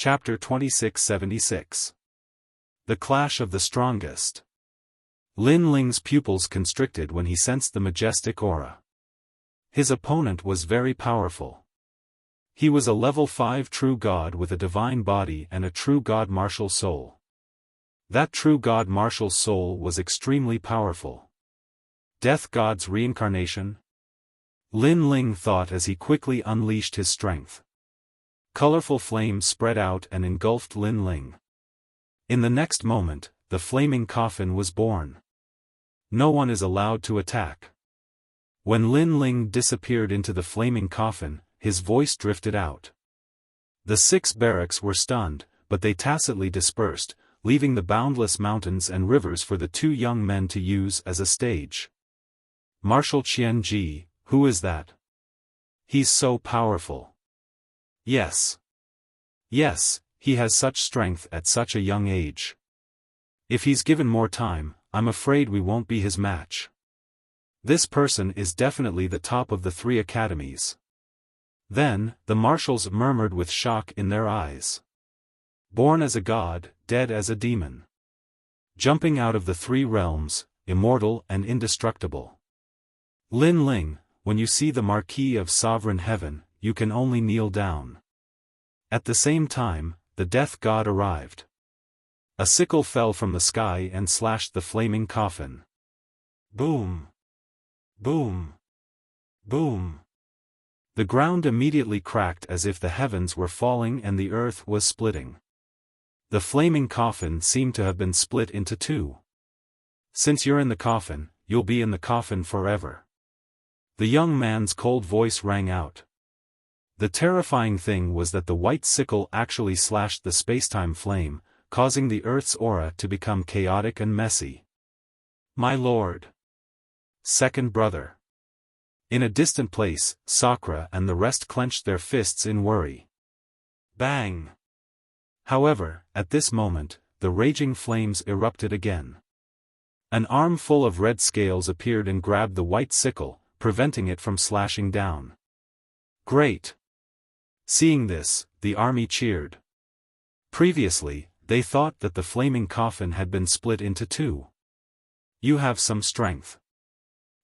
Chapter 2676. The Clash of the Strongest. Lin Ling's pupils constricted when he sensed the majestic aura. His opponent was very powerful. He was a level 5 true god with a divine body and a true god martial soul. That true god martial soul was extremely powerful. Death god's reincarnation? Lin Ling thought as he quickly unleashed his strength. Colorful flames spread out and engulfed Lin Ling. In the next moment, the flaming coffin was born. No one is allowed to attack. When Lin Ling disappeared into the flaming coffin, his voice drifted out. The 6 barracks were stunned, but they tacitly dispersed, leaving the boundless mountains and rivers for the 2 young men to use as a stage. Marshal Qianji, who is that? He's so powerful. Yes. Yes, he has such strength at such a young age. If he's given more time, I'm afraid we won't be his match. This person is definitely the top of the 3 academies. Then, the marshals murmured with shock in their eyes. Born as a god, dead as a demon. Jumping out of the 3 realms, immortal and indestructible. Lin Ling, when you see the Marquis of Sovereign Heaven, you can only kneel down. At the same time, the death god arrived. A sickle fell from the sky and slashed the flaming coffin. Boom! Boom! Boom! The ground immediately cracked as if the heavens were falling and the earth was splitting. The flaming coffin seemed to have been split into 2. Since you're in the coffin, you'll be in the coffin forever. The young man's cold voice rang out. The terrifying thing was that the white sickle actually slashed the spacetime flame, causing the Earth's aura to become chaotic and messy. My lord! Second brother! In a distant place, Sakura and the rest clenched their fists in worry. Bang! However, at this moment, the raging flames erupted again. An arm full of red scales appeared and grabbed the white sickle, preventing it from slashing down. Great! Seeing this, the army cheered. Previously, they thought that the flaming coffin had been split into 2. You have some strength.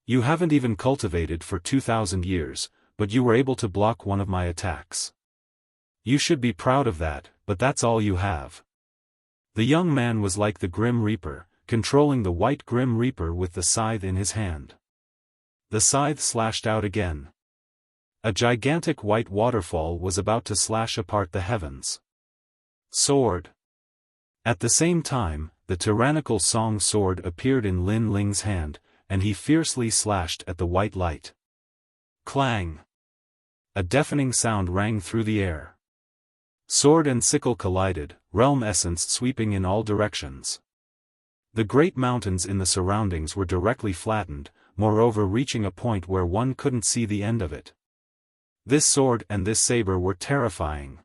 You haven't even cultivated for 2,000 years, but you were able to block one of my attacks. You should be proud of that, but that's all you have. The young man was like the Grim Reaper, controlling the white Grim Reaper with the scythe in his hand. The scythe slashed out again. A gigantic white waterfall was about to slash apart the heavens. Sword. At the same time, the tyrannical song sword appeared in Lin Ling's hand, and he fiercely slashed at the white light. Clang! A deafening sound rang through the air. Sword and sickle collided, realm essence sweeping in all directions. The great mountains in the surroundings were directly flattened, moreover reaching a point where one couldn't see the end of it. This sword and this saber were terrifying.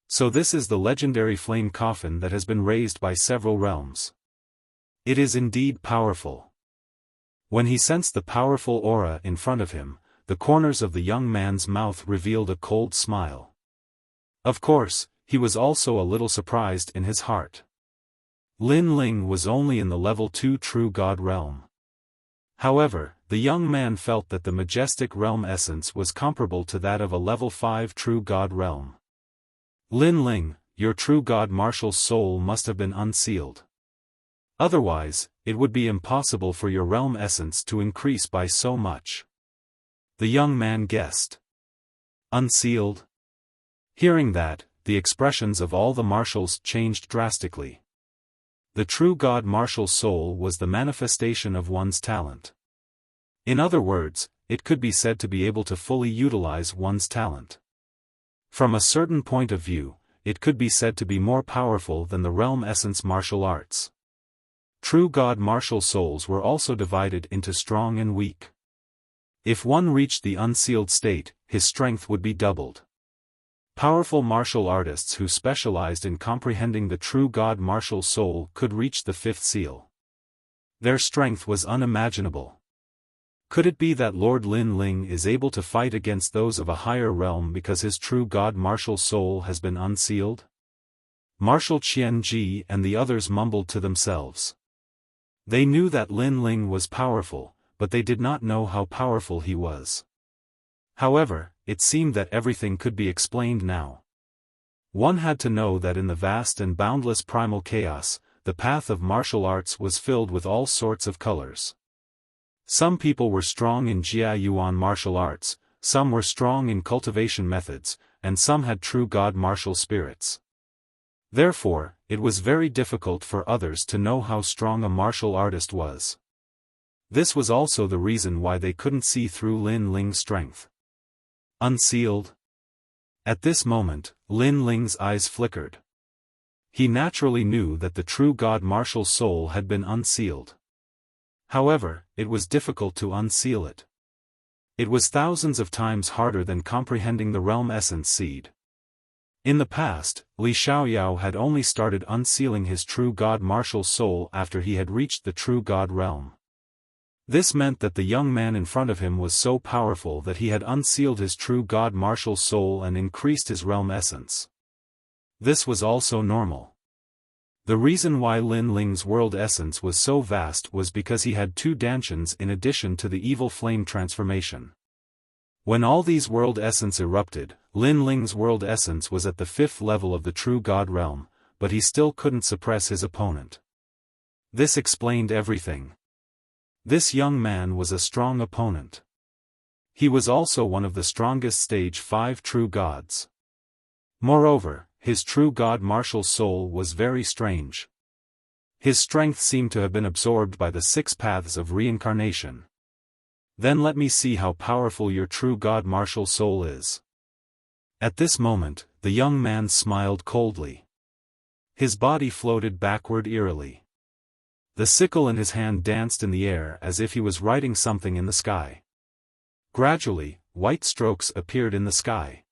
So this is the legendary flame coffin that has been raised by several realms. It is indeed powerful. When he sensed the powerful aura in front of him, the corners of the young man's mouth revealed a cold smile. Of course, he was also a little surprised in his heart. Lin Ling was only in the level 2 true god realm. However, the young man felt that the majestic realm essence was comparable to that of a level 5 true god realm. Lin Ling, your true god martial soul must have been unsealed. Otherwise, it would be impossible for your realm essence to increase by so much. The young man guessed. Unsealed? Hearing that, the expressions of all the marshals changed drastically. The true god martial soul was the manifestation of one's talent. In other words, it could be said to be able to fully utilize one's talent. From a certain point of view, it could be said to be more powerful than the realm essence martial arts. True god martial souls were also divided into strong and weak. If one reached the unsealed state, his strength would be doubled. Powerful martial artists who specialized in comprehending the true god martial soul could reach the 5th seal. Their strength was unimaginable. Could it be that Lord Lin Ling is able to fight against those of a higher realm because his true god martial soul has been unsealed? Marshal Qianji and the others mumbled to themselves. They knew that Lin Ling was powerful, but they did not know how powerful he was. However, it seemed that everything could be explained now. One had to know that in the vast and boundless primal chaos, the path of martial arts was filled with all sorts of colors. Some people were strong in Jia Yuan martial arts, some were strong in cultivation methods, and some had true god martial spirits. Therefore, it was very difficult for others to know how strong a martial artist was. This was also the reason why they couldn't see through Lin Ling's strength. Unsealed? At this moment, Lin Ling's eyes flickered. He naturally knew that the true god martial soul had been unsealed. However, it was difficult to unseal it. It was thousands of times harder than comprehending the realm essence seed. In the past, Li Xiaoyao had only started unsealing his true god martial soul after he had reached the true god realm. This meant that the young man in front of him was so powerful that he had unsealed his true god martial soul and increased his realm essence. This was also normal. The reason why Lin Ling's world essence was so vast was because he had 2 dantians in addition to the evil flame transformation. When all these world essence erupted, Lin Ling's world essence was at the 5th level of the true god realm, but he still couldn't suppress his opponent. This explained everything. This young man was a strong opponent. He was also one of the strongest stage 5 true gods. Moreover, his true god martial soul was very strange. His strength seemed to have been absorbed by the 6 paths of reincarnation. Then let me see how powerful your true god martial soul is. At this moment, the young man smiled coldly. His body floated backward eerily. The sickle in his hand danced in the air as if he was writing something in the sky. Gradually, white strokes appeared in the sky.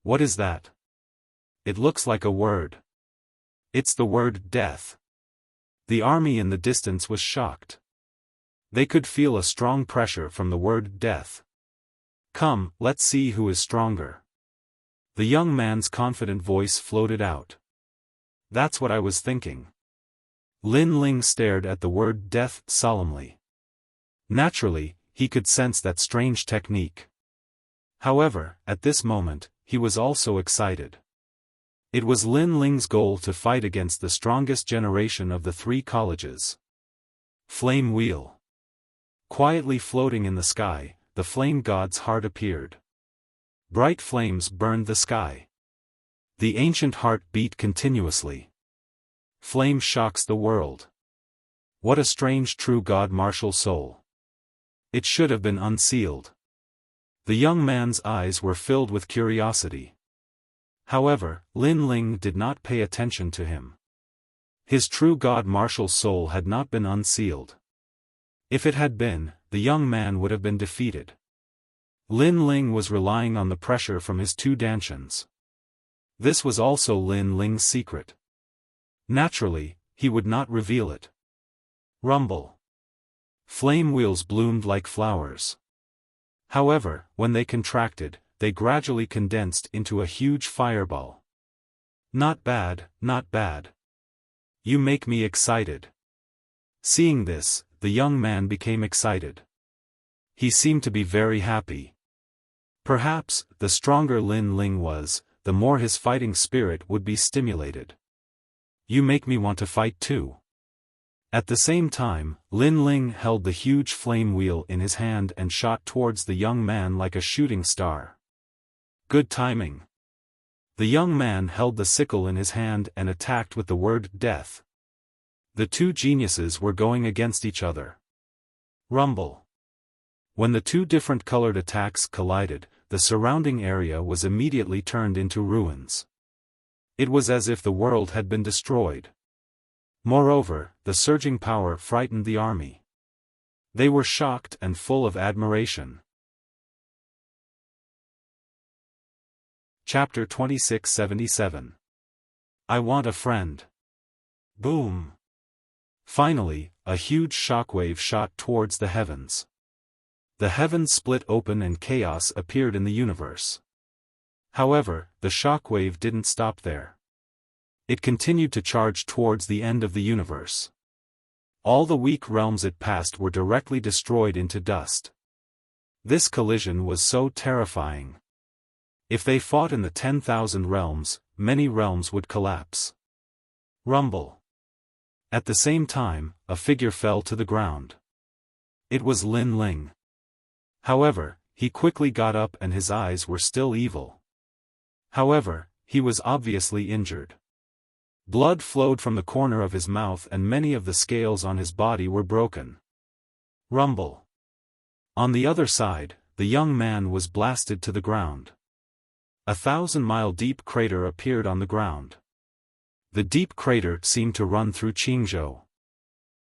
What is that? It looks like a word. It's the word death. The army in the distance was shocked. They could feel a strong pressure from the word death. Come, let's see who is stronger. The young man's confident voice floated out. That's what I was thinking. Lin Ling stared at the word death solemnly. Naturally, he could sense that strange technique. However, at this moment, he was also excited. It was Lin Ling's goal to fight against the strongest generation of the 3 colleges. Flame Wheel. Quietly floating in the sky, the flame god's heart appeared. Bright flames burned the sky. The ancient heart beat continuously. Flame shocks the world. What a strange true god martial soul. It should have been unsealed. The young man's eyes were filled with curiosity. However, Lin Ling did not pay attention to him. His true god martial soul had not been unsealed. If it had been, the young man would have been defeated. Lin Ling was relying on the pressure from his 2 dantians. This was also Lin Ling's secret. Naturally, he would not reveal it. Rumble. Flame wheels bloomed like flowers. However, when they contracted, they gradually condensed into a huge fireball. Not bad, not bad. You make me excited. Seeing this, the young man became excited. He seemed to be very happy. Perhaps, the stronger Lin Ling was, the more his fighting spirit would be stimulated. You make me want to fight too. At the same time, Lin Ling held the huge flame wheel in his hand and shot towards the young man like a shooting star. Good timing. The young man held the sickle in his hand and attacked with the word death. The 2 geniuses were going against each other. Rumble. When the 2 different colored attacks collided, the surrounding area was immediately turned into ruins. It was as if the world had been destroyed. Moreover, the surging power frightened the army. They were shocked and full of admiration. Chapter 2677. I Want a Friend. Boom. Finally, a huge shockwave shot towards the heavens. The heavens split open and chaos appeared in the universe. However, the shockwave didn't stop there. It continued to charge towards the end of the universe. All the weak realms it passed were directly destroyed into dust. This collision was so terrifying. If they fought in the 10,000 realms, many realms would collapse. Rumble. At the same time, a figure fell to the ground. It was Lin Ling. However, he quickly got up and his eyes were still evil. However, he was obviously injured. Blood flowed from the corner of his mouth and many of the scales on his body were broken. Rumble. On the other side, the young man was blasted to the ground. A 1,000-mile deep crater appeared on the ground. The deep crater seemed to run through Qingzhou.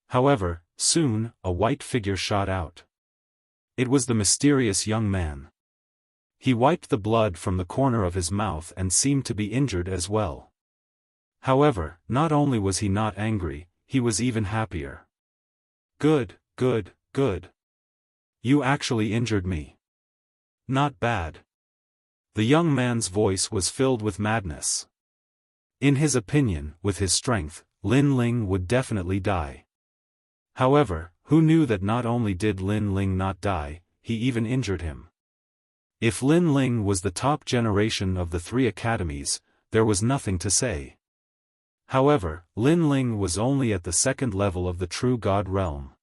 However, soon, a white figure shot out. It was the mysterious young man. He wiped the blood from the corner of his mouth and seemed to be injured as well. However, not only was he not angry, he was even happier. Good, good, good. You actually injured me. Not bad. The young man's voice was filled with madness. In his opinion, with his strength, Lin Ling would definitely die. However, who knew that not only did Lin Ling not die, he even injured him. If Lin Ling was the top generation of the 3 academies, there was nothing to say. However, Lin Ling was only at the 2nd level of the true God realm.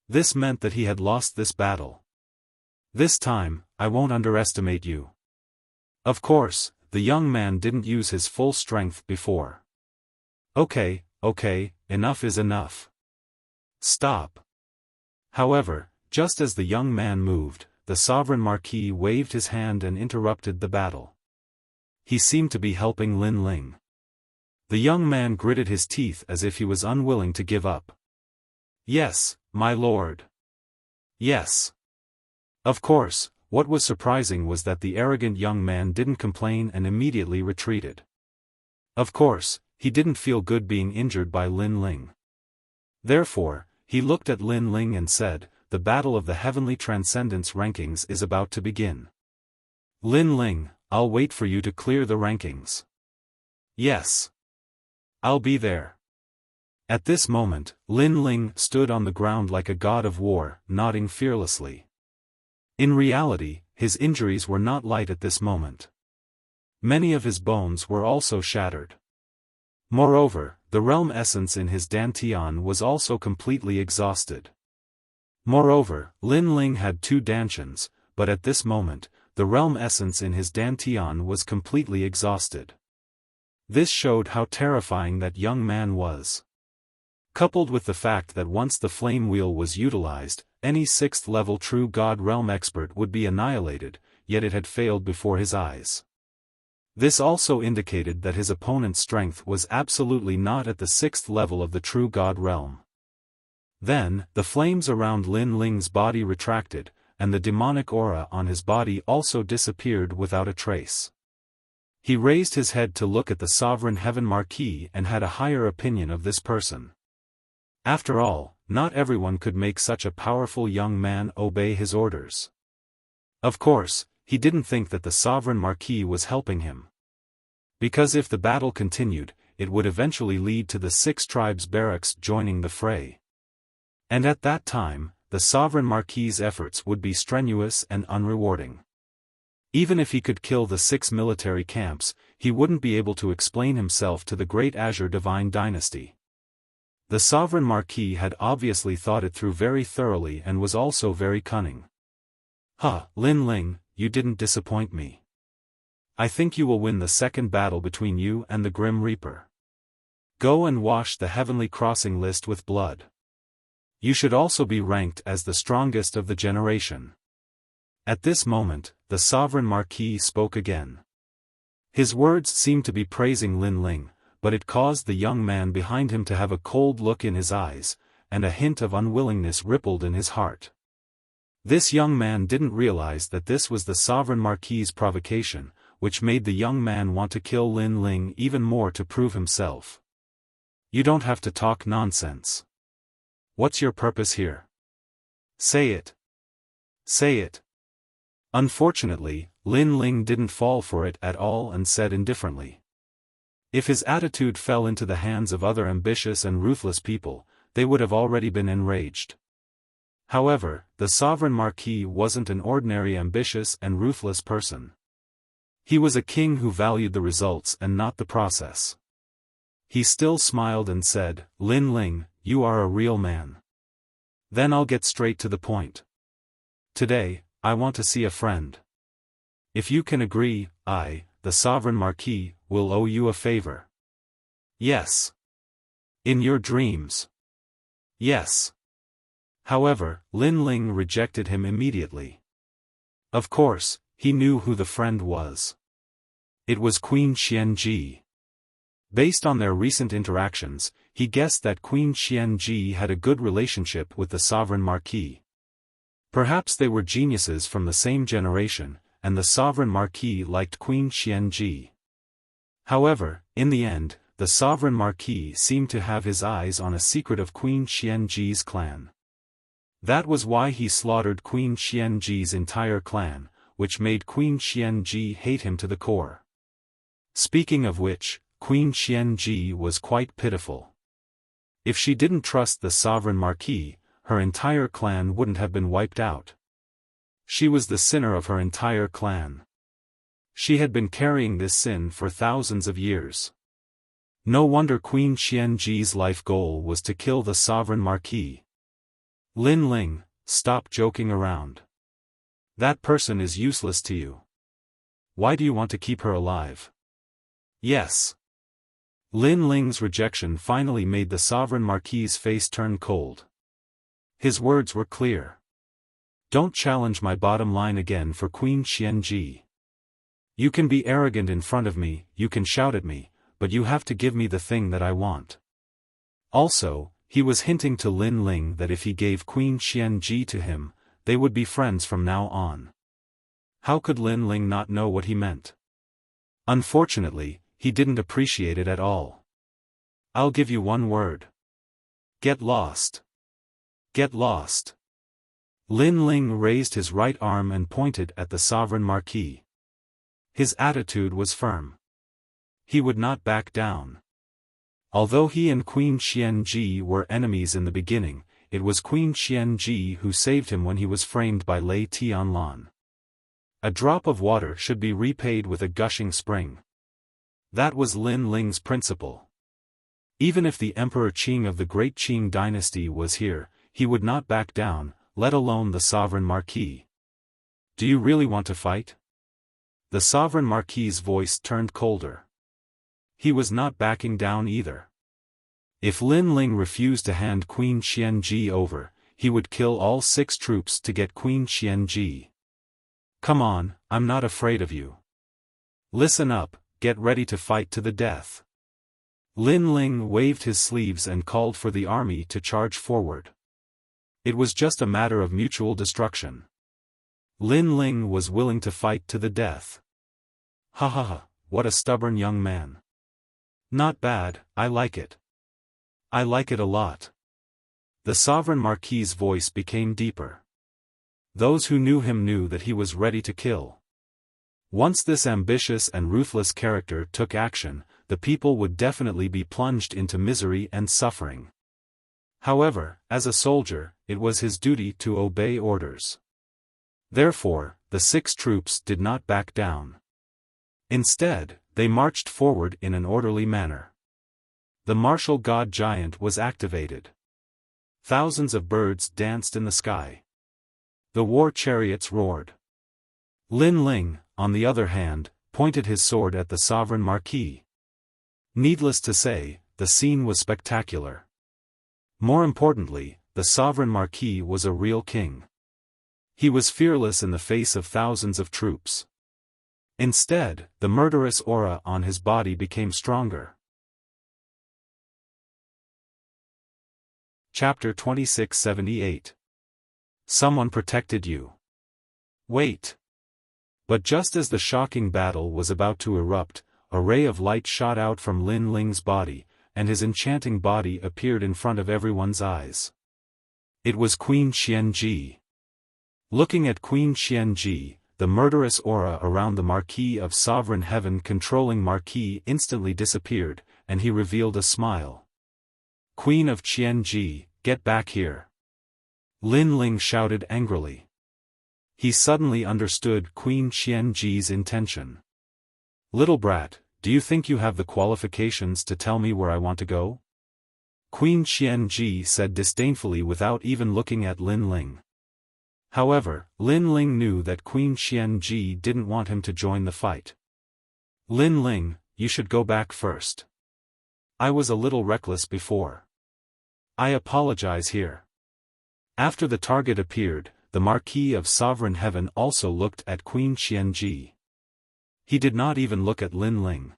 This meant that he had lost this battle. This time, I won't underestimate you. Of course, the young man didn't use his full strength before. Okay, enough is enough. Stop. However, just as the young man moved, the Sovereign Marquis waved his hand and interrupted the battle. He seemed to be helping Lin Ling. The young man gritted his teeth as if he was unwilling to give up. Yes, my lord. Yes. Of course, what was surprising was that the arrogant young man didn't complain and immediately retreated. Of course, he didn't feel good being injured by Lin Ling. Therefore, he looked at Lin Ling and said, "The battle of the heavenly transcendence rankings is about to begin. Lin Ling, I'll wait for you to clear the rankings." Yes. I'll be there. At this moment, Lin Ling stood on the ground like a god of war, nodding fearlessly. In reality, his injuries were not light at this moment. Many of his bones were also shattered. Moreover, the realm essence in his dantian was also completely exhausted. Moreover, Lin Ling had 2 dantians, but at this moment, the realm essence in his dantian was completely exhausted. This showed how terrifying that young man was. Coupled with the fact that once the flame wheel was utilized, any 6th-level true God realm expert would be annihilated, yet it had failed before his eyes. This also indicated that his opponent's strength was absolutely not at the 6th level of the true God realm. Then, the flames around Lin Ling's body retracted, and the demonic aura on his body also disappeared without a trace. He raised his head to look at the Sovereign Heaven Marquis and had a higher opinion of this person. After all, not everyone could make such a powerful young man obey his orders. Of course, he didn't think that the Sovereign Marquis was helping him. Because if the battle continued, it would eventually lead to the 6 tribes' barracks joining the fray. And at that time, the Sovereign Marquis's efforts would be strenuous and unrewarding. Even if he could kill the 6 military camps, he wouldn't be able to explain himself to the Great Azure Divine Dynasty. The Sovereign Marquis had obviously thought it through very thoroughly and was also very cunning. Lin Ling, you didn't disappoint me. I think you will win the 2nd battle between you and the Grim Reaper. Go and wash the Heavenly Crossing list with blood. You should also be ranked as the strongest of the generation. At this moment, the Sovereign Marquis spoke again. His words seemed to be praising Lin Ling, but it caused the young man behind him to have a cold look in his eyes, and a hint of unwillingness rippled in his heart. This young man didn't realize that this was the Sovereign Marquis's provocation, which made the young man want to kill Lin Ling even more to prove himself. You don't have to talk nonsense. What's your purpose here? Say it. Say it. Unfortunately, Lin Ling didn't fall for it at all and said indifferently. If his attitude fell into the hands of other ambitious and ruthless people, they would have already been enraged. However, the sovereign marquis wasn't an ordinary ambitious and ruthless person. He was a king who valued the results and not the process. He still smiled and said, "Lin Ling, you are a real man. Then I'll get straight to the point. Today, I want to see a friend. If you can agree, I, the sovereign marquis, will owe you a favor." "Yes." "In your dreams." "Yes." However, Lin Ling rejected him immediately. Of course, he knew who the friend was. It was Queen Xianji. Based on their recent interactions, he guessed that Queen Xianji had a good relationship with the sovereign marquis. Perhaps they were geniuses from the same generation, and the sovereign marquis liked Queen Xianji. However, in the end, the sovereign marquis seemed to have his eyes on a secret of Queen Xianji's clan. That was why he slaughtered Queen Xianji's entire clan, which made Queen Xianji hate him to the core. Speaking of which, Queen Xianji was quite pitiful. If she didn't trust the sovereign marquis, her entire clan wouldn't have been wiped out. She was the sinner of her entire clan. She had been carrying this sin for thousands of years. No wonder Queen Xianji's life goal was to kill the sovereign marquis. Lin Ling, stop joking around. That person is useless to you. Why do you want to keep her alive? Yes. Lin Ling's rejection finally made the sovereign marquis's face turn cold. His words were clear. Don't challenge my bottom line again for Queen Xianji. You can be arrogant in front of me, you can shout at me, but you have to give me the thing that I want. Also, he was hinting to Lin Ling that if he gave Queen Xianji to him, they would be friends from now on. How could Lin Ling not know what he meant? Unfortunately, he didn't appreciate it at all. I'll give you one word. Get lost. Get lost. Lin Ling raised his right arm and pointed at the sovereign marquis. His attitude was firm. He would not back down. Although he and Queen Xianji were enemies in the beginning, it was Queen Xianji who saved him when he was framed by Lei Tianlan. A drop of water should be repaid with a gushing spring. That was Lin Ling's principle. Even if the Emperor Qing of the Great Qing dynasty was here, he would not back down, let alone the sovereign marquis. Do you really want to fight? The sovereign marquis's voice turned colder. He was not backing down either. If Lin Ling refused to hand Queen Xianji over, he would kill all 6 troops to get Queen Xianji. Come on, I'm not afraid of you. Listen up, get ready to fight to the death. Lin Ling waved his sleeves and called for the army to charge forward. It was just a matter of mutual destruction. Lin Ling was willing to fight to the death. Ha ha ha, what a stubborn young man. Not bad, I like it. I like it a lot. The sovereign marquis's voice became deeper. Those who knew him knew that he was ready to kill. Once this ambitious and ruthless character took action, the people would definitely be plunged into misery and suffering. However, as a soldier, it was his duty to obey orders. Therefore, the 6 troops did not back down. Instead, they marched forward in an orderly manner. The martial god giant was activated. Thousands of birds danced in the sky. The war chariots roared. Lin Ling, on the other hand, pointed his sword at the sovereign marquis. Needless to say, the scene was spectacular. More importantly, the sovereign marquis was a real king. He was fearless in the face of thousands of troops. Instead, the murderous aura on his body became stronger. Chapter 2678. Someone protected you. Wait. But just as the shocking battle was about to erupt, a ray of light shot out from Lin Ling's body, and his enchanting body appeared in front of everyone's eyes. It was Queen Xianji. Looking at Queen Xianji, the murderous aura around the Marquis of Sovereign Heaven controlling Marquis instantly disappeared, and he revealed a smile. "Queen of Qianji, get back here!" Lin Ling shouted angrily. He suddenly understood Queen Qianji's intention. "Little brat, do you think you have the qualifications to tell me where I want to go?" Queen Qianji said disdainfully without even looking at Lin Ling. However, Lin Ling knew that Queen Qianji didn't want him to join the fight. "Lin Ling, you should go back first. I was a little reckless before. I apologize here." After the target appeared, the Marquis of Sovereign Heaven also looked at Queen Qianji. He did not even look at Lin Ling.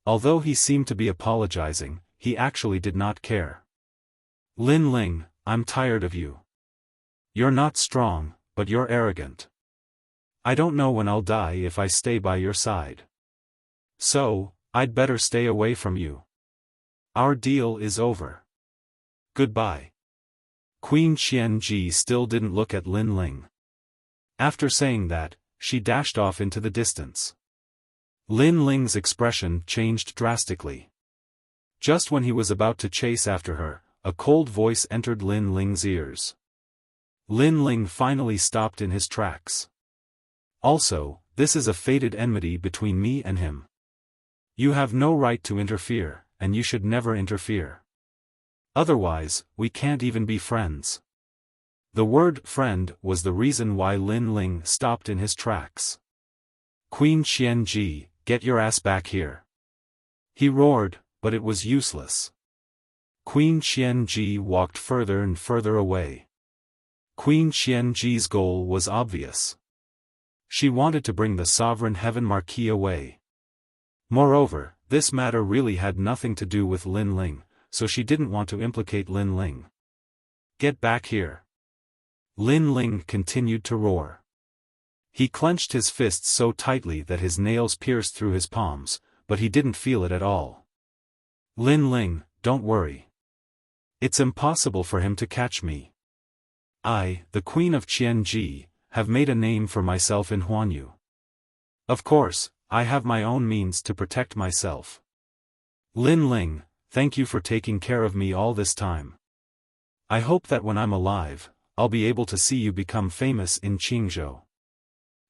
Although he seemed to be apologizing, he actually did not care. "Lin Ling, I'm tired of you. You're not strong, but you're arrogant. I don't know when I'll die if I stay by your side. So, I'd better stay away from you. Our deal is over. Goodbye." Queen Qianji still didn't look at Lin Ling. After saying that, she dashed off into the distance. Lin Ling's expression changed drastically. Just when he was about to chase after her, a cold voice entered Lin Ling's ears. Lin Ling finally stopped in his tracks. "Also, this is a fated enmity between me and him. You have no right to interfere, and you should never interfere. Otherwise, we can't even be friends." The word "friend" was the reason why Lin Ling stopped in his tracks. "Queen Qianji, get your ass back here!" he roared, but it was useless. Queen Qianji walked further and further away. Queen Qianji's goal was obvious. She wanted to bring the Sovereign Heaven Marquis away. Moreover, this matter really had nothing to do with Lin Ling, so she didn't want to implicate Lin Ling. "Get back here!" Lin Ling continued to roar. He clenched his fists so tightly that his nails pierced through his palms, but he didn't feel it at all. "Lin Ling, don't worry. It's impossible for him to catch me. I, the Queen of Qianji, have made a name for myself in Huanyu. Of course, I have my own means to protect myself. Lin Ling, thank you for taking care of me all this time. I hope that when I'm alive, I'll be able to see you become famous in Qingzhou.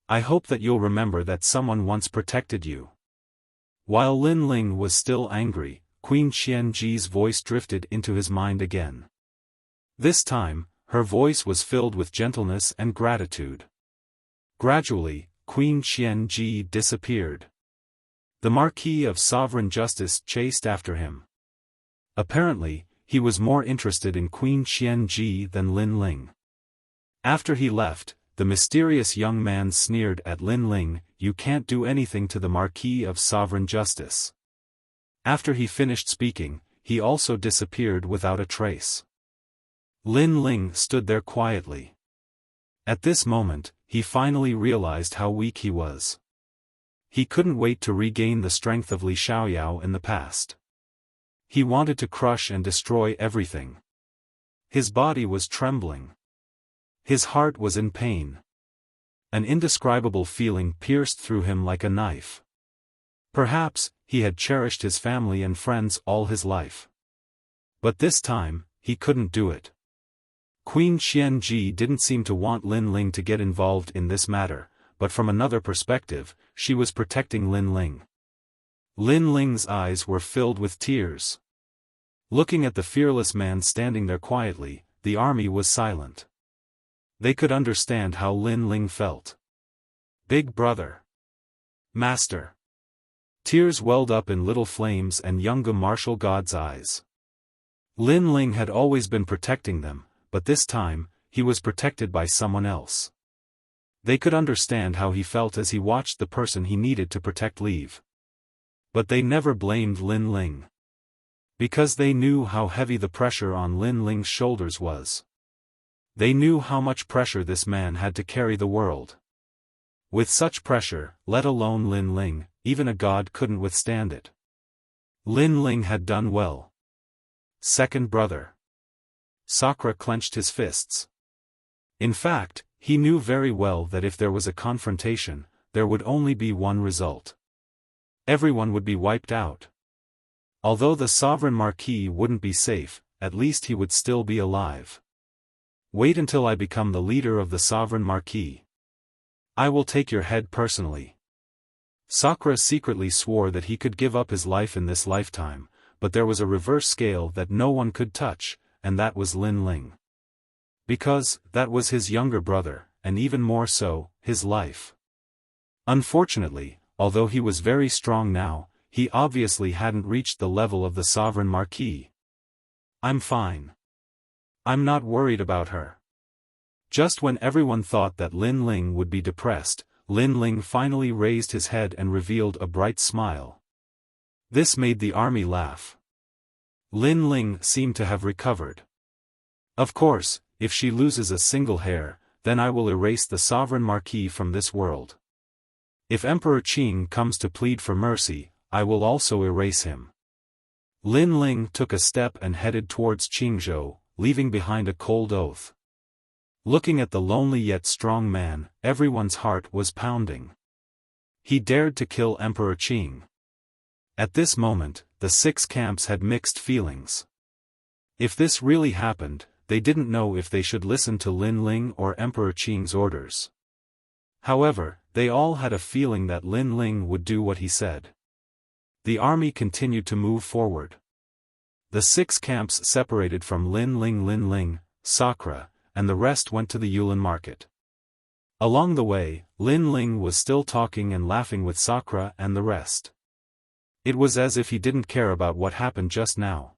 I hope that you'll remember that someone once protected you." While Lin Ling was still angry, Queen Qianji's voice drifted into his mind again. This time, her voice was filled with gentleness and gratitude. Gradually, Queen Qianji disappeared. The Marquis of Sovereign Justice chased after him. Apparently, he was more interested in Queen Qianji than Lin Ling. After he left, the mysterious young man sneered at Lin Ling, "You can't do anything to the Marquis of Sovereign Justice." After he finished speaking, he also disappeared without a trace. Lin Ling stood there quietly. At this moment, he finally realized how weak he was. He couldn't wait to regain the strength of Li Xiaoyao in the past. He wanted to crush and destroy everything. His body was trembling. His heart was in pain. An indescribable feeling pierced through him like a knife. Perhaps, he had cherished his family and friends all his life. But this time, he couldn't do it. Queen Qianji didn't seem to want Lin Ling to get involved in this matter, but from another perspective, she was protecting Lin Ling. Lin Ling's eyes were filled with tears. Looking at the fearless man standing there quietly, the army was silent. They could understand how Lin Ling felt. "Big brother. Master." Tears welled up in little flames and younger martial god's eyes. Lin Ling had always been protecting them, but this time, he was protected by someone else. They could understand how he felt as he watched the person he needed to protect leave. But they never blamed Lin Ling. Because they knew how heavy the pressure on Lin Ling's shoulders was. They knew how much pressure this man had to carry the world. With such pressure, let alone Lin Ling, even a god couldn't withstand it. Lin Ling had done well. Second brother. Sakura clenched his fists. In fact, he knew very well that if there was a confrontation, there would only be one result. Everyone would be wiped out. Although the sovereign marquis wouldn't be safe, at least he would still be alive. Wait until I become the leader of the sovereign marquis. I will take your head personally. Sakura secretly swore that he could give up his life in this lifetime, but there was a reverse scale that no one could touch, and that was Lin Ling. Because, that was his younger brother, and even more so, his life. Unfortunately, although he was very strong now, he obviously hadn't reached the level of the sovereign marquis. I'm fine. I'm not worried about her. Just when everyone thought that Lin Ling would be depressed, Lin Ling finally raised his head and revealed a bright smile. This made the army laugh. Lin Ling seemed to have recovered. Of course, if she loses a single hair, then I will erase the sovereign marquis from this world. If Emperor Qing comes to plead for mercy, I will also erase him. Lin Ling took a step and headed towards Qingzhou, leaving behind a cold oath. Looking at the lonely yet strong man, everyone's heart was pounding. He dared to kill Emperor Qing. At this moment, the 6 camps had mixed feelings. If this really happened, they didn't know if they should listen to Lin Ling or Emperor Qing's orders. However, they all had a feeling that Lin Ling would do what he said. The army continued to move forward. The 6 camps separated from Lin Ling, Sakura, and the rest went to the Yulin market. Along the way, Lin Ling was still talking and laughing with Sakura and the rest. It was as if he didn't care about what happened just now.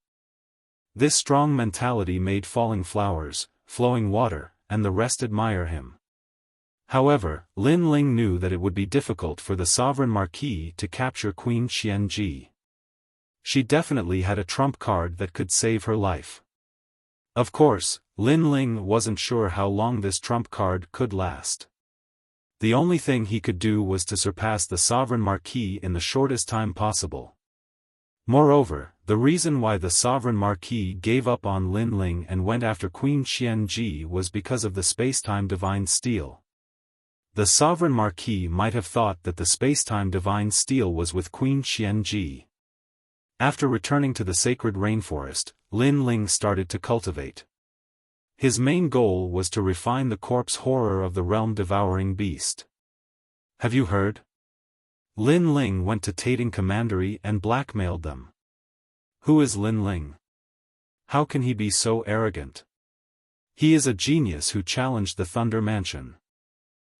This strong mentality made falling flowers, flowing water, and the rest admire him. However, Lin Ling knew that it would be difficult for the sovereign marquis to capture Queen Xianji. She definitely had a trump card that could save her life. Of course, Lin Ling wasn't sure how long this trump card could last. The only thing he could do was to surpass the sovereign marquis in the shortest time possible. Moreover, the reason why the sovereign marquis gave up on Lin Ling and went after Queen Xianji was because of the space-time divine steel. The sovereign marquis might have thought that the space-time divine steel was with Queen Xianji. After returning to the sacred rainforest, Lin Ling started to cultivate. His main goal was to refine the corpse horror of the realm-devouring beast. Have you heard? Lin Ling went to Tating Commandery and blackmailed them. Who is Lin Ling? How can he be so arrogant? He is a genius who challenged the Thunder Mansion.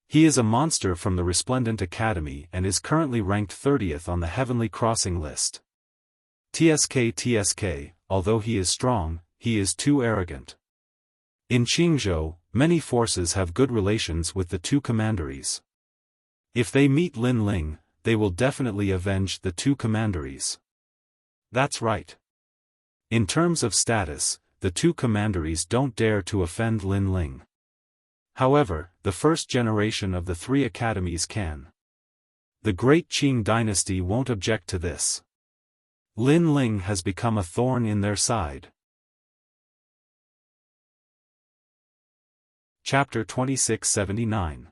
He is a monster from the Resplendent Academy and is currently ranked 30th on the Heavenly Crossing list. TSK, although he is strong, he is too arrogant. In Qingzhou, many forces have good relations with the 2 commanderies. If they meet Lin Ling, they will definitely avenge the 2 commanderies. That's right. In terms of status, the 2 commanderies don't dare to offend Lin Ling. However, the first generation of the 3 academies can. The great Qing dynasty won't object to this. Lin Ling has become a thorn in their side. Chapter 2679.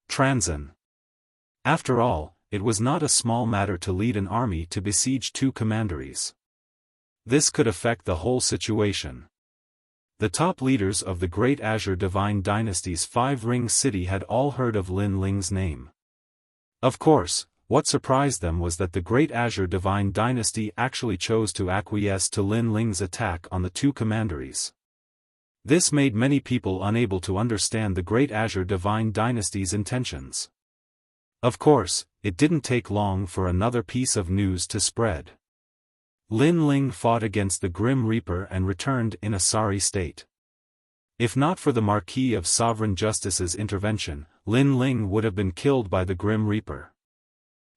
Transcendent. After all, it was not a small matter to lead an army to besiege 2 commanderies. This could affect the whole situation. The top leaders of the Great Azure Divine Dynasty's 5-ring city had all heard of Lin Ling's name. Of course, what surprised them was that the Great Azure Divine Dynasty actually chose to acquiesce to Lin Ling's attack on the 2 commanderies. This made many people unable to understand the Great Azure Divine Dynasty's intentions. Of course, it didn't take long for another piece of news to spread. Lin Ling fought against the Grim Reaper and returned in a sorry state. If not for the Marquis of Sovereign Justice's intervention, Lin Ling would have been killed by the Grim Reaper.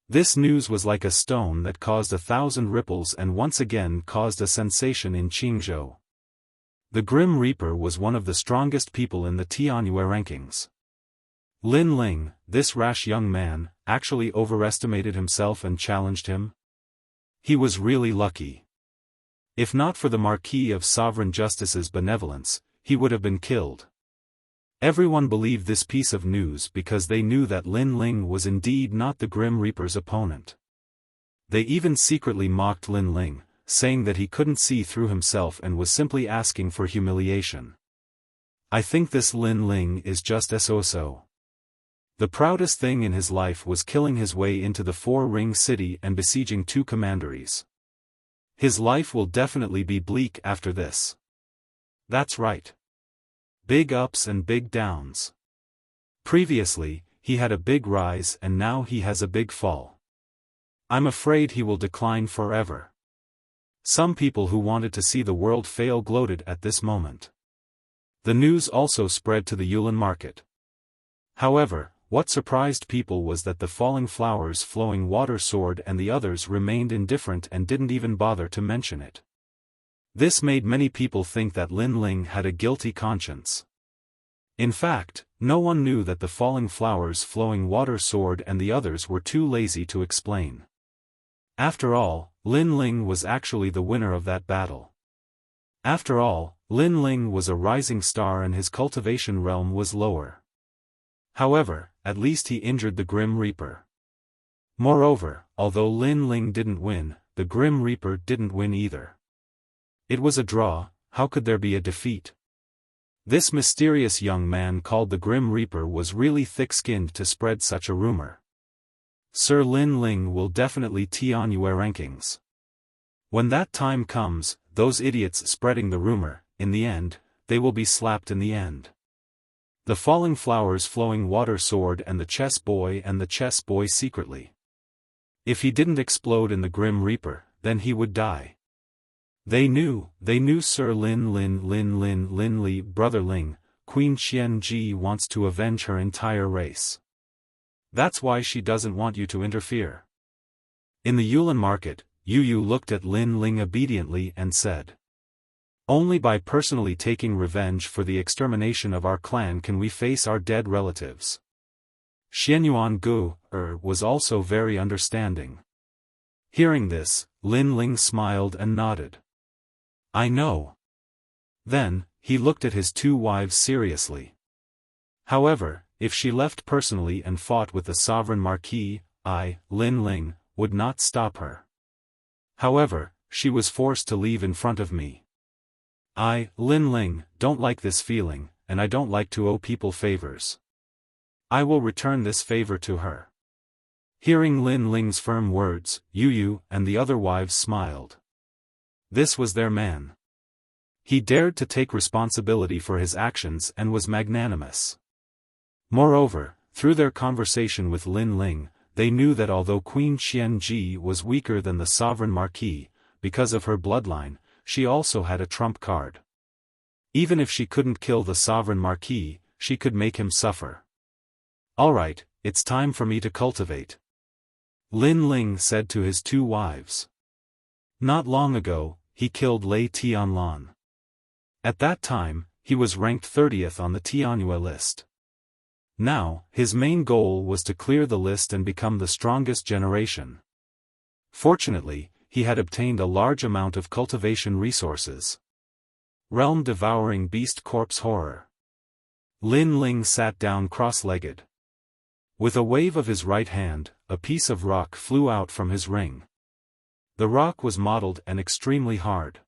This news was like a stone that caused 1,000 ripples and once again caused a sensation in Qingzhou. The Grim Reaper was one of the strongest people in the Tianyue rankings. Lin Ling, this rash young man, actually overestimated himself and challenged him? He was really lucky. If not for the Marquis of Sovereign Justice's benevolence, he would have been killed. Everyone believed this piece of news because they knew that Lin Ling was indeed not the Grim Reaper's opponent. They even secretly mocked Lin Ling, saying that he couldn't see through himself and was simply asking for humiliation. I think this Lin Ling is just so. The proudest thing in his life was killing his way into the Four-Ring City and besieging 2 commanderies. His life will definitely be bleak after this. That's right. Big ups and big downs. Previously, he had a big rise and now he has a big fall. I'm afraid he will decline forever. Some people who wanted to see the world fail gloated at this moment. The news also spread to the Yulin market. However, what surprised people was that the Falling Flowers Flowing Water Sword and the others remained indifferent and didn't even bother to mention it. This made many people think that Lin Ling had a guilty conscience. In fact, no one knew that the Falling Flowers Flowing Water Sword and the others were too lazy to explain. After all, Lin Ling was actually the winner of that battle. After all, Lin Ling was a rising star and his cultivation realm was lower. However, at least he injured the Grim Reaper. Moreover, although Lin Ling didn't win, the Grim Reaper didn't win either. It was a draw. How could there be a defeat? This mysterious young man called the Grim Reaper was really thick-skinned to spread such a rumor. Sir Lin Ling will definitely Tianyue rankings. When that time comes, those idiots spreading the rumor, in the end, they will be slapped in the end. The Falling Flowers Flowing Water Sword and the Chess Boy secretly. If he didn't explode in the Grim Reaper, then he would die. They knew Sir Lin Li, Brother Ling, Queen Xianji wants to avenge her entire race. That's why she doesn't want you to interfere. In the Yulin market, Yu looked at Lin Ling obediently and said, only by personally taking revenge for the extermination of our clan can we face our dead relatives. Xianyuan Gu was also very understanding. Hearing this, Lin Ling smiled and nodded. I know. Then, he looked at his 2 wives seriously. However, if she left personally and fought with the sovereign marquis, I, Lin Ling, would not stop her. However, she was forced to leave in front of me. I, Lin Ling, don't like this feeling, and I don't like to owe people favors. I will return this favor to her. Hearing Lin Ling's firm words, Yu and the other wives smiled. This was their man. He dared to take responsibility for his actions and was magnanimous. Moreover, through their conversation with Lin Ling, they knew that although Queen Xianji was weaker than the sovereign marquis, because of her bloodline, she also had a trump card. Even if she couldn't kill the sovereign marquis, she could make him suffer. Alright, it's time for me to cultivate. Lin Ling said to his 2 wives. Not long ago, he killed Lei Tianlan. At that time, he was ranked 30th on the Tianyue list. Now, his main goal was to clear the list and become the strongest generation. Fortunately, he had obtained a large amount of cultivation resources. Realm-devouring beast corpse horror. Lin Ling sat down cross-legged. With a wave of his right hand, a piece of rock flew out from his ring. The rock was mottled and extremely hard.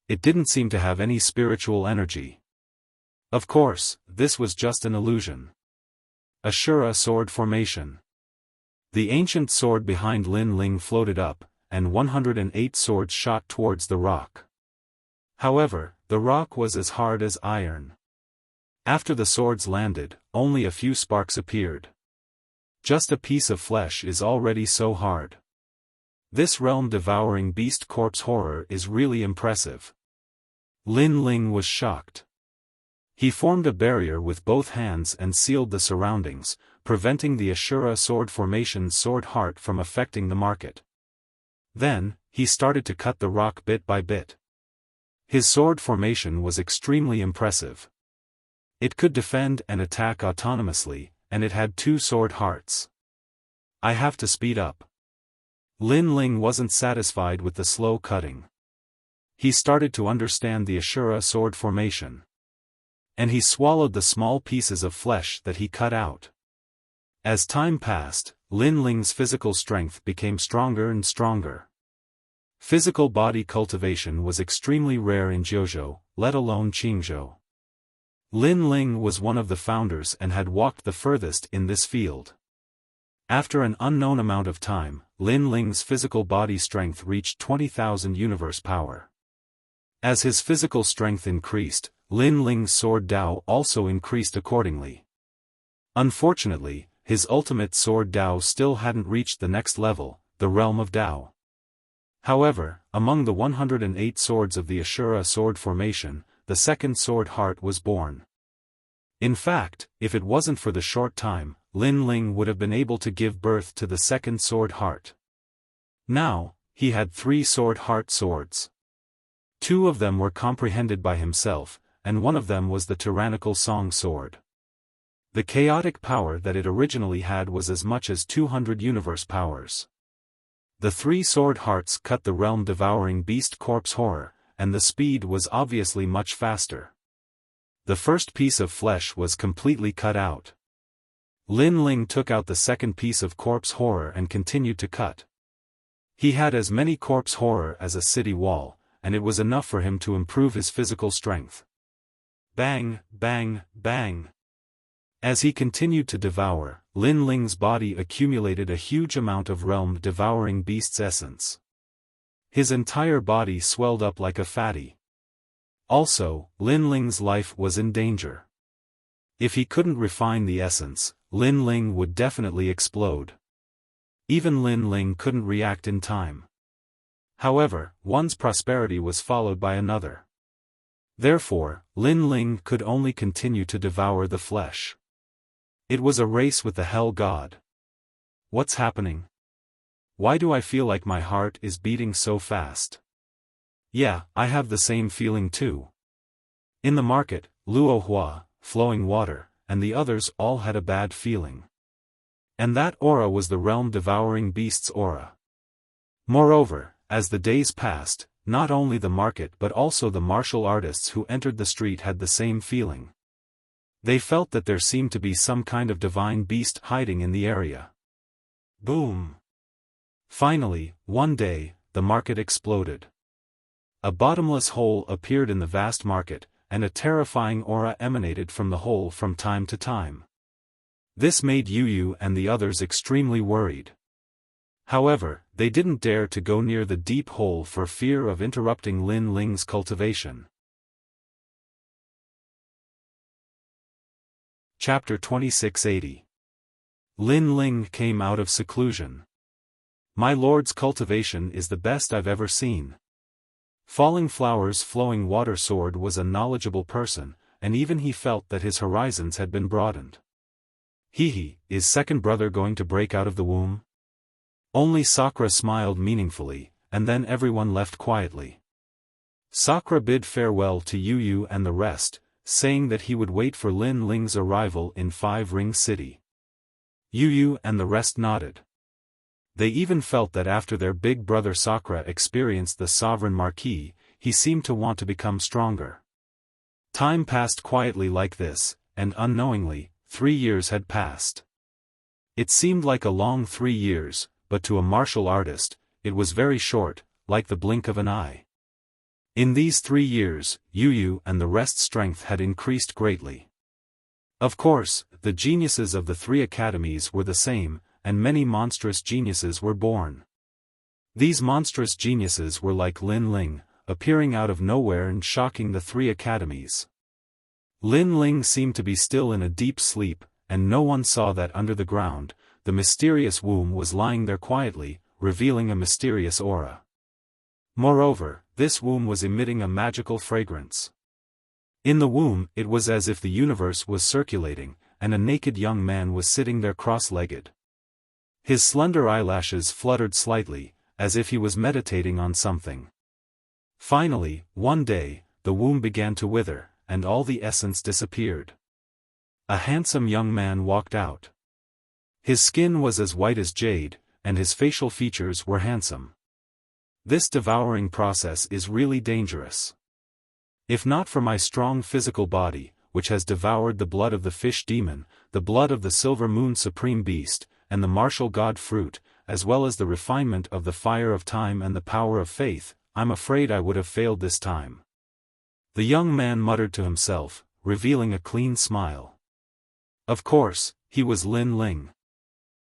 It didn't seem to have any spiritual energy. Of course, this was just an illusion. Ashura sword formation. The ancient sword behind Lin Ling floated up, and 108 swords shot towards the rock. However, the rock was as hard as iron. After the swords landed, only a few sparks appeared. Just a piece of flesh is already so hard. This realm-devouring beast corpse horror is really impressive. Lin Ling was shocked. He formed a barrier with both hands and sealed the surroundings, preventing the Ashura sword formation sword heart from affecting the market. Then, he started to cut the rock bit by bit. His sword formation was extremely impressive. It could defend and attack autonomously, and it had 2 sword hearts. I have to speed up. Lin Ling wasn't satisfied with the slow cutting. He started to understand the Ashura sword formation. And he swallowed the small pieces of flesh that he cut out. As time passed, Lin Ling's physical strength became stronger and stronger. Physical body cultivation was extremely rare in Jiuzhou, let alone Qingzhou. Lin Ling was one of the founders and had walked the furthest in this field. After an unknown amount of time, Lin Ling's physical body strength reached 20,000 universe power. As his physical strength increased, Lin Ling's sword Dao also increased accordingly. Unfortunately, his ultimate sword Dao still hadn't reached the next level, the realm of Dao. However, among the 108 swords of the Ashura sword formation, the second sword heart was born. In fact, if it wasn't for the short time, Lin Ling would have been able to give birth to the second sword heart. Now, he had 3 sword heart swords. 2 of them were comprehended by himself, and one of them was the tyrannical song sword. The chaotic power that it originally had was as much as 200 universe powers. The 3 sword hearts cut the realm-devouring beast corpse horror, and the speed was obviously much faster. The first piece of flesh was completely cut out. Lin Ling took out the second piece of corpse horror and continued to cut. He had as many corpse horror as a city wall, and it was enough for him to improve his physical strength. Bang, bang, bang. As he continued to devour, Lin Ling's body accumulated a huge amount of realm-devouring beast's essence. His entire body swelled up like a fatty. Also, Lin Ling's life was in danger. If he couldn't refine the essence, Lin Ling would definitely explode. Even Lin Ling couldn't react in time. However, one's prosperity was followed by another. Therefore, Lin Ling could only continue to devour the flesh. It was a race with the hell god. What's happening? Why do I feel like my heart is beating so fast? Yeah, I have the same feeling too. In the market, Luo Hua, Flowing Water, and the others all had a bad feeling. And that aura was the realm-devouring beast's aura. Moreover, as the days passed, not only the market but also the martial artists who entered the street had the same feeling. They felt that there seemed to be some kind of divine beast hiding in the area. Boom! Finally, one day, the market exploded. A bottomless hole appeared in the vast market, and a terrifying aura emanated from the hole from time to time. This made Yu and the others extremely worried. However, they didn't dare to go near the deep hole for fear of interrupting Lin Ling's cultivation. Chapter 2680. Lin Ling came out of seclusion. My lord's cultivation is the best I've ever seen. Falling Flower's Flowing Water sword was a knowledgeable person, and even he felt that his horizons had been broadened. Hehe, is second brother going to break out of the womb? Only Sakura smiled meaningfully, and then everyone left quietly. Sakura bid farewell to Yu and the rest, saying that he would wait for Lin Ling's arrival in 5 Ring City. Yu and the rest nodded. They even felt that after their big brother Sakura experienced the Sovereign Marquis, he seemed to want to become stronger. Time passed quietly like this, and unknowingly, 3 years had passed. It seemed like a long 3 years, but to a martial artist, it was very short, like the blink of an eye. In these 3 years, Yu and the rest's strength had increased greatly. Of course, the geniuses of the 3 academies were the same, and many monstrous geniuses were born. These monstrous geniuses were like Lin Ling, appearing out of nowhere and shocking the 3 academies. Lin Ling seemed to be still in a deep sleep, and no one saw that under the ground, the mysterious womb was lying there quietly, revealing a mysterious aura. Moreover, this womb was emitting a magical fragrance. In the womb, it was as if the universe was circulating, and a naked young man was sitting there cross-legged. His slender eyelashes fluttered slightly, as if he was meditating on something. Finally, one day, the womb began to wither, and all the essence disappeared. A handsome young man walked out. His skin was as white as jade, and his facial features were handsome. This devouring process is really dangerous. If not for my strong physical body, which has devoured the blood of the fish demon, the blood of the silver moon supreme beast, and the martial god fruit, as well as the refinement of the fire of time and the power of faith, I'm afraid I would have failed this time." The young man muttered to himself, revealing a clean smile. Of course, he was Lin Ling.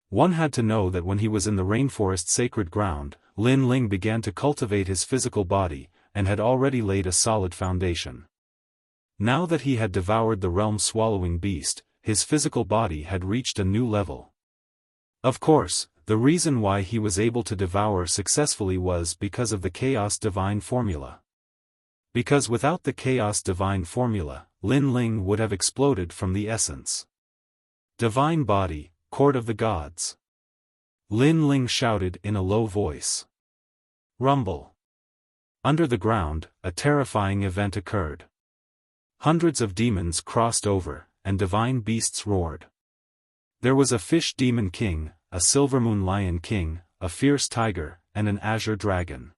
One had to know that when he was in the rainforest sacred ground, Lin Ling began to cultivate his physical body, and had already laid a solid foundation. Now that he had devoured the realm-swallowing beast, his physical body had reached a new level. Of course, the reason why he was able to devour successfully was because of the Chaos Divine Formula. Because without the Chaos Divine Formula, Lin Ling would have exploded from the essence. "Divine Body, Court of the Gods." Lin Ling shouted in a low voice. Rumble. Under the ground, a terrifying event occurred. Hundreds of demons crossed over, and divine beasts roared. There was a fish demon king, a silver moon lion king, a fierce tiger, and an azure dragon.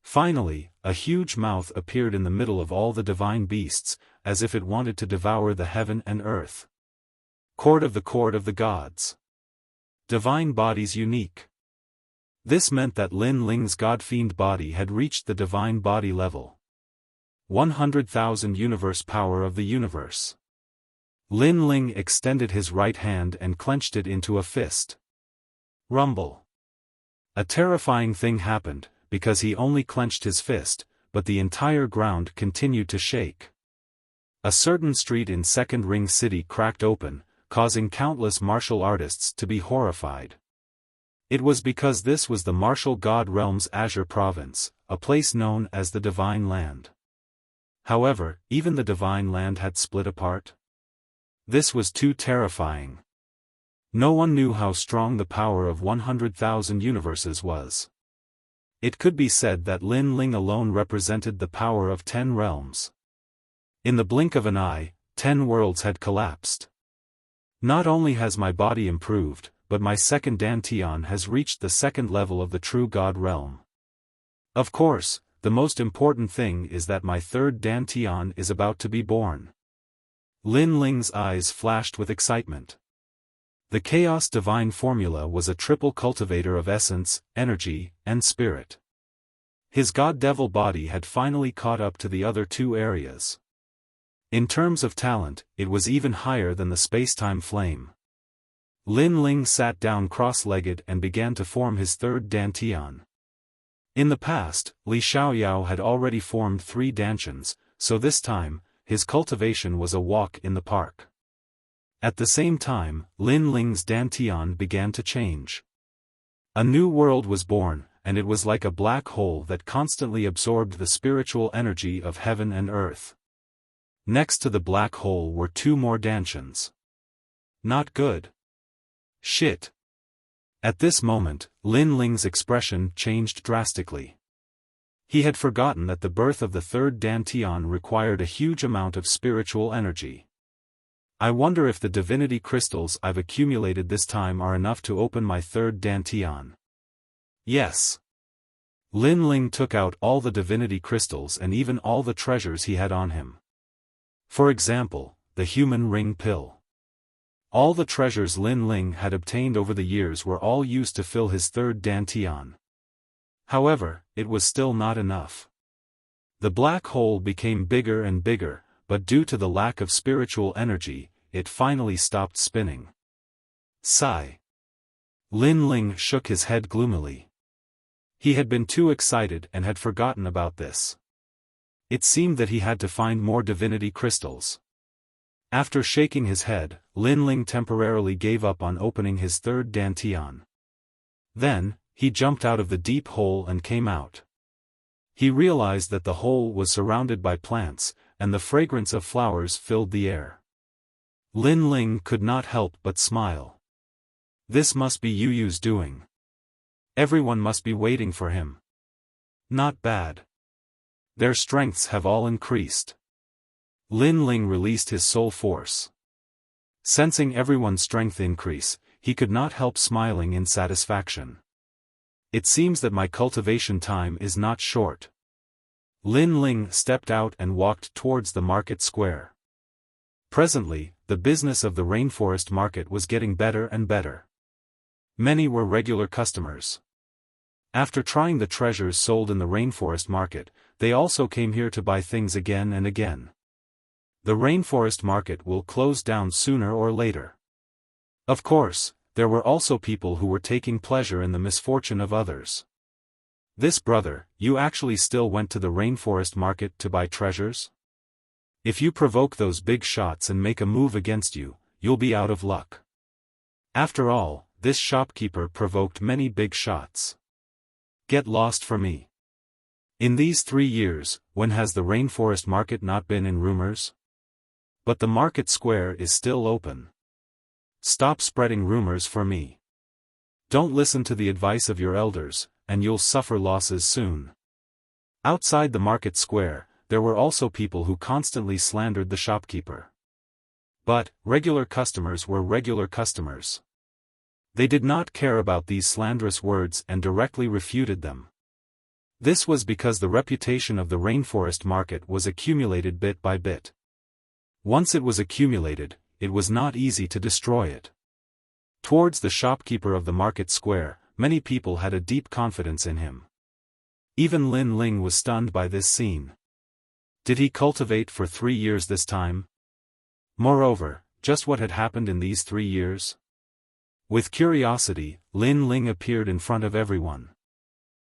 Finally, a huge mouth appeared in the middle of all the divine beasts, as if it wanted to devour the heaven and earth. Court of the Gods. Divine bodies unique. This meant that Lin Ling's god-fiend body had reached the divine body level. 100,000 universe power of the universe. Lin Ling extended his right hand and clenched it into a fist. Rumble. A terrifying thing happened, because he only clenched his fist, but the entire ground continued to shake. A certain street in Second Ring City cracked open, causing countless martial artists to be horrified. It was because this was the martial god realm's Azure province, a place known as the Divine Land. However, even the Divine Land had split apart. This was too terrifying. No one knew how strong the power of 100,000 universes was. It could be said that Lin Ling alone represented the power of 10 realms. In the blink of an eye, 10 worlds had collapsed. Not only has my body improved, but my second Dantian has reached the second level of the true God realm. Of course, the most important thing is that my third Dantian is about to be born. Lin Ling's eyes flashed with excitement. The Chaos Divine Formula was a triple cultivator of essence, energy, and spirit. His god-devil body had finally caught up to the other two areas. In terms of talent, it was even higher than the space-time flame. Lin Ling sat down cross-legged and began to form his third Dantian. In the past, Li Xiaoyao had already formed 3 Dantians, so this time, his cultivation was a walk in the park. At the same time, Lin Ling's Dantian began to change. A new world was born, and it was like a black hole that constantly absorbed the spiritual energy of heaven and earth. Next to the black hole were 2 more Dantians. Not good. Shit. At this moment, Lin Ling's expression changed drastically. He had forgotten that the birth of the third Dantian required a huge amount of spiritual energy. I wonder if the divinity crystals I've accumulated this time are enough to open my third Dantian. Yes. Lin Ling took out all the divinity crystals and even all the treasures he had on him. For example, the human ring pill. All the treasures Lin Ling had obtained over the years were all used to fill his third Dantian. However, it was still not enough. The black hole became bigger and bigger, but due to the lack of spiritual energy, it finally stopped spinning. Sigh. Lin Ling shook his head gloomily. He had been too excited and had forgotten about this. It seemed that he had to find more divinity crystals. After shaking his head, Lin Ling temporarily gave up on opening his third Dantian. Then, he jumped out of the deep hole and came out. He realized that the hole was surrounded by plants, and the fragrance of flowers filled the air. Lin Ling could not help but smile. This must be Yu Yu's doing. Everyone must be waiting for him. Not bad. Their strengths have all increased. Lin Ling released his soul force. Sensing everyone's strength increase, he could not help smiling in satisfaction. It seems that my cultivation time is not short. Lin Ling stepped out and walked towards the market square. Presently, the business of the rainforest market was getting better and better. Many were regular customers. After trying the treasures sold in the rainforest market, they also came here to buy things again and again. The rainforest market will close down sooner or later. Of course, there were also people who were taking pleasure in the misfortune of others. This brother, you actually still went to the rainforest market to buy treasures? If you provoke those big shots and make a move against you, you'll be out of luck. After all, this shopkeeper provoked many big shots. Get lost for me. In these 3 years, when has the rainforest market not been in rumors? But the market square is still open. Stop spreading rumors for me. Don't listen to the advice of your elders, and you'll suffer losses soon. Outside the market square, there were also people who constantly slandered the shopkeeper. But, regular customers were regular customers. They did not care about these slanderous words and directly refuted them. This was because the reputation of the rainforest market was accumulated bit by bit. Once it was accumulated, it was not easy to destroy it. Towards the shopkeeper of the market square, many people had a deep confidence in him. Even Lin Ling was stunned by this scene. Did he cultivate for 3 years this time? Moreover, just what had happened in these 3 years? With curiosity, Lin Ling appeared in front of everyone.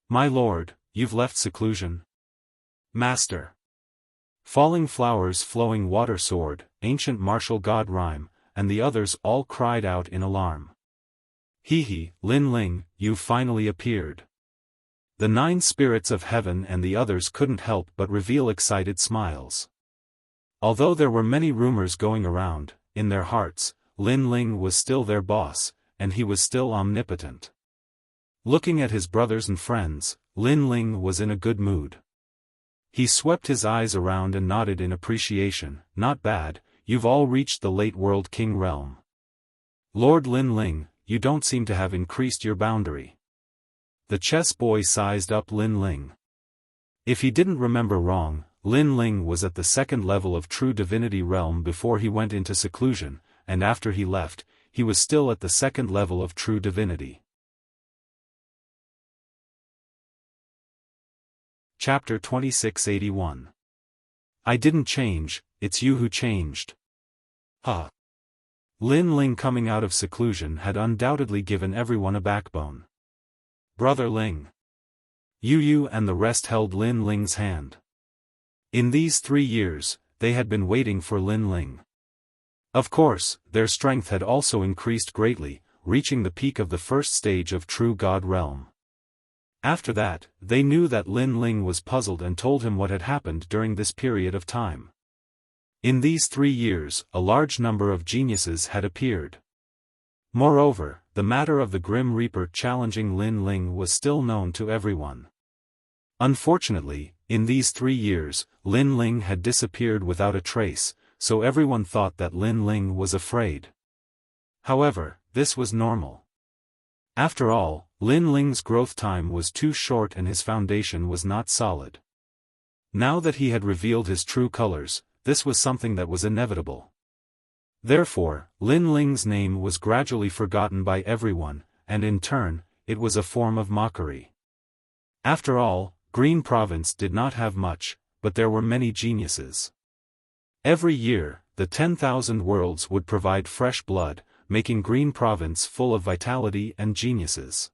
My lord, you've left seclusion? Master. Falling Flowers, Flowing Water Sword, Ancient Martial God Rhyme, and the others all cried out in alarm. Hee, Lin Ling, you finally appeared. The 9 spirits of heaven and the others couldn't help but reveal excited smiles. Although there were many rumors going around, in their hearts, Lin Ling was still their boss, and he was still omnipotent. Looking at his brothers and friends, Lin Ling was in a good mood. He swept his eyes around and nodded in appreciation. Not bad, you've all reached the late World King realm. Lord Lin Ling, you don't seem to have increased your boundary. The chess boy sized up Lin Ling. If he didn't remember wrong, Lin Ling was at the 2nd level of True Divinity realm before he went into seclusion, and after he left, he was still at the 2nd level of True Divinity. Chapter 2681. I didn't change, it's you who changed. Huh. Lin Ling coming out of seclusion had undoubtedly given everyone a backbone. Brother Ling. Yu and the rest held Lin Ling's hand. In these 3 years, they had been waiting for Lin Ling. Of course, their strength had also increased greatly, reaching the peak of the 1st stage of True God Realm. After that, they knew that Lin Ling was puzzled and told him what had happened during this period of time. In these 3 years, a large number of geniuses had appeared. Moreover, the matter of the Grim Reaper challenging Lin Ling was still known to everyone. Unfortunately, in these 3 years, Lin Ling had disappeared without a trace, so everyone thought that Lin Ling was afraid. However, this was normal. After all, Lin Ling's growth time was too short and his foundation was not solid. Now that he had revealed his true colors, this was something that was inevitable. Therefore, Lin Ling's name was gradually forgotten by everyone, and in turn, it was a form of mockery. After all, Green Province did not have much, but there were many geniuses. Every year, the 10,000 worlds would provide fresh blood, making Green Province full of vitality and geniuses.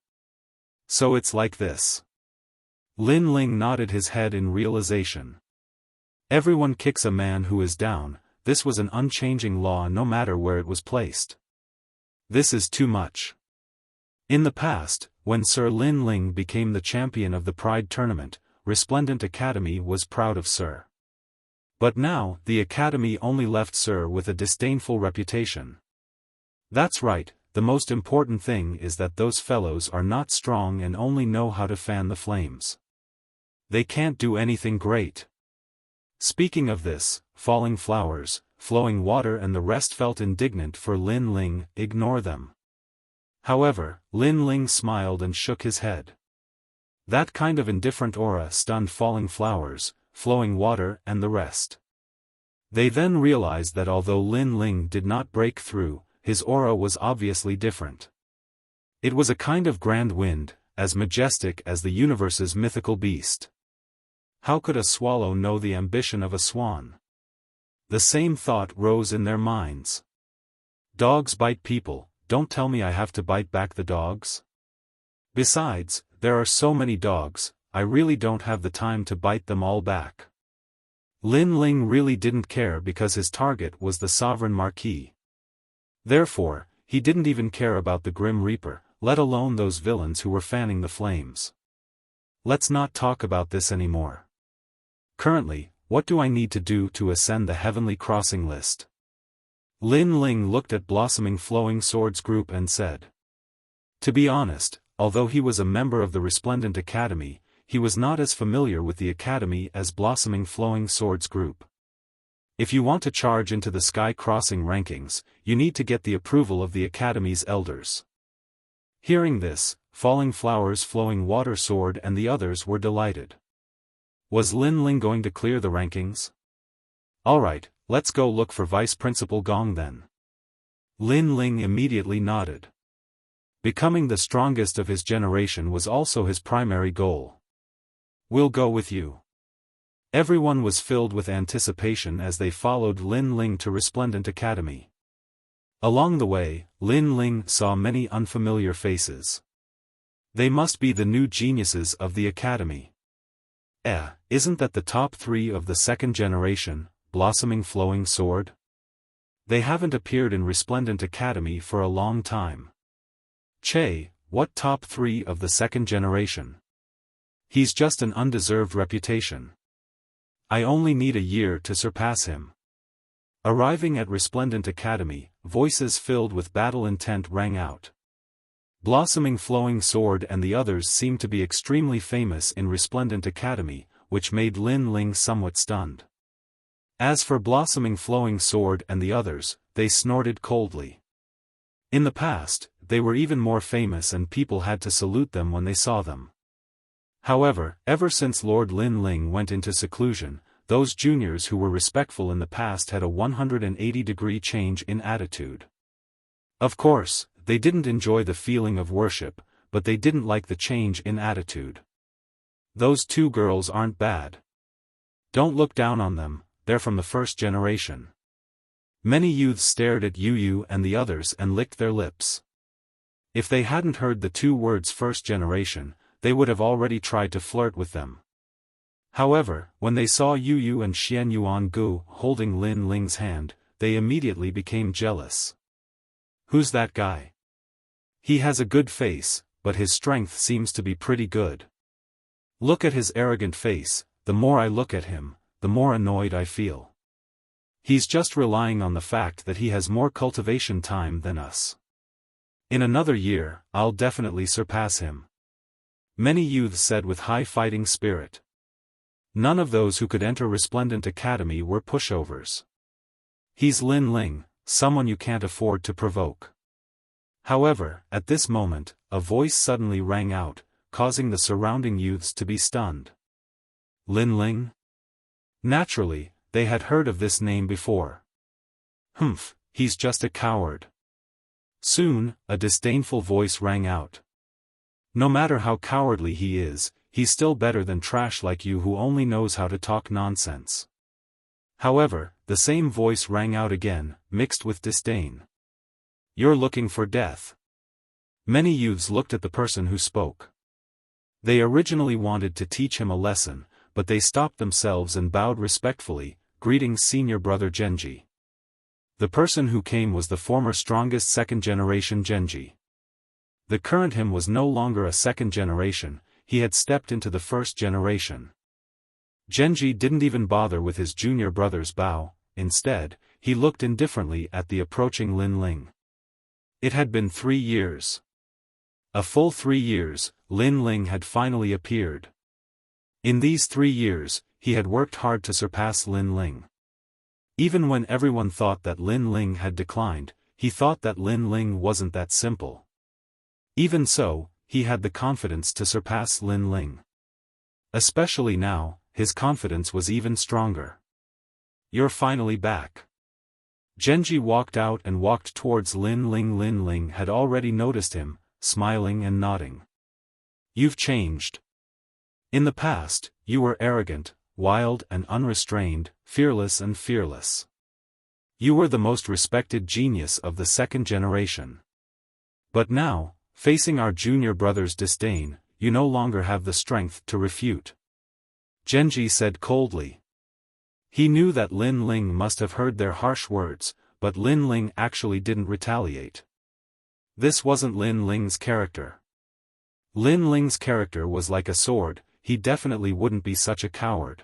So it's like this. Lin Ling nodded his head in realization. Everyone kicks a man who is down. This was an unchanging law no matter where it was placed. This is too much. In the past, when Sir Lin Ling became the champion of the Pride Tournament, Resplendent Academy was proud of Sir. But now, the Academy only left Sir with a disdainful reputation. That's right, the most important thing is that those fellows are not strong and only know how to fan the flames. They can't do anything great. Speaking of this, Falling Flowers, Flowing Water and the rest felt indignant for Lin Ling. Ignore them. However, Lin Ling smiled and shook his head. That kind of indifferent aura stunned Falling Flowers, Flowing Water and the rest. They then realized that although Lin Ling did not break through, his aura was obviously different. It was a kind of grand wind, as majestic as the universe's mythical beast. How could a swallow know the ambition of a swan? The same thought rose in their minds. Dogs bite people, don't tell me I have to bite back the dogs? Besides, there are so many dogs, I really don't have the time to bite them all back. Lin Ling really didn't care because his target was the sovereign marquis. Therefore, he didn't even care about the Grim Reaper, let alone those villains who were fanning the flames. Let's not talk about this anymore. Currently, what do I need to do to ascend the heavenly crossing list? Lin Ling looked at Blossoming Flowing Swords group and said. To be honest, although he was a member of the Resplendent Academy, he was not as familiar with the Academy as Blossoming Flowing Swords group. If you want to charge into the Sky Crossing rankings, you need to get the approval of the Academy's elders. Hearing this, Falling Flowers Flowing Water Sword and the others were delighted. Was Lin Ling going to clear the rankings? Alright, let's go look for Vice Principal Gong then. Lin Ling immediately nodded. Becoming the strongest of his generation was also his primary goal. We'll go with you. Everyone was filled with anticipation as they followed Lin Ling to Resplendent Academy. Along the way, Lin Ling saw many unfamiliar faces. They must be the new geniuses of the Academy. Isn't that the top 3 of the second generation, Blossoming Flowing Sword? They haven't appeared in Resplendent Academy for a long time. Che, what top 3 of the second generation? He's just an undeserved reputation. I only need a year to surpass him. Arriving at Resplendent Academy, voices filled with battle intent rang out. Blossoming Flowing Sword and the others seemed to be extremely famous in Resplendent Academy, which made Lin Ling somewhat stunned. As for Blossoming Flowing Sword and the others, they snorted coldly. In the past, they were even more famous and people had to salute them when they saw them. However, ever since Lord Lin Ling went into seclusion, those juniors who were respectful in the past had a 180-degree change in attitude. Of course, they didn't enjoy the feeling of worship, but they didn't like the change in attitude. Those 2 girls aren't bad. Don't look down on them, they're from the first generation. Many youths stared at Yu and the others and licked their lips. If they hadn't heard the 2 words first generation, they would have already tried to flirt with them. However, when they saw Yu and Xian Yuan Gu holding Lin Ling's hand, they immediately became jealous. Who's that guy? He has a good face, but his strength seems to be pretty good. Look at his arrogant face, the more I look at him, the more annoyed I feel. He's just relying on the fact that he has more cultivation time than us. In another year, I'll definitely surpass him. Many youths said with high fighting spirit. None of those who could enter Resplendent Academy were pushovers. He's Lin Ling, someone you can't afford to provoke. However, at this moment, a voice suddenly rang out, causing the surrounding youths to be stunned. Lin Ling? Naturally, they had heard of this name before. Humph, he's just a coward. Soon, a disdainful voice rang out. No matter how cowardly he is, he's still better than trash like you who only knows how to talk nonsense. However, the same voice rang out again, mixed with disdain. You're looking for death. Many youths looked at the person who spoke. They originally wanted to teach him a lesson, but they stopped themselves and bowed respectfully, greeting senior brother Genji. The person who came was the former strongest second-generation Genji. The current him was no longer a second generation, he had stepped into the first generation. Genji didn't even bother with his junior brother's bow, instead, he looked indifferently at the approaching Lin Ling. It had been 3 years. A full 3 years, Lin Ling had finally appeared. In these 3 years, he had worked hard to surpass Lin Ling. Even when everyone thought that Lin Ling had declined, he thought that Lin Ling wasn't that simple. Even so, he had the confidence to surpass Lin Ling. Especially now, his confidence was even stronger. you're finally back. Genji walked out and walked towards Lin Ling. Lin Ling had already noticed him, smiling and nodding. You've changed. In the past, you were arrogant, wild and unrestrained, fearless and fearless. You were the most respected genius of the second generation. But now, facing our junior brother's disdain, you no longer have the strength to refute. Genji said coldly. He knew that Lin Ling must have heard their harsh words, but Lin Ling actually didn't retaliate. This wasn't Lin Ling's character. Lin Ling's character was like a sword, he definitely wouldn't be such a coward.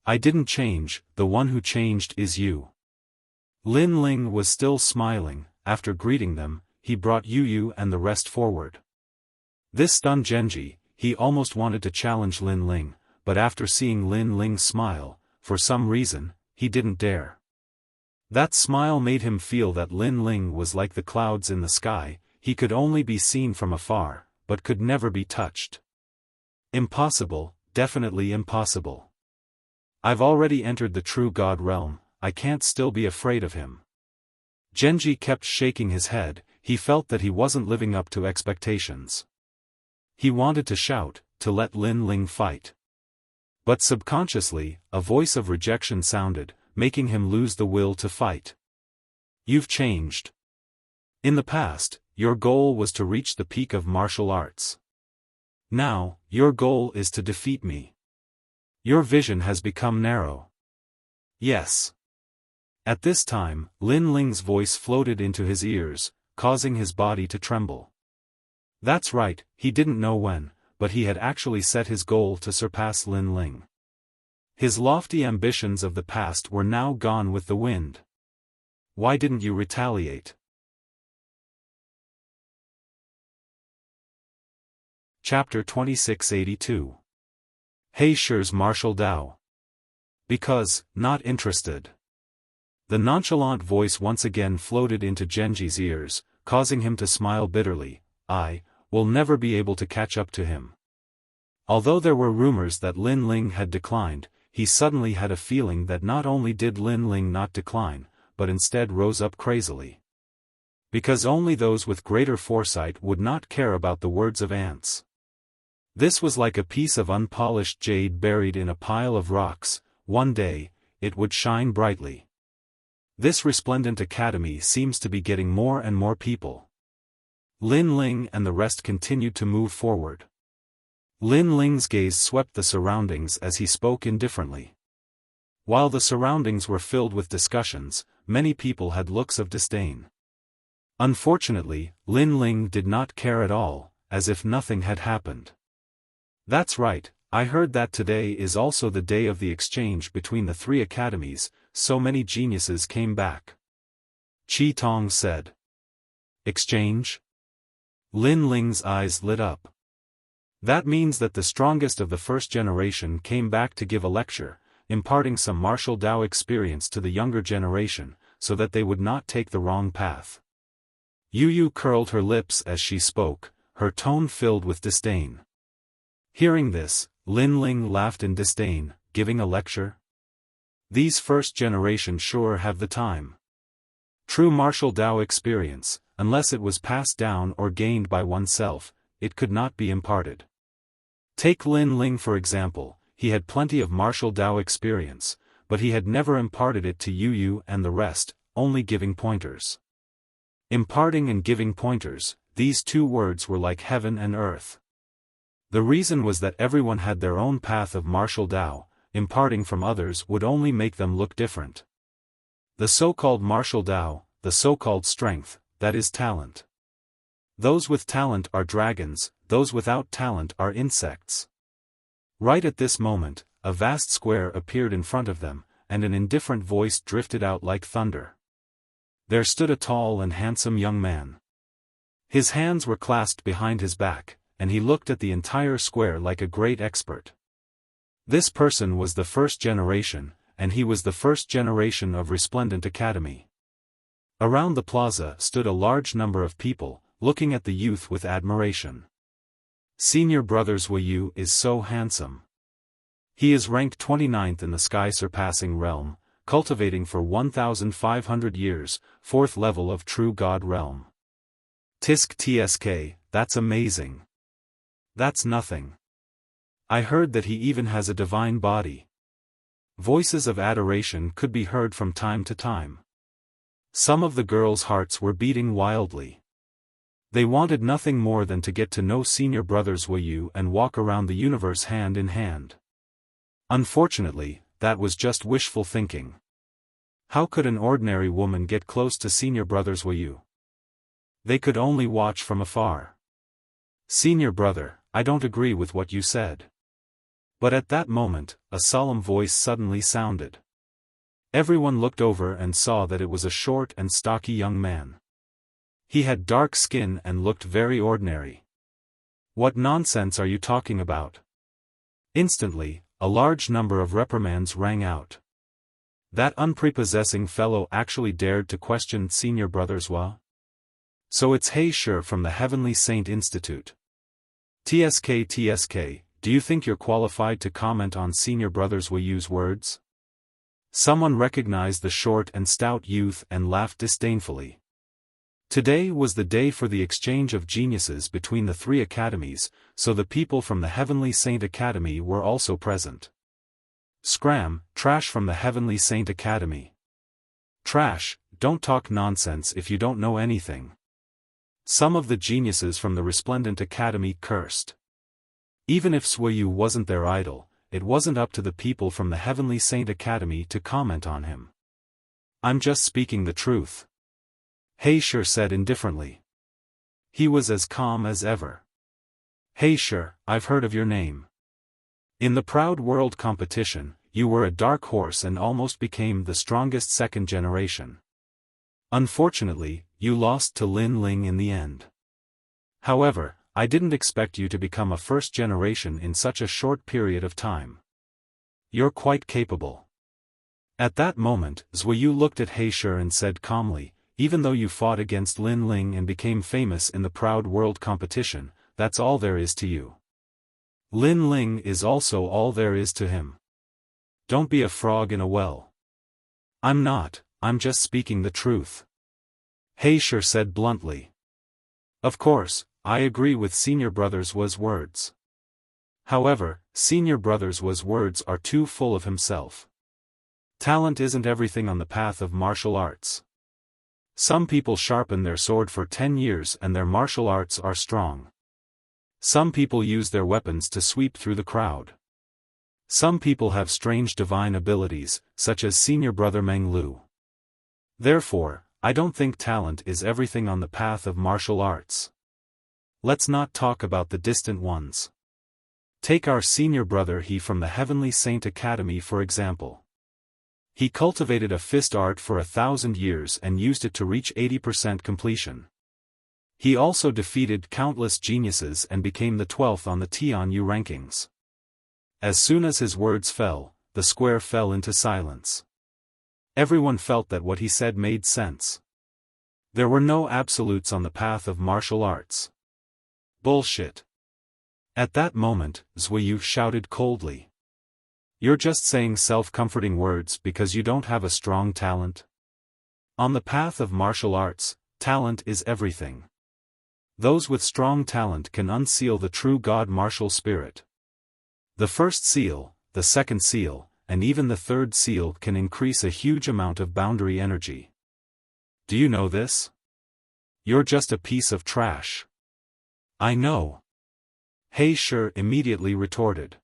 I didn't change, the one who changed is you. Lin Ling was still smiling. After greeting them, he brought Yu and the rest forward. This stunned Genji. He almost wanted to challenge Lin Ling, but after seeing Lin Ling's smile, for some reason, he didn't dare. That smile made him feel that Lin Ling was like the clouds in the sky, he could only be seen from afar, but could never be touched. Impossible, definitely impossible. I've already entered the true God realm, I can't still be afraid of him. Genji kept shaking his head, he felt that he wasn't living up to expectations. He wanted to shout, to let Lin Ling fight. But subconsciously, a voice of rejection sounded, making him lose the will to fight. You've changed. In the past, your goal was to reach the peak of martial arts. Now, your goal is to defeat me. Your vision has become narrow. Yes. At this time, Lin Ling's voice floated into his ears, causing his body to tremble. That's right, he didn't know when, but he had actually set his goal to surpass Lin Ling. His lofty ambitions of the past were now gone with the wind. Why didn't you retaliate? Chapter 2682. He Shi's Martial Dao. Because, not interested. The nonchalant voice once again floated into Genji's ears, causing him to smile bitterly. I will never be able to catch up to him. Although there were rumors that Lin Ling had declined, he suddenly had a feeling that not only did Lin Ling not decline, but instead rose up crazily. Because only those with greater foresight would not care about the words of ants. This was like a piece of unpolished jade buried in a pile of rocks. One day, it would shine brightly. This resplendent academy seems to be getting more and more people. Lin Ling and the rest continued to move forward. Lin Ling's gaze swept the surroundings as he spoke indifferently. While the surroundings were filled with discussions, many people had looks of disdain. Unfortunately, Lin Ling did not care at all, as if nothing had happened. That's right, I heard that today is also the day of the exchange between the three academies, so many geniuses came back. Chi Tong said. Exchange? Lin Ling's eyes lit up. That means that the strongest of the first generation came back to give a lecture, imparting some martial Dao experience to the younger generation, so that they would not take the wrong path. Yu curled her lips as she spoke, her tone filled with disdain. Hearing this, Lin Ling laughed in disdain, giving a lecture? These first generation sure have the time. True martial Dao experience, unless it was passed down or gained by oneself, it could not be imparted. Take Lin Ling for example, he had plenty of martial Dao experience, but he had never imparted it to Yu and the rest, only giving pointers. Imparting and giving pointers, these two words were like heaven and earth. The reason was that everyone had their own path of martial Dao, imparting from others would only make them look different. The so-called martial Dao, the so-called strength, that is talent. Those with talent are dragons, those without talent are insects. Right at this moment, a vast square appeared in front of them, and an indifferent voice drifted out like thunder. There stood a tall and handsome young man. His hands were clasped behind his back, and he looked at the entire square like a great expert. This person was the first generation, and he was the first generation of Resplendent Academy. Around the plaza stood a large number of people, looking at the youth with admiration. Senior Brothers Wu is so handsome. He is ranked 29th in the sky-surpassing realm, cultivating for 1,500 years, 4th level of true God realm. Tisk tsk, that's amazing. That's nothing. I heard that he even has a divine body. Voices of adoration could be heard from time to time. Some of the girls' hearts were beating wildly. They wanted nothing more than to get to know senior brothers Wuyu and walk around the universe hand in hand. Unfortunately, that was just wishful thinking. How could an ordinary woman get close to senior brothers Wuyu? They could only watch from afar. Senior brother, I don't agree with what you said. But at that moment, a solemn voice suddenly sounded. Everyone looked over and saw that it was a short and stocky young man. He had dark skin and looked very ordinary. What nonsense are you talking about? Instantly, a large number of reprimands rang out. That unprepossessing fellow actually dared to question senior brothers Hua? So it's He Shi from the Heavenly Saint Institute. TSK, do you think you're qualified to comment on senior brothers Wuyu's words? Someone recognized the short and stout youth and laughed disdainfully. Today was the day for the exchange of geniuses between the 3 academies, so the people from the Heavenly Saint Academy were also present. Scram, trash from the Heavenly Saint Academy. Trash, don't talk nonsense if you don't know anything. Some of the geniuses from the Resplendent Academy cursed. Even if Wuyu wasn't their idol, it wasn't up to the people from the Heavenly Saint Academy to comment on him. I'm just speaking the truth. He Shi said indifferently. He was as calm as ever. He Shi, I've heard of your name. In the Proud World competition, you were a dark horse and almost became the strongest 2nd generation. Unfortunately, you lost to Lin Ling in the end. However, I didn't expect you to become a 1st generation in such a short period of time. You're quite capable. At that moment, Wuyu looked at He Shi and said calmly, even though you fought against Lin Ling and became famous in the Proud World competition, that's all there is to you. Lin Ling is also all there is to him. Don't be a frog in a well. I'm not, I'm just speaking the truth. He Shi said bluntly. Of course, I agree with senior brothers Wu's words. However, senior brothers Wu's words are too full of himself. Talent isn't everything on the path of martial arts. Some people sharpen their sword for 10 years and their martial arts are strong. Some people use their weapons to sweep through the crowd. Some people have strange divine abilities, such as senior brother Meng Lu. Therefore, I don't think talent is everything on the path of martial arts. Let's not talk about the distant ones. Take our senior brother He from the Heavenly Saint Academy for example. He cultivated a fist art for 1,000 years and used it to reach 80% completion. He also defeated countless geniuses and became the 12th on the Tianyu rankings. As soon as his words fell, the square fell into silence. Everyone felt that what he said made sense. There were no absolutes on the path of martial arts. Bullshit. At that moment, Wuyu shouted coldly. You're just saying self-comforting words because you don't have a strong talent? On the path of martial arts, talent is everything. Those with strong talent can unseal the true God martial spirit. The 1st seal, the 2nd seal, and even the 3rd seal can increase a huge amount of boundary energy. Do you know this? You're just a piece of trash. I know. He Shi immediately retorted.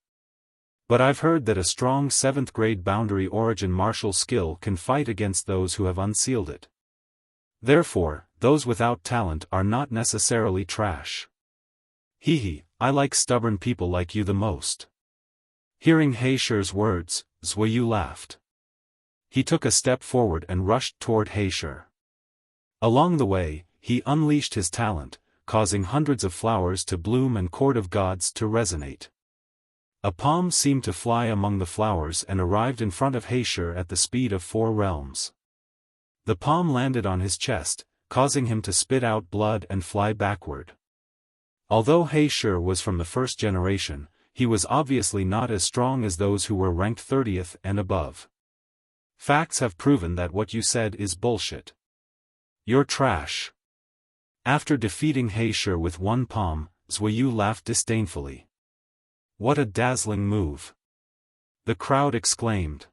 But I've heard that a strong 7th grade boundary origin martial skill can fight against those who have unsealed it. Therefore, those without talent are not necessarily trash. Hee, I like stubborn people like you the most. Hearing He Shi's words, Wuyu laughed. He took a step forward and rushed toward He Shi. Along the way, he unleashed his talent, causing hundreds of flowers to bloom and court of gods to resonate. A palm seemed to fly among the flowers and arrived in front of He Shi at the speed of 4 realms. The palm landed on his chest, causing him to spit out blood and fly backward. Although He Shi was from the 1st generation, he was obviously not as strong as those who were ranked 30th and above. Facts have proven that what you said is bullshit. You're trash. After defeating He Shi with one palm, Zuoyu laughed disdainfully. What a dazzling move! The crowd exclaimed.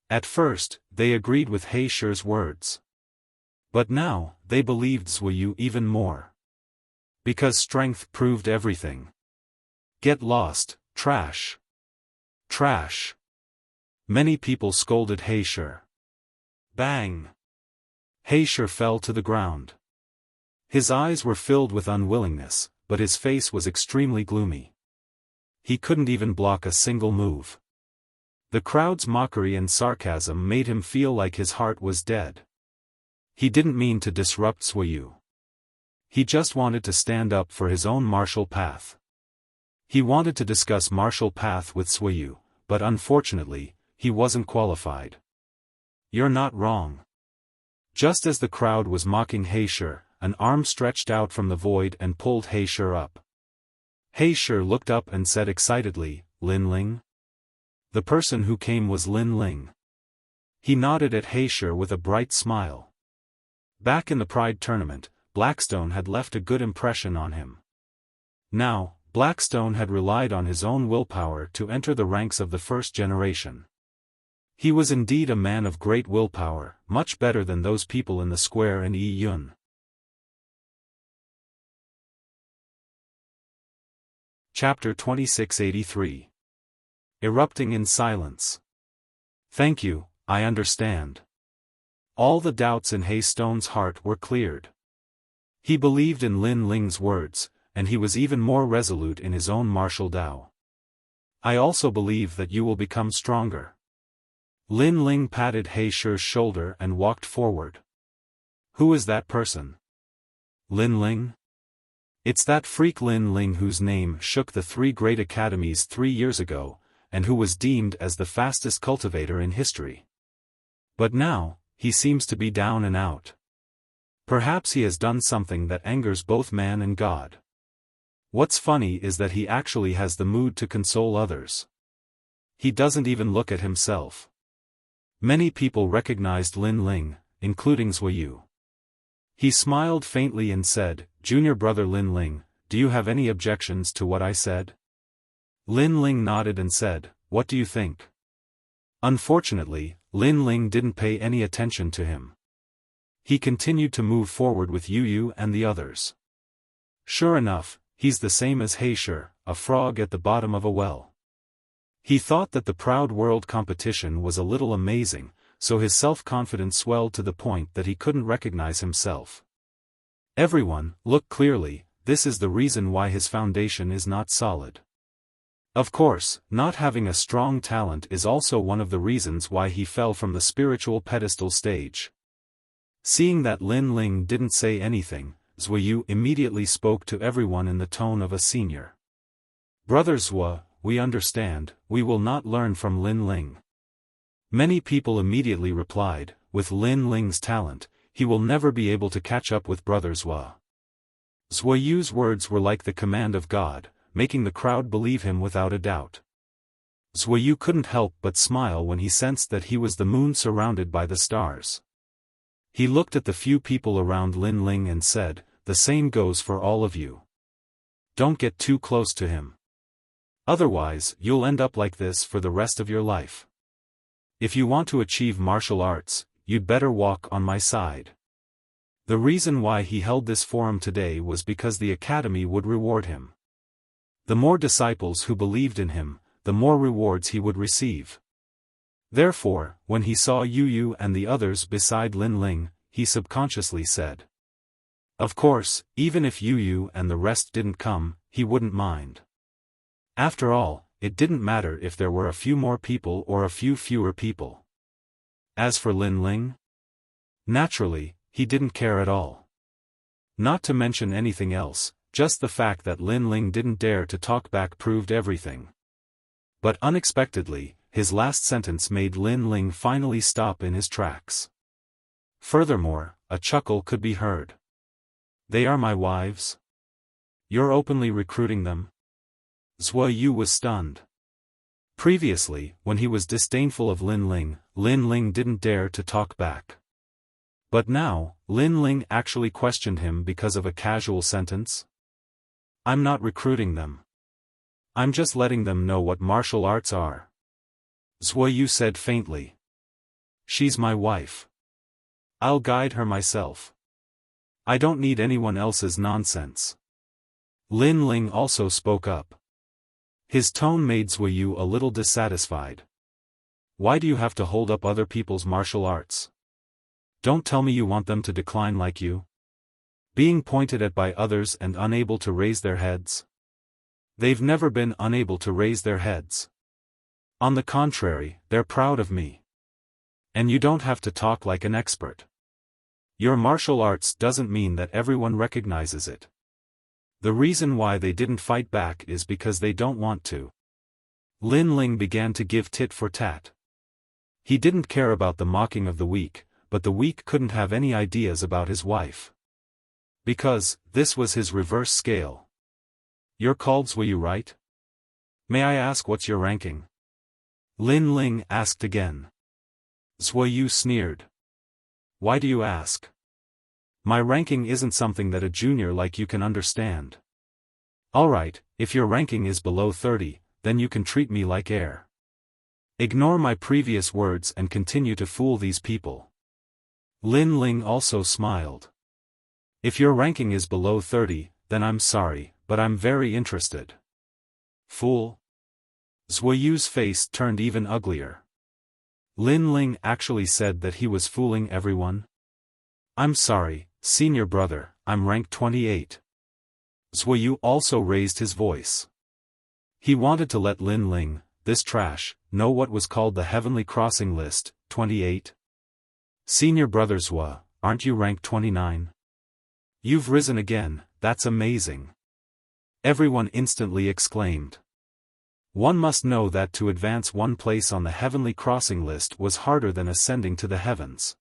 At first, they agreed with He Shi's words. But now, they believed Zuoyu even more. Because strength proved everything. Get lost, trash. Trash. Many people scolded He Shi. Bang! He Shi fell to the ground. His eyes were filled with unwillingness, but his face was extremely gloomy. He couldn't even block a single move. The crowd's mockery and sarcasm made him feel like his heart was dead. He didn't mean to disrupt Zuoyu. He just wanted to stand up for his own martial path. He wanted to discuss martial path with Zuoyu, but unfortunately, he wasn't qualified. You're not wrong. Just as the crowd was mocking He Shi, an arm stretched out from the void and pulled He Shi up. He Shi looked up and said excitedly, Lin Ling? The person who came was Lin Ling. He nodded at He Shi with a bright smile. Back in the Pride tournament, Blackstone had left a good impression on him. Now, Blackstone had relied on his own willpower to enter the ranks of the first generation. He was indeed a man of great willpower, much better than those people in the square and Yi Yun. Chapter 2683. Erupting in silence. Thank you, I understand. All the doubts in He Stone's heart were cleared. He believed in Lin Ling's words, and he was even more resolute in his own martial Tao. I also believe that you will become stronger. Lin Ling patted He Shi's shoulder and walked forward. Who is that person? Lin Ling? It's that freak Lin Ling whose name shook the three great academies 3 years ago, and who was deemed as the fastest cultivator in history. But now, he seems to be down and out. Perhaps he has done something that angers both man and God. What's funny is that he actually has the mood to console others. He doesn't even look at himself. Many people recognized Lin Ling, including Zuoyu. He smiled faintly and said, Junior brother Lin Ling, do you have any objections to what I said? Lin Ling nodded and said, what do you think? Unfortunately, Lin Ling didn't pay any attention to him. He continued to move forward with Yu and the others. Sure enough, he's the same as He Shi, a frog at the bottom of a well. He thought that the proud world competition was a little amazing, so his self-confidence swelled to the point that he couldn't recognize himself. Everyone, look clearly, this is the reason why his foundation is not solid. Of course, not having a strong talent is also one of the reasons why he fell from the spiritual pedestal stage. Seeing that Lin Ling didn't say anything, Zuoyu immediately spoke to everyone in the tone of a senior. Brother Zuo, we understand, we will not learn from Lin Ling. Many people immediately replied, with Lin Ling's talent, he will never be able to catch up with Brother Zuo. Zuoyu's words were like the command of God, making the crowd believe him without a doubt. Zuoyu couldn't help but smile when he sensed that he was the moon surrounded by the stars. He looked at the few people around Lin Ling and said, the same goes for all of you. Don't get too close to him. Otherwise, you'll end up like this for the rest of your life. If you want to achieve martial arts, you'd better walk on my side. The reason why he held this forum today was because the academy would reward him. The more disciples who believed in him, the more rewards he would receive. Therefore, when he saw Yu and the others beside Lin Ling, he subconsciously said. Of course, even if Yu and the rest didn't come, he wouldn't mind. After all, it didn't matter if there were a few more people or a few fewer people. As for Lin Ling? Naturally, he didn't care at all. Not to mention anything else, just the fact that Lin Ling didn't dare to talk back proved everything. But unexpectedly, his last sentence made Lin Ling finally stop in his tracks. Furthermore, a chuckle could be heard. They are my wives? You're openly recruiting them? Zuoyu was stunned. Previously, when he was disdainful of Lin Ling didn't dare to talk back. But now, Lin Ling actually questioned him because of a casual sentence. I'm not recruiting them. I'm just letting them know what martial arts are. Zhuo Yu said faintly. She's my wife. I'll guide her myself. I don't need anyone else's nonsense. Lin Ling also spoke up. His tone made Zhuo Yu a little dissatisfied. Why do you have to hold up other people's martial arts? Don't tell me you want them to decline like you. Being pointed at by others and unable to raise their heads. They've never been unable to raise their heads. On the contrary, they're proud of me. And you don't have to talk like an expert. Your martial arts doesn't mean that everyone recognizes it. The reason why they didn't fight back is because they don't want to. Lin Ling began to give tit for tat. He didn't care about the mocking of the weak, but the weak couldn't have any ideas about his wife. Because, this was his reverse scale. You're called Zhuo Yu, right? May I ask what's your ranking? Lin Ling asked again. Zhuo Yu sneered. Why do you ask? My ranking isn't something that a junior like you can understand. Alright, if your ranking is below 30, then you can treat me like air. Ignore my previous words and continue to fool these people. Lin Ling also smiled. If your ranking is below 30, then I'm sorry, but I'm very interested. Fool. Zhuo Yu's face turned even uglier. Lin Ling actually said that he was fooling everyone? I'm sorry, senior brother, I'm rank 28. Zhuo Yu also raised his voice. He wanted to let Lin Ling, this trash, know what was called the Heavenly Crossing List, 28. Senior brother Zhuo, aren't you rank 29? You've risen again, that's amazing. Everyone instantly exclaimed. One must know that to advance one place on the Heavenly Crossing List was harder than ascending to the heavens.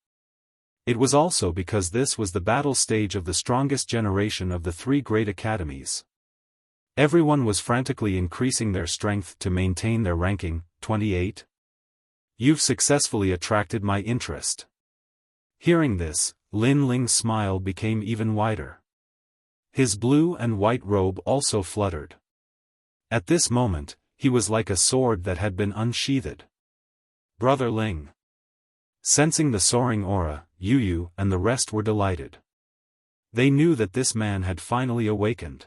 It was also because this was the battle stage of the strongest generation of the three great academies. Everyone was frantically increasing their strength to maintain their ranking, 28. You've successfully attracted my interest. Hearing this, Lin Ling's smile became even wider. His blue and white robe also fluttered. At this moment, he was like a sword that had been unsheathed. Brother Ling. Sensing the soaring aura, Yu and the rest were delighted. They knew that this man had finally awakened.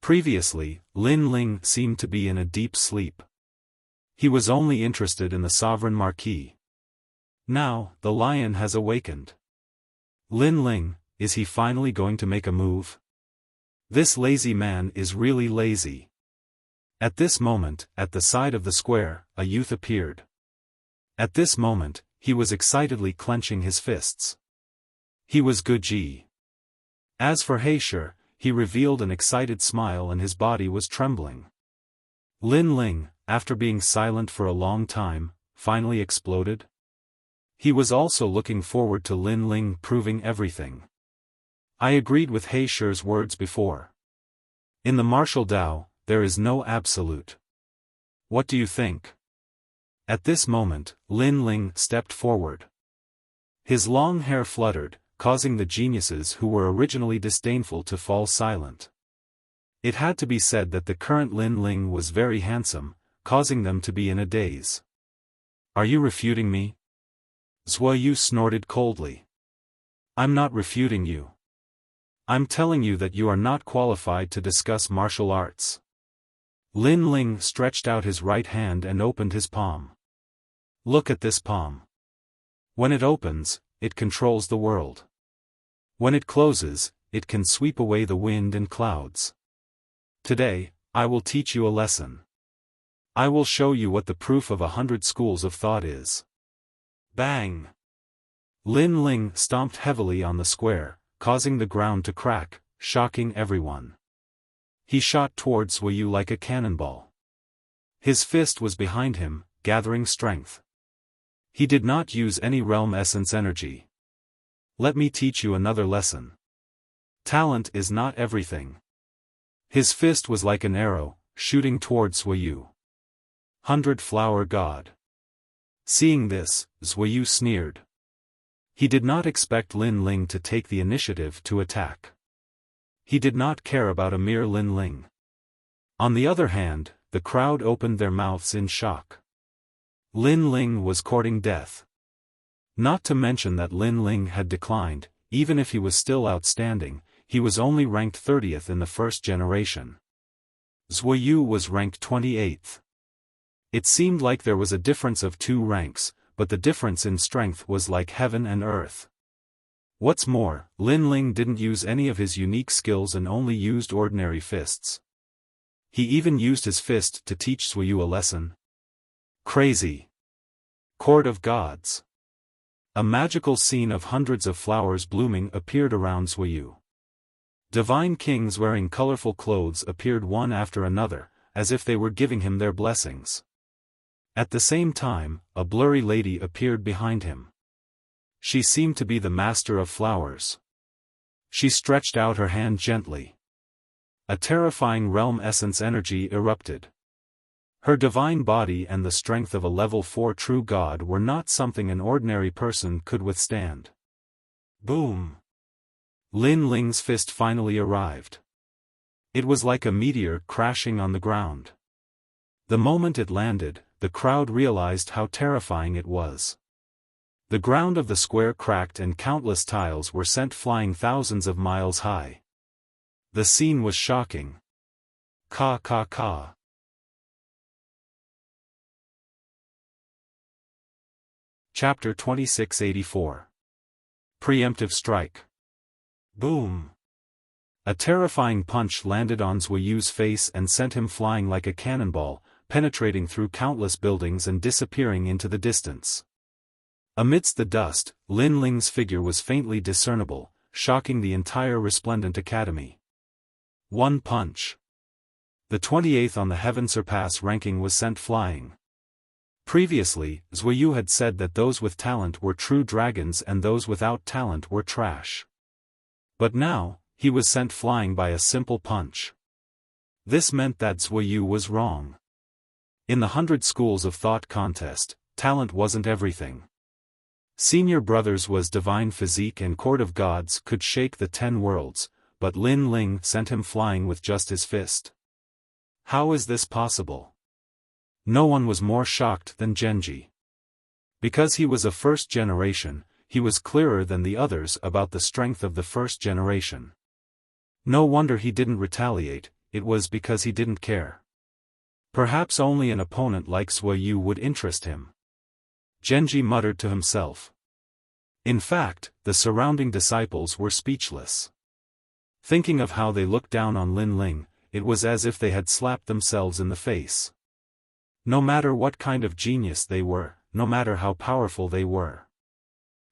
Previously, Lin Ling seemed to be in a deep sleep. He was only interested in the sovereign marquis. Now, the lion has awakened. Lin Ling, is he finally going to make a move? This lazy man is really lazy. At this moment, at the side of the square, a youth appeared. At this moment, he was excitedly clenching his fists. He was Guji. As for Heisher, he revealed an excited smile and his body was trembling. Lin Ling, after being silent for a long time, finally exploded. He was also looking forward to Lin Ling proving everything. I agreed with Heisher's words before. In the martial Tao, there is no absolute. What do you think? At this moment, Lin Ling stepped forward. His long hair fluttered, causing the geniuses who were originally disdainful to fall silent. It had to be said that the current Lin Ling was very handsome, causing them to be in a daze. Are you refuting me? Zhuo Yu snorted coldly. I'm not refuting you. I'm telling you that you are not qualified to discuss martial arts. Lin Ling stretched out his right hand and opened his palm. Look at this palm. When it opens, it controls the world. When it closes, it can sweep away the wind and clouds. Today, I will teach you a lesson. I will show you what the proof of 100 schools of thought is. Bang! Lin Ling stomped heavily on the square, causing the ground to crack, shocking everyone. He shot towards Zhuo Yu like a cannonball. His fist was behind him, gathering strength. He did not use any realm essence energy. Let me teach you another lesson. Talent is not everything. His fist was like an arrow, shooting towards Zhuo Yu. 100-flower god. Seeing this, Zhuyu sneered. He did not expect Lin Ling to take the initiative to attack. He did not care about a mere Lin Ling. On the other hand, the crowd opened their mouths in shock. Lin Ling was courting death. Not to mention that Lin Ling had declined. Even if he was still outstanding, he was only ranked 30th in the first generation. Zhuyu was ranked 28th. It seemed like there was a difference of 2 ranks, but the difference in strength was like heaven and earth. What's more, Lin Ling didn't use any of his unique skills and only used ordinary fists. He even used his fist to teach Zhuyu a lesson. Crazy. Court of Gods. A magical scene of hundreds of flowers blooming appeared around Zhuyu. Divine kings wearing colorful clothes appeared one after another, as if they were giving him their blessings. At the same time, a blurry lady appeared behind him. She seemed to be the master of flowers. She stretched out her hand gently. A terrifying realm essence energy erupted. Her divine body and the strength of a level 4 true god were not something an ordinary person could withstand. Boom! Lin Ling's fist finally arrived. It was like a meteor crashing on the ground. The moment it landed, the crowd realized how terrifying it was. The ground of the square cracked and countless tiles were sent flying thousands of miles high. The scene was shocking. Ka ka ka. Chapter 2684. Preemptive Strike. Boom! A terrifying punch landed on Zhuyu's face and sent him flying like a cannonball, penetrating through countless buildings and disappearing into the distance. Amidst the dust, Lin Ling's figure was faintly discernible, shocking the entire Resplendent Academy. One punch. The 28th on the Heaven Surpass ranking was sent flying. Previously, Zhuyu had said that those with talent were true dragons and those without talent were trash. But now, he was sent flying by a simple punch. This meant that Zhuyu was wrong. In the 100 Schools of Thought contest, talent wasn't everything. Senior Brothers was divine physique and Court of Gods could shake the 10 worlds, but Lin Ling sent him flying with just his fist. How is this possible? No one was more shocked than Genji. Because he was a first generation, he was clearer than the others about the strength of the first generation. No wonder he didn't retaliate, it was because he didn't care. Perhaps only an opponent like Zhuyu would interest him. Genji muttered to himself. In fact, the surrounding disciples were speechless. Thinking of how they looked down on Lin Ling, it was as if they had slapped themselves in the face. No matter what kind of genius they were, no matter how powerful they were.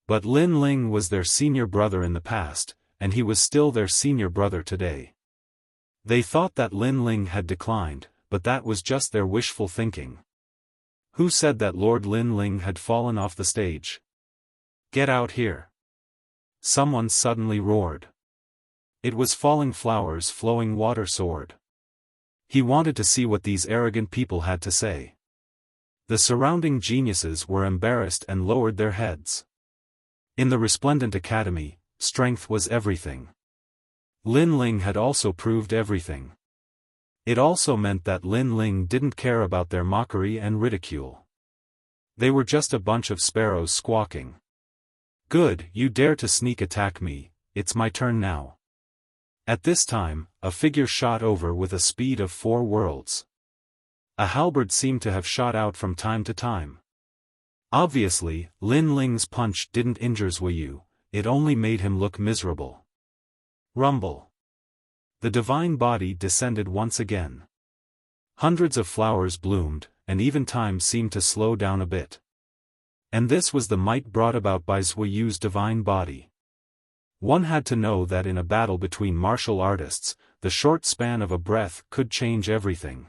But Lin Ling was their senior brother in the past, and he was still their senior brother today. They thought that Lin Ling had declined, but that was just their wishful thinking. Who said that Lord Lin Ling had fallen off the stage? Get out here! Someone suddenly roared. It was Falling Flowers' flowing water sword. He wanted to see what these arrogant people had to say. The surrounding geniuses were embarrassed and lowered their heads. In the Resplendent Academy, strength was everything. Lin Ling had also proved everything. It also meant that Lin Ling didn't care about their mockery and ridicule. They were just a bunch of sparrows squawking. Good, you dare to sneak attack me, it's my turn now. At this time, a figure shot over with a speed of 4 worlds. A halberd seemed to have shot out from time to time. Obviously, Lin Ling's punch didn't injure Zhuyu, it only made him look miserable. Rumble. The divine body descended once again. Hundreds of flowers bloomed, and even time seemed to slow down a bit. And this was the might brought about by Zhuyu's divine body. One had to know that in a battle between martial artists, the short span of a breath could change everything.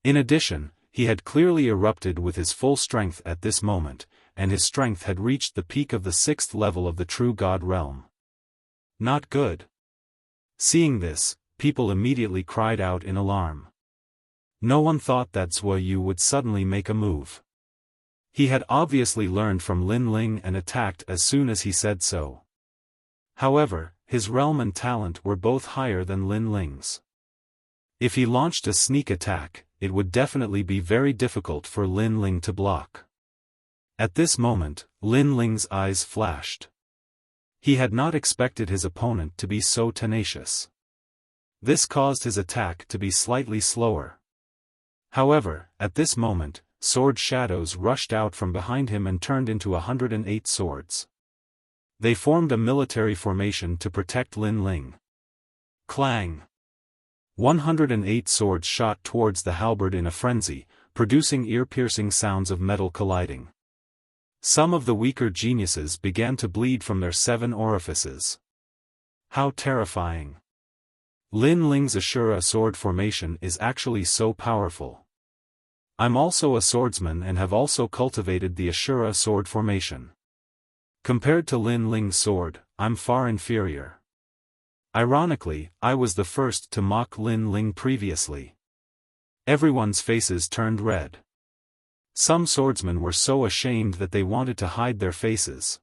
In addition, he had clearly erupted with his full strength at this moment, and his strength had reached the peak of the 6th level of the true God realm. Not good. Seeing this, people immediately cried out in alarm. No one thought that Zhuo Yu would suddenly make a move. He had obviously learned from Lin Ling and attacked as soon as he said so. However, his realm and talent were both higher than Lin Ling's. If he launched a sneak attack, it would definitely be very difficult for Lin Ling to block. At this moment, Lin Ling's eyes flashed. He had not expected his opponent to be so tenacious. This caused his attack to be slightly slower. However, at this moment, sword shadows rushed out from behind him and turned into 108 swords. They formed a military formation to protect Lin Ling. Clang! 108 swords shot towards the halberd in a frenzy, producing ear-piercing sounds of metal colliding. Some of the weaker geniuses began to bleed from their 7 orifices. How terrifying! Lin Ling's Ashura sword formation is actually so powerful. I'm also a swordsman and have also cultivated the Ashura sword formation. Compared to Lin Ling's sword, I'm far inferior. Ironically, I was the first to mock Lin Ling previously. Everyone's faces turned red. Some swordsmen were so ashamed that they wanted to hide their faces.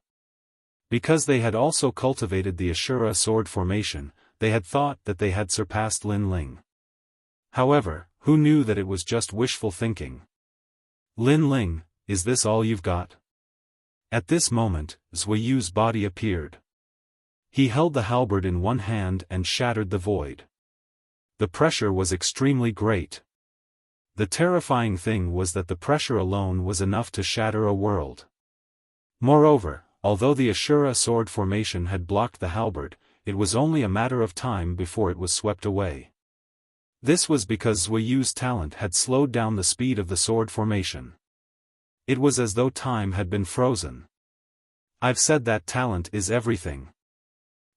Because they had also cultivated the Ashura sword formation, they had thought that they had surpassed Lin Ling. However, who knew that it was just wishful thinking? Lin Ling, is this all you've got? At this moment, Zhuo Yu's body appeared. He held the halberd in one hand and shattered the void. The pressure was extremely great. The terrifying thing was that the pressure alone was enough to shatter a world. Moreover, although the Ashura sword formation had blocked the halberd, it was only a matter of time before it was swept away. This was because Zhuo Yu's talent had slowed down the speed of the sword formation. It was as though time had been frozen. I've said that talent is everything.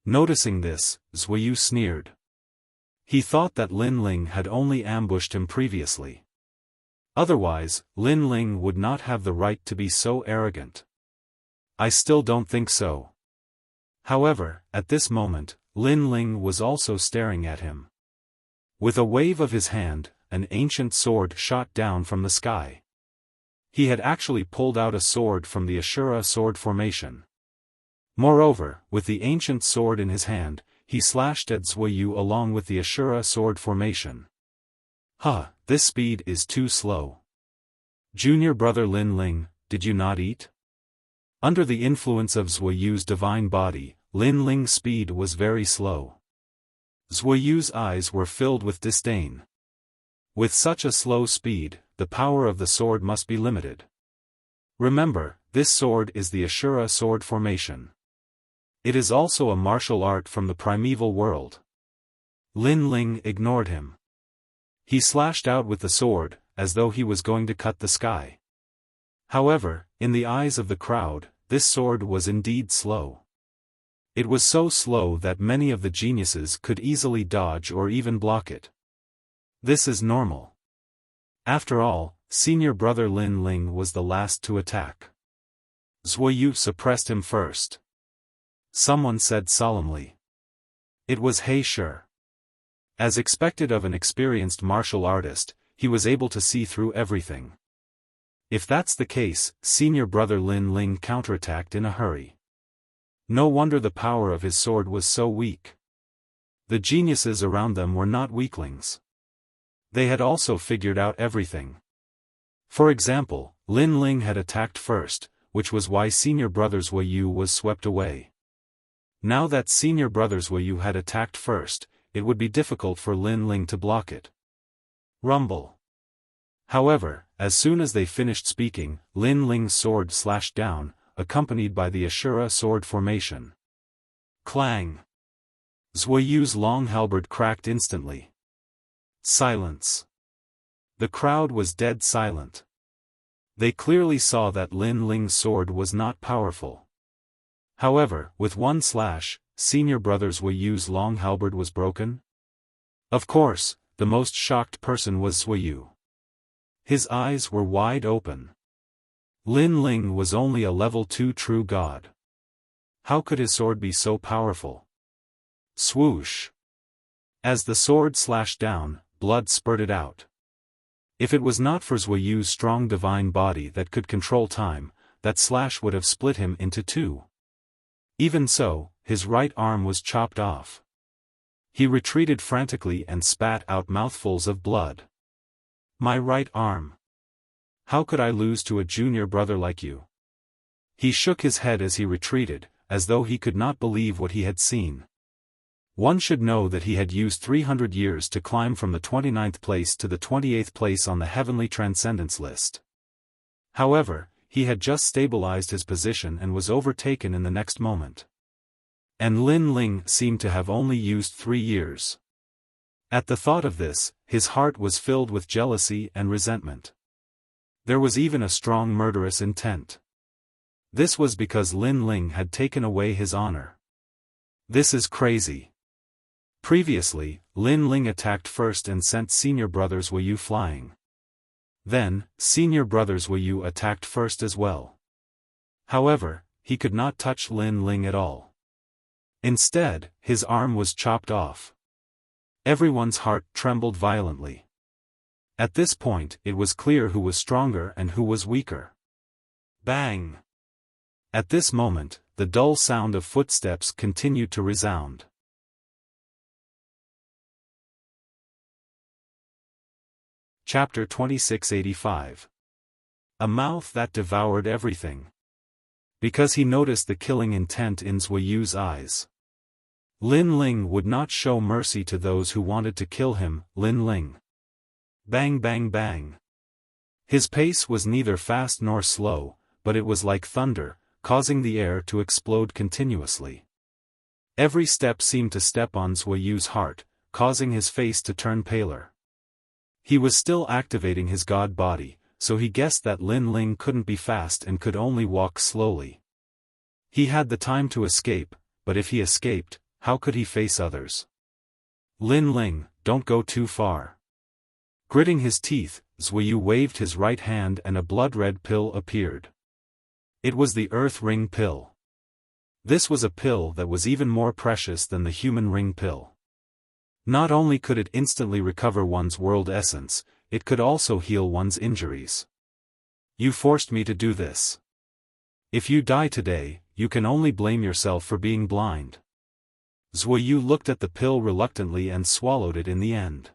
Noticing this, Zhuo Yu sneered. He thought that Lin Ling had only ambushed him previously. Otherwise, Lin Ling would not have the right to be so arrogant. I still don't think so. However, at this moment, Lin Ling was also staring at him. With a wave of his hand, an ancient sword shot down from the sky. He had actually pulled out a sword from the Ashura sword formation. Moreover, with the ancient sword in his hand, he slashed at Zhuo Yu along with the Ashura sword formation. This speed is too slow. Junior brother Lin Ling, did you not eat? Under the influence of Zhuo Yu's divine body, Lin Ling's speed was very slow. Zhuo Yu's eyes were filled with disdain. With such a slow speed, the power of the sword must be limited. Remember, this sword is the Ashura sword formation. It is also a martial art from the primeval world. Lin Ling ignored him. He slashed out with the sword, as though he was going to cut the sky. However, in the eyes of the crowd, this sword was indeed slow. It was so slow that many of the geniuses could easily dodge or even block it. This is normal. After all, senior brother Lin Ling was the last to attack. Zhuo Yu suppressed him first. Someone said solemnly. It was He Shi. As expected of an experienced martial artist, he was able to see through everything. If that's the case, senior brother Lin Ling counterattacked in a hurry. No wonder the power of his sword was so weak. The geniuses around them were not weaklings. They had also figured out everything. For example, Lin Ling had attacked first, which was why senior brother Zhuo Yu was swept away. Now that senior brother Zhuo Yu had attacked first, it would be difficult for Lin Ling to block it. Rumble. However, as soon as they finished speaking, Lin Ling's sword slashed down, accompanied by the Ashura sword formation. Clang! Zhuo Yu's long halberd cracked instantly. Silence. The crowd was dead silent. They clearly saw that Lin Ling's sword was not powerful. However, with one slash, senior brother Zhuo Yu's long halberd was broken. Of course, the most shocked person was Zhuo Yu. His eyes were wide open. Lin Ling was only a level 2 true god. How could his sword be so powerful? Swoosh! As the sword slashed down, blood spurted out. If it was not for Zhuoyu's strong divine body that could control time, that slash would have split him into two. Even so, his right arm was chopped off. He retreated frantically and spat out mouthfuls of blood. My right arm. How could I lose to a junior brother like you? He shook his head as he retreated, as though he could not believe what he had seen. One should know that he had used 300 years to climb from the 29th place to the 28th place on the heavenly transcendence list. However, he had just stabilized his position and was overtaken in the next moment. And Lin Ling seemed to have only used 3 years. At the thought of this, his heart was filled with jealousy and resentment. There was even a strong murderous intent. This was because Lin Ling had taken away his honor. This is crazy. Previously, Lin Ling attacked first and sent senior brother Zhuoyu flying. Then, senior brother Zhuoyu attacked first as well. However, he could not touch Lin Ling at all. Instead, his arm was chopped off. Everyone's heart trembled violently. At this point, it was clear who was stronger and who was weaker. Bang! At this moment, the dull sound of footsteps continued to resound. Chapter 2685. A mouth that devoured everything. Because he noticed the killing intent in Zhuoyu's eyes. Lin Ling would not show mercy to those who wanted to kill him. Lin Ling. Bang bang bang. His pace was neither fast nor slow, but it was like thunder, causing the air to explode continuously. Every step seemed to step on Zhuoyu's heart, causing his face to turn paler. He was still activating his god body, so he guessed that Lin Ling couldn't be fast and could only walk slowly. He had the time to escape, but if he escaped, how could he face others? Lin Ling, don't go too far. Gritting his teeth, Zhuoyu waved his right hand and a blood-red pill appeared. It was the Earth Ring Pill. This was a pill that was even more precious than the human ring pill. Not only could it instantly recover one's world essence, it could also heal one's injuries. You forced me to do this. If you die today, you can only blame yourself for being blind. Zhuoyu looked at the pill reluctantly and swallowed it in the end.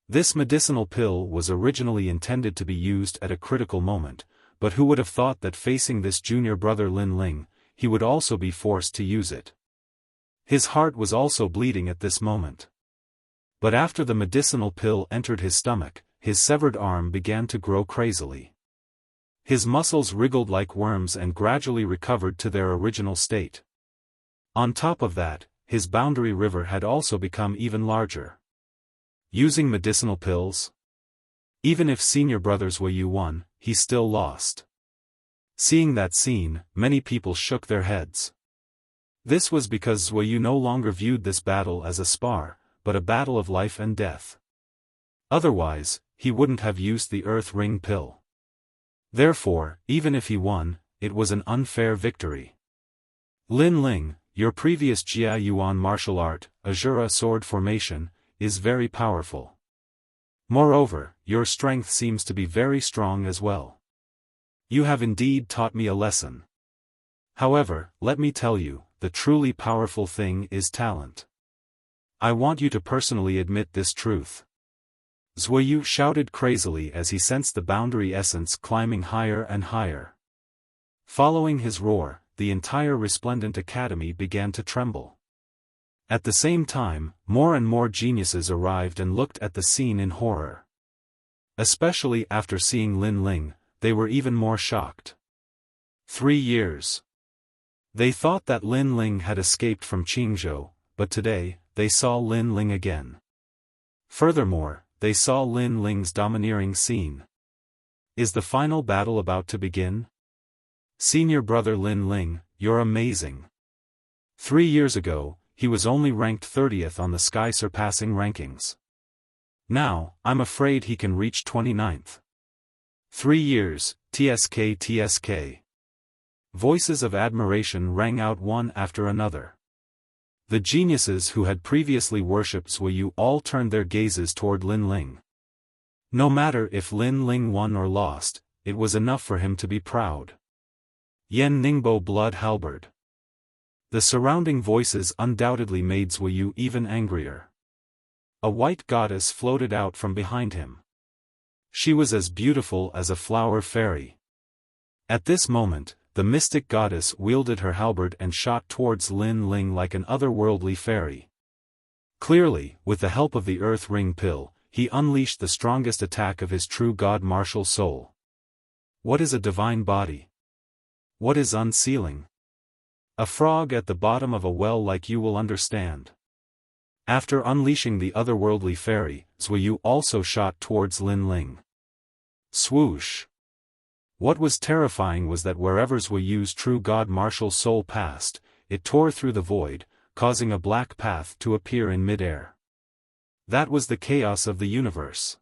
This medicinal pill was originally intended to be used at a critical moment, but who would have thought that facing this junior brother Lin Ling, he would also be forced to use it. His heart was also bleeding at this moment. But after the medicinal pill entered his stomach, his severed arm began to grow crazily. His muscles wriggled like worms and gradually recovered to their original state. On top of that, his boundary river had also become even larger. Using medicinal pills? Even if senior brother Zhuoyu won, he still lost. Seeing that scene, many people shook their heads. This was because Zhuoyu no longer viewed this battle as a spar, but a battle of life and death. Otherwise, he wouldn't have used the Earth Ring Pill. Therefore, even if he won, it was an unfair victory. Lin Ling, your previous Jia Yuan martial art, Azura sword formation, is very powerful. Moreover, your strength seems to be very strong as well. You have indeed taught me a lesson. However, let me tell you, the truly powerful thing is talent. I want you to personally admit this truth. Zhuoyu shouted crazily as he sensed the boundary essence climbing higher and higher. Following his roar, the entire resplendent academy began to tremble. At the same time, more and more geniuses arrived and looked at the scene in horror. Especially after seeing Lin Ling, they were even more shocked. 3 years. They thought that Lin Ling had escaped from Qingzhou, but today, they saw Lin Ling again. Furthermore, they saw Lin Ling's domineering scene. Is the final battle about to begin? Senior brother Lin Ling, you're amazing. 3 years ago, he was only ranked 30th on the sky-surpassing rankings. Now, I'm afraid he can reach 29th. 3 years, TSK TSK. Voices of admiration rang out one after another. The geniuses who had previously worshipped Zhuoyu all turned their gazes toward Lin Ling. No matter if Lin Ling won or lost, it was enough for him to be proud. Yan Ningbo blood halberd. The surrounding voices undoubtedly made Zuoyu even angrier. A white goddess floated out from behind him. She was as beautiful as a flower fairy. At this moment, the mystic goddess wielded her halberd and shot towards Lin Ling like an otherworldly fairy. Clearly, with the help of the Earth Ring Pill, he unleashed the strongest attack of his true god martial soul. What is a divine body? What is unsealing? A frog at the bottom of a well like you will understand. After unleashing the otherworldly fairy, Zuoyu also shot towards Lin Ling. Swoosh! What was terrifying was that wherever Zuoyu's true god martial soul passed, it tore through the void, causing a black path to appear in midair. That was the chaos of the universe.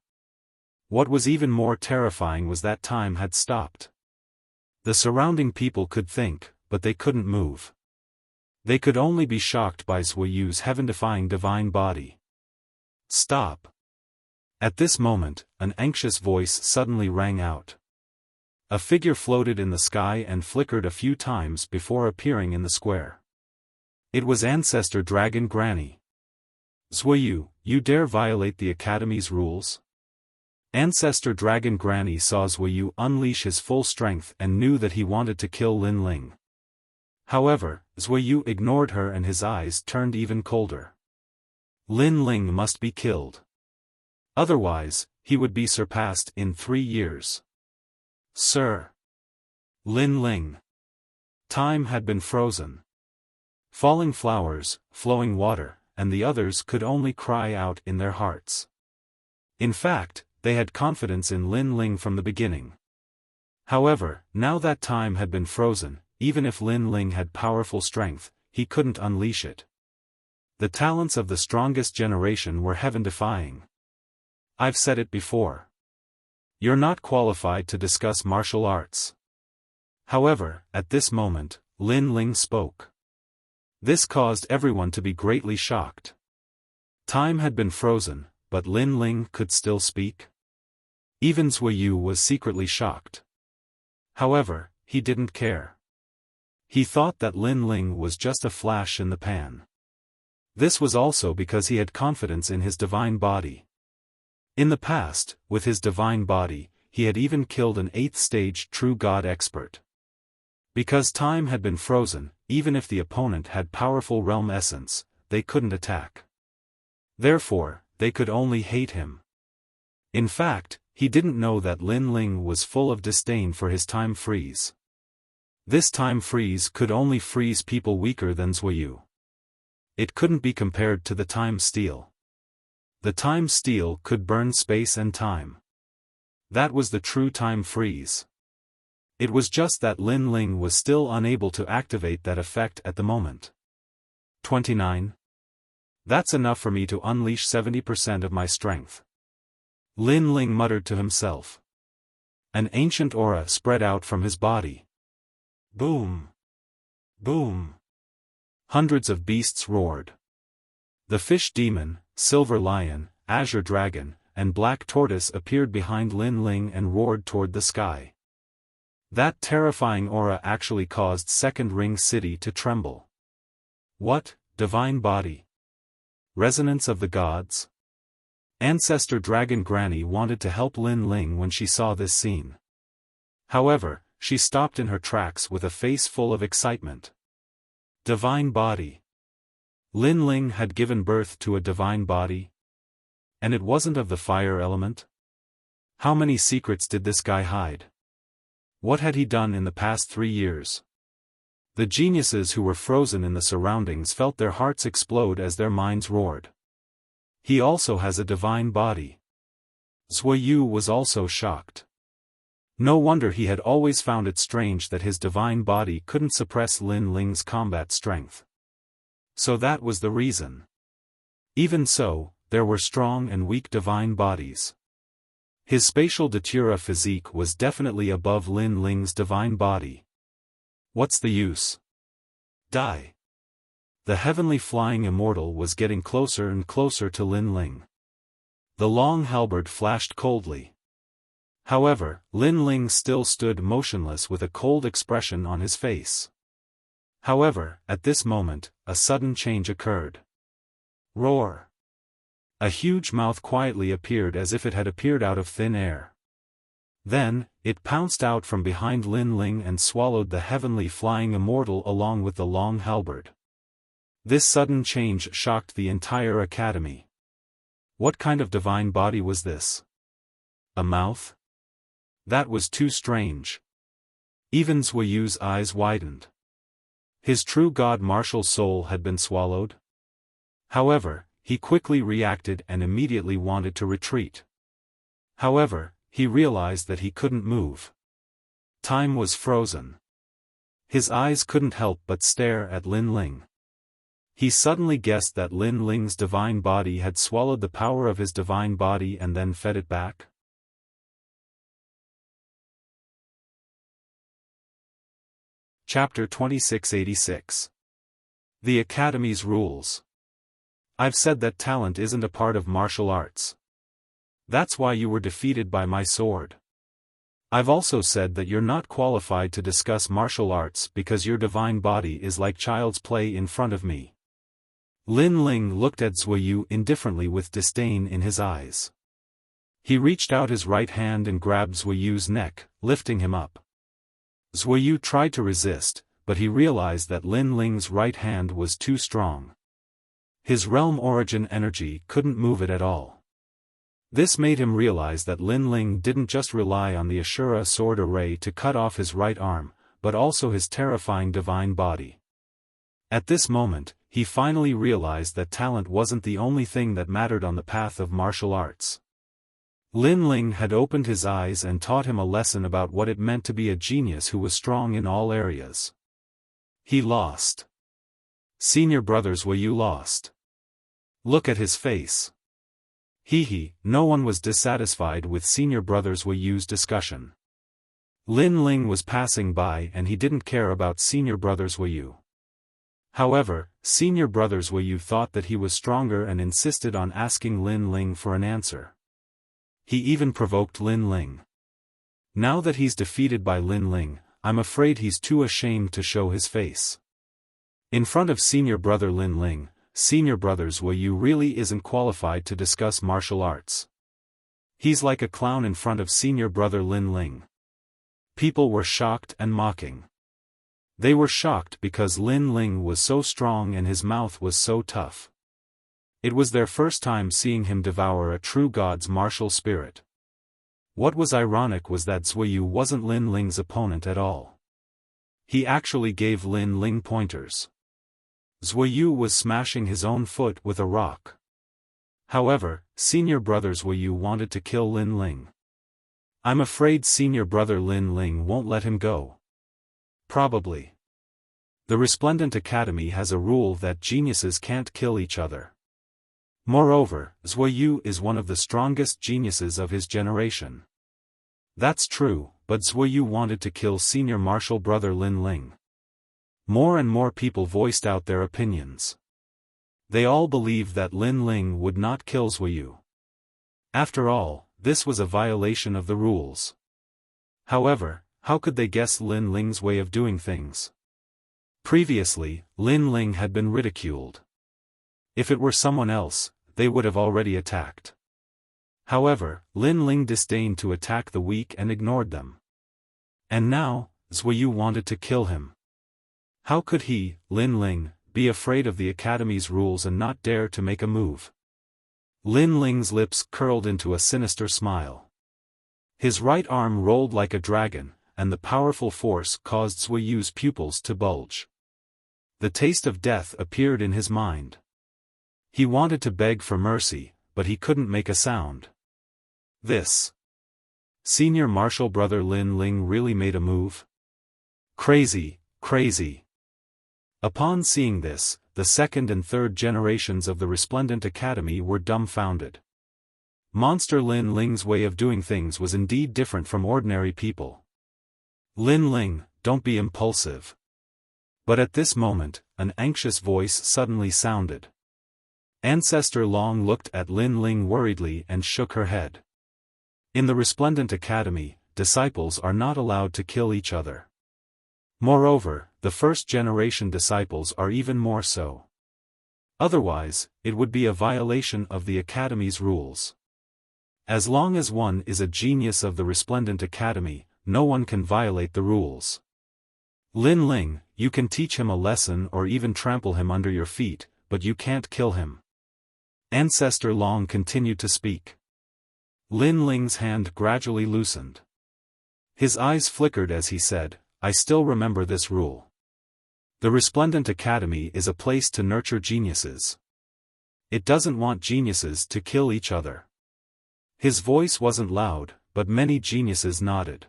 What was even more terrifying was that time had stopped. The surrounding people could think, but they couldn't move. They could only be shocked by Zuoyu's heaven-defying divine body. Stop! At this moment, an anxious voice suddenly rang out. A figure floated in the sky and flickered a few times before appearing in the square. It was Ancestor Dragon Granny. Zuoyu, you dare violate the Academy's rules? Ancestor Dragon Granny saw Zuoyu unleash his full strength and knew that he wanted to kill Lin Ling. However, Zuoyu ignored her and his eyes turned even colder. Lin Ling must be killed. Otherwise, he would be surpassed in 3 years. Sir. Lin Ling. Time had been frozen. Falling flowers, flowing water, and the others could only cry out in their hearts. In fact, they had confidence in Lin Ling from the beginning. However, now that time had been frozen, even if Lin Ling had powerful strength, he couldn't unleash it. The talents of the strongest generation were heaven-defying. I've said it before. You're not qualified to discuss martial arts. However, at this moment, Lin Ling spoke. This caused everyone to be greatly shocked. Time had been frozen, but Lin Ling could still speak. Even Zuoyu was secretly shocked. However, he didn't care. He thought that Lin Ling was just a flash in the pan. This was also because he had confidence in his divine body. In the past, with his divine body, he had even killed an 8th-stage true god expert. Because time had been frozen, even if the opponent had powerful realm essence, they couldn't attack. Therefore, they could only hate him. In fact, he didn't know that Lin Ling was full of disdain for his time freeze. This time freeze could only freeze people weaker than Zuoyu. It couldn't be compared to the time steel. The time steel could burn space and time. That was the true time freeze. It was just that Lin Ling was still unable to activate that effect at the moment. 29. That's enough for me to unleash 70% of my strength. Lin Ling muttered to himself. An ancient aura spread out from his body. Boom! Boom! Hundreds of beasts roared. The fish demon, silver lion, azure dragon, and black tortoise appeared behind Lin Ling and roared toward the sky. That terrifying aura actually caused Second Ring City to tremble. What, divine body? Resonance of the gods? Ancestor Dragon Granny wanted to help Lin Ling when she saw this scene. However, she stopped in her tracks with a face full of excitement. Divine body. Lin Ling had given birth to a divine body? And it wasn't of the fire element? How many secrets did this guy hide? What had he done in the past 3 years? The geniuses who were frozen in the surroundings felt their hearts explode as their minds roared. He also has a divine body. Zuoyu was also shocked. No wonder he had always found it strange that his divine body couldn't suppress Lin Ling's combat strength. So that was the reason. Even so, there were strong and weak divine bodies. His spatial datura physique was definitely above Lin Ling's divine body. What's the use? Die. The heavenly flying immortal was getting closer and closer to Lin Ling. The long halberd flashed coldly. However, Lin Ling still stood motionless with a cold expression on his face. However, at this moment, a sudden change occurred. Roar! A huge mouth quietly appeared as if it had appeared out of thin air. Then, it pounced out from behind Lin Ling and swallowed the heavenly flying immortal along with the long halberd. This sudden change shocked the entire academy. What kind of divine body was this? A mouth? That was too strange. Even Zhuoyu's eyes widened. His true god martial soul had been swallowed? However, he quickly reacted and immediately wanted to retreat. However, he realized that he couldn't move. Time was frozen. His eyes couldn't help but stare at Lin Ling. He suddenly guessed that Lin Ling's divine body had swallowed the power of his divine body and then fed it back. Chapter 2686. The Academy's Rules. I've said that talent isn't a part of martial arts. That's why you were defeated by my sword. I've also said that you're not qualified to discuss martial arts because your divine body is like child's play in front of me. Lin Ling looked at Zhuoyu indifferently with disdain in his eyes. He reached out his right hand and grabbed Zhuoyu's neck, lifting him up. Zhuoyu tried to resist, but he realized that Lin Ling's right hand was too strong. His realm origin energy couldn't move it at all. This made him realize that Lin Ling didn't just rely on the Ashura sword array to cut off his right arm, but also his terrifying divine body. At this moment, he finally realized that talent wasn't the only thing that mattered on the path of martial arts. Lin Ling had opened his eyes and taught him a lesson about what it meant to be a genius who was strong in all areas. He lost. Senior brothers, Zhuoyu lost. Look at his face. No one was dissatisfied with senior brothers Zhuoyu's discussion. Lin Ling was passing by and he didn't care about senior brothers Zhuoyu. However, senior brothers Zhuoyu thought that he was stronger and insisted on asking Lin Ling for an answer. He even provoked Lin Ling. Now that he's defeated by Lin Ling, I'm afraid he's too ashamed to show his face. In front of senior brother Lin Ling, senior brother Zhuoyu really isn't qualified to discuss martial arts. He's like a clown in front of senior brother Lin Ling. People were shocked and mocking. They were shocked because Lin Ling was so strong and his mouth was so tough. It was their first time seeing him devour a true god's martial spirit. What was ironic was that Zhuoyu wasn't Lin Ling's opponent at all. He actually gave Lin Ling pointers. Zhuoyu was smashing his own foot with a rock. However, senior brother Zhuoyu wanted to kill Lin Ling. I'm afraid senior brother Lin Ling won't let him go. Probably. The Resplendent Academy has a rule that geniuses can't kill each other. Moreover, Zhuoyu is one of the strongest geniuses of his generation. That's true, but Zhuoyu wanted to kill senior martial brother Lin Ling. More and more people voiced out their opinions. They all believed that Lin Ling would not kill Zhuoyu. After all, this was a violation of the rules. However, how could they guess Lin Ling's way of doing things? Previously, Lin Ling had been ridiculed. If it were someone else, they would have already attacked. However, Lin Ling disdained to attack the weak and ignored them. And now, Zhuoyu wanted to kill him. How could he, Lin Ling, be afraid of the Academy's rules and not dare to make a move? Lin Ling's lips curled into a sinister smile. His right arm rolled like a dragon, and the powerful force caused Zhuoyu's pupils to bulge. The taste of death appeared in his mind. He wanted to beg for mercy, but he couldn't make a sound. This. Senior martial brother Lin Ling really made a move? Crazy, crazy. Upon seeing this, the second and third generations of the Resplendent Academy were dumbfounded. Monster Lin Ling's way of doing things was indeed different from ordinary people. Lin Ling, don't be impulsive. But at this moment, an anxious voice suddenly sounded. Ancestor Long looked at Lin Ling worriedly and shook her head. In the Resplendent Academy, disciples are not allowed to kill each other. Moreover, the first-generation disciples are even more so. Otherwise, it would be a violation of the Academy's rules. As long as one is a genius of the Resplendent Academy, no one can violate the rules. Lin Ling, you can teach him a lesson or even trample him under your feet, but you can't kill him. Ancestor Long continued to speak. Lin Ling's hand gradually loosened. His eyes flickered as he said, I still remember this rule. The Resplendent Academy is a place to nurture geniuses. It doesn't want geniuses to kill each other. His voice wasn't loud, but many geniuses nodded.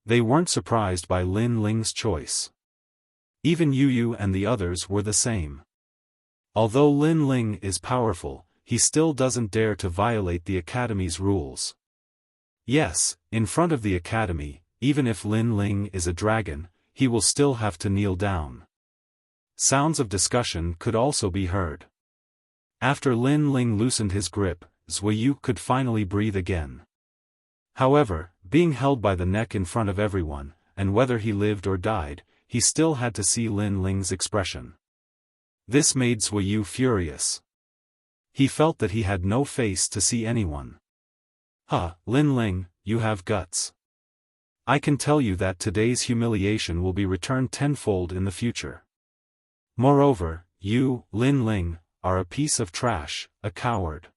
They weren't surprised by Lin Ling's choice. Even Yu and the others were the same. Although Lin Ling is powerful, he still doesn't dare to violate the Academy's rules. Yes, in front of the Academy, even if Lin Ling is a dragon, he will still have to kneel down. Sounds of discussion could also be heard. After Lin Ling loosened his grip, Zuiyu could finally breathe again. However, being held by the neck in front of everyone, and whether he lived or died, he still had to see Lin Ling's expression. This made Zuiyu furious. He felt that he had no face to see anyone. Lin Ling, you have guts. I can tell you that today's humiliation will be returned tenfold in the future. Moreover, you, Lin Ling, are a piece of trash, a coward.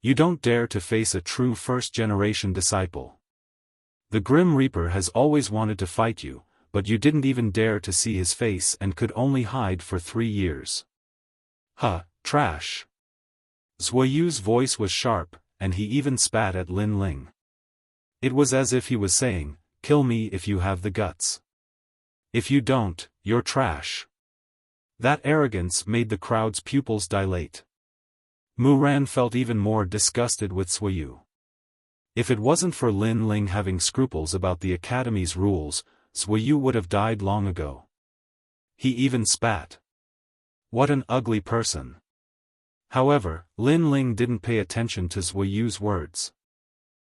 You don't dare to face a true first-generation disciple. The Grim Reaper has always wanted to fight you, but you didn't even dare to see his face and could only hide for 3 years. Trash. Zuiyu's voice was sharp, and he even spat at Lin Ling. It was as if he was saying, kill me if you have the guts. If you don't, you're trash. That arrogance made the crowd's pupils dilate. Muran felt even more disgusted with Zuiyu. If it wasn't for Lin Ling having scruples about the Academy's rules, Zuiyu would have died long ago. He even spat. What an ugly person. However, Lin Ling didn't pay attention to Zuiyu's words.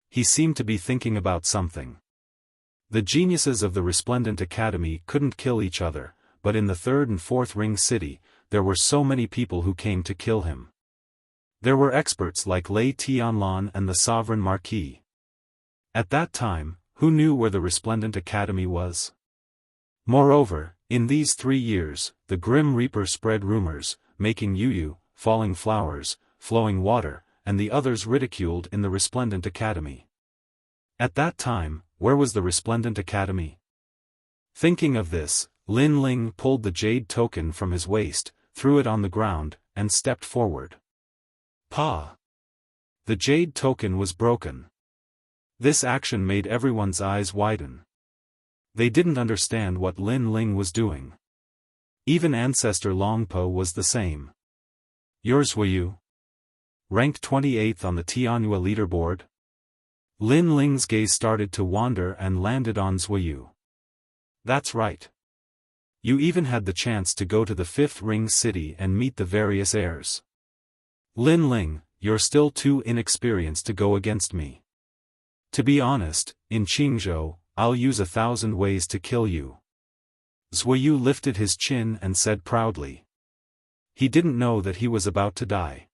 He seemed to be thinking about something. The geniuses of the Resplendent Academy couldn't kill each other, but in the 3rd and 4th Ring City, there were so many people who came to kill him. There were experts like Lei Tianlan and the Sovereign Marquis. At that time, who knew where the Resplendent Academy was? Moreover, in these 3 years, the Grim Reaper spread rumors, making Yu, falling flowers, flowing water, and the others ridiculed in the Resplendent Academy. At that time, where was the Resplendent Academy? Thinking of this, Lin Ling pulled the jade token from his waist, threw it on the ground, and stepped forward. The jade token was broken. This action made everyone's eyes widen. They didn't understand what Lin Ling was doing. Even Ancestor Longpo was the same. Yours Zuiyu? Ranked 28th on the Tianhua leaderboard? Lin Ling's gaze started to wander and landed on Zuiyu. That's right. You even had the chance to go to the 5th Ring City and meet the various heirs. Lin Ling, you're still too inexperienced to go against me. To be honest, in Qingzhou, I'll use 1,000 ways to kill you. Zuiyu lifted his chin and said proudly. He didn't know that he was about to die.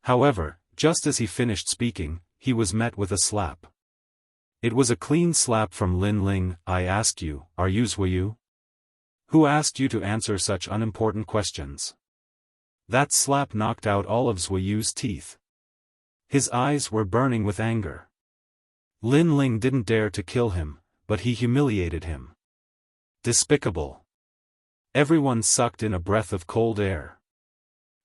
However, just as he finished speaking, he was met with a slap. It was a clean slap from Lin Ling. I asked you, are you Zuiyu? Who asked you to answer such unimportant questions? That slap knocked out all of Zuiyu's teeth. His eyes were burning with anger. Lin Ling didn't dare to kill him, but he humiliated him. Despicable. Everyone sucked in a breath of cold air.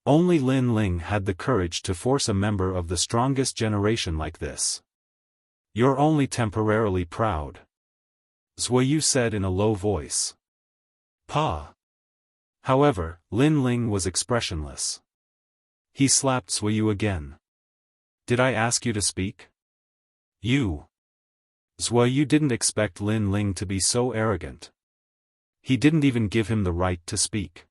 Only Lin Ling had the courage to force a member of the strongest generation like this. You're only temporarily proud. Zuiyu said in a low voice. However, Lin Ling was expressionless. He slapped Zuiyu again. Did I ask you to speak? You. Zuiyu didn't expect Lin Ling to be so arrogant. He didn't even give him the right to speak.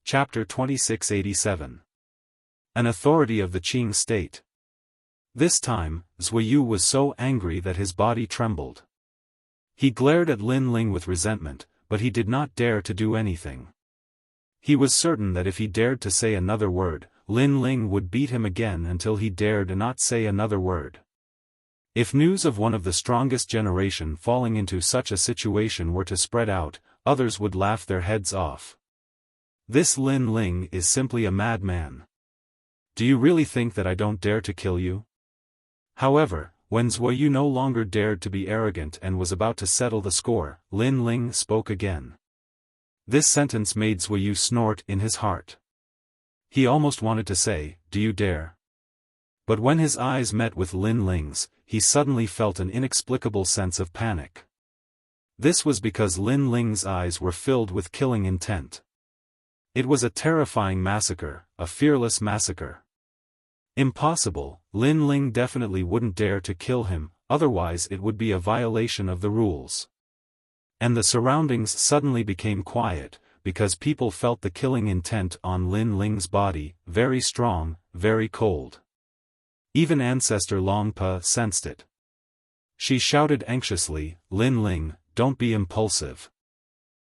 Chapter 2687. An authority of the Qing state. This time, Zuiyu was so angry that his body trembled. He glared at Lin Ling with resentment, but he did not dare to do anything. He was certain that if he dared to say another word, Lin Ling would beat him again until he dared not say another word. If news of one of the strongest generation falling into such a situation were to spread out, others would laugh their heads off. This Lin Ling is simply a madman. Do you really think that I don't dare to kill you? However, when Zuiyu no longer dared to be arrogant and was about to settle the score, Lin Ling spoke again. This sentence made Zuiyu snort in his heart. He almost wanted to say, "Do you dare?" But when his eyes met with Lin Ling's, he suddenly felt an inexplicable sense of panic. This was because Lin Ling's eyes were filled with killing intent. It was a terrifying massacre, a fearless massacre. Impossible, Lin Ling definitely wouldn't dare to kill him, otherwise it would be a violation of the rules. And the surroundings suddenly became quiet, because people felt the killing intent on Lin Ling's body, very strong, very cold. Even Ancestor Longpa sensed it. She shouted anxiously, "Lin Ling, don't be impulsive."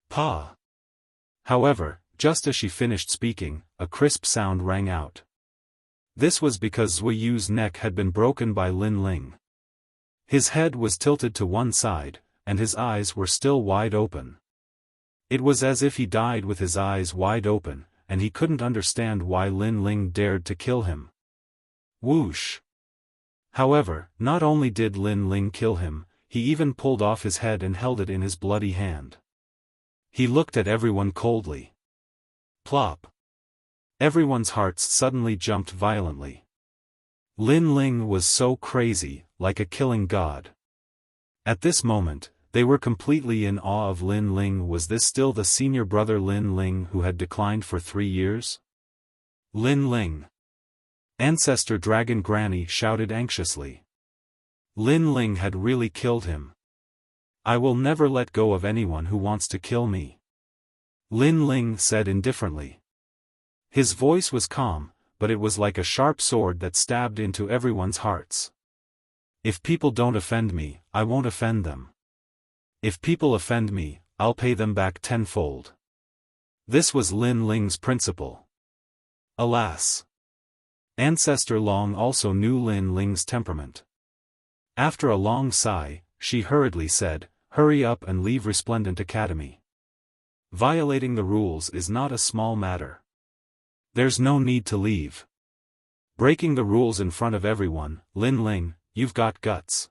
Pa! However, just as she finished speaking, a crisp sound rang out. This was because Zuiyu's neck had been broken by Lin Ling. His head was tilted to one side, and his eyes were still wide open. It was as if he died with his eyes wide open, and he couldn't understand why Lin Ling dared to kill him. Whoosh! However, not only did Lin Ling kill him, he even pulled off his head and held it in his bloody hand. He looked at everyone coldly. Plop! Everyone's hearts suddenly jumped violently. Lin Ling was so crazy, like a killing god. At this moment, they were completely in awe of Lin Ling. Was this still the senior brother Lin Ling who had declined for 3 years? Lin Ling! Ancestor Dragon Granny shouted anxiously. Lin Ling had really killed him. I will never let go of anyone who wants to kill me. Lin Ling said indifferently. His voice was calm, but it was like a sharp sword that stabbed into everyone's hearts. If people don't offend me, I won't offend them. If people offend me, I'll pay them back tenfold. This was Lin Ling's principle. Alas! Ancestor Long also knew Lin Ling's temperament. After a long sigh, she hurriedly said, "Hurry up and leave Resplendent Academy. Violating the rules is not a small matter. There's no need to leave. Breaking the rules in front of everyone, Lin Ling, you've got guts."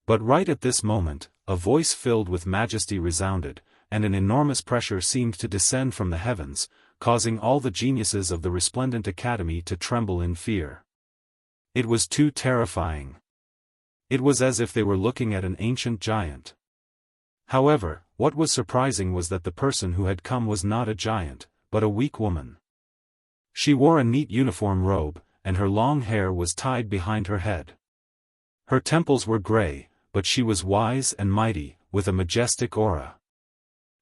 But right at this moment, a voice filled with majesty resounded, and an enormous pressure seemed to descend from the heavens, causing all the geniuses of the Resplendent Academy to tremble in fear. It was too terrifying. It was as if they were looking at an ancient giant. However, what was surprising was that the person who had come was not a giant, but a weak woman. She wore a neat uniform robe, and her long hair was tied behind her head. Her temples were gray, but she was wise and mighty, with a majestic aura.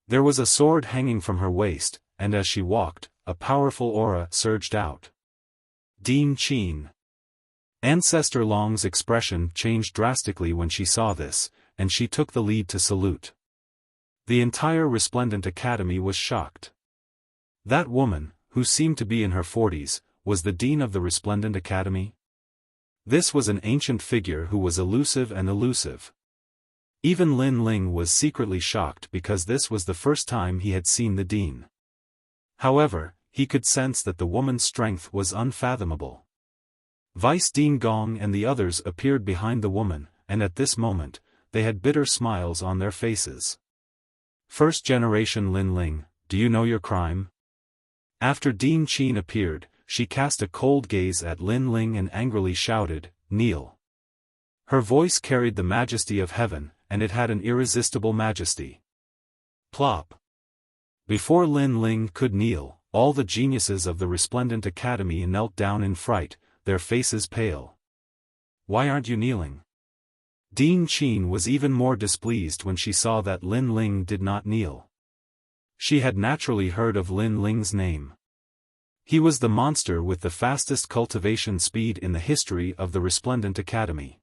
There was a sword hanging from her waist, and as she walked, a powerful aura surged out. Dean Qin. Ancestor Long's expression changed drastically when she saw this, and she took the lead to salute. The entire Resplendent Academy was shocked. That woman, who seemed to be in her 40s, was the dean of the Resplendent Academy? This was an ancient figure who was elusive and elusive. Even Lin Ling was secretly shocked because this was the first time he had seen the dean. However, he could sense that the woman's strength was unfathomable. Vice Dean Gong and the others appeared behind the woman, and at this moment, they had bitter smiles on their faces. First generation Lin Ling, do you know your crime? After Dean Qin appeared, she cast a cold gaze at Lin Ling and angrily shouted, "Kneel." Her voice carried the majesty of heaven, and it had an irresistible majesty. Plop! Before Lin Ling could kneel, all the geniuses of the Resplendent Academy knelt down in fright, their faces pale. "Why aren't you kneeling?" Dean Qin was even more displeased when she saw that Lin Ling did not kneel. She had naturally heard of Lin Ling's name. He was the monster with the fastest cultivation speed in the history of the Resplendent Academy.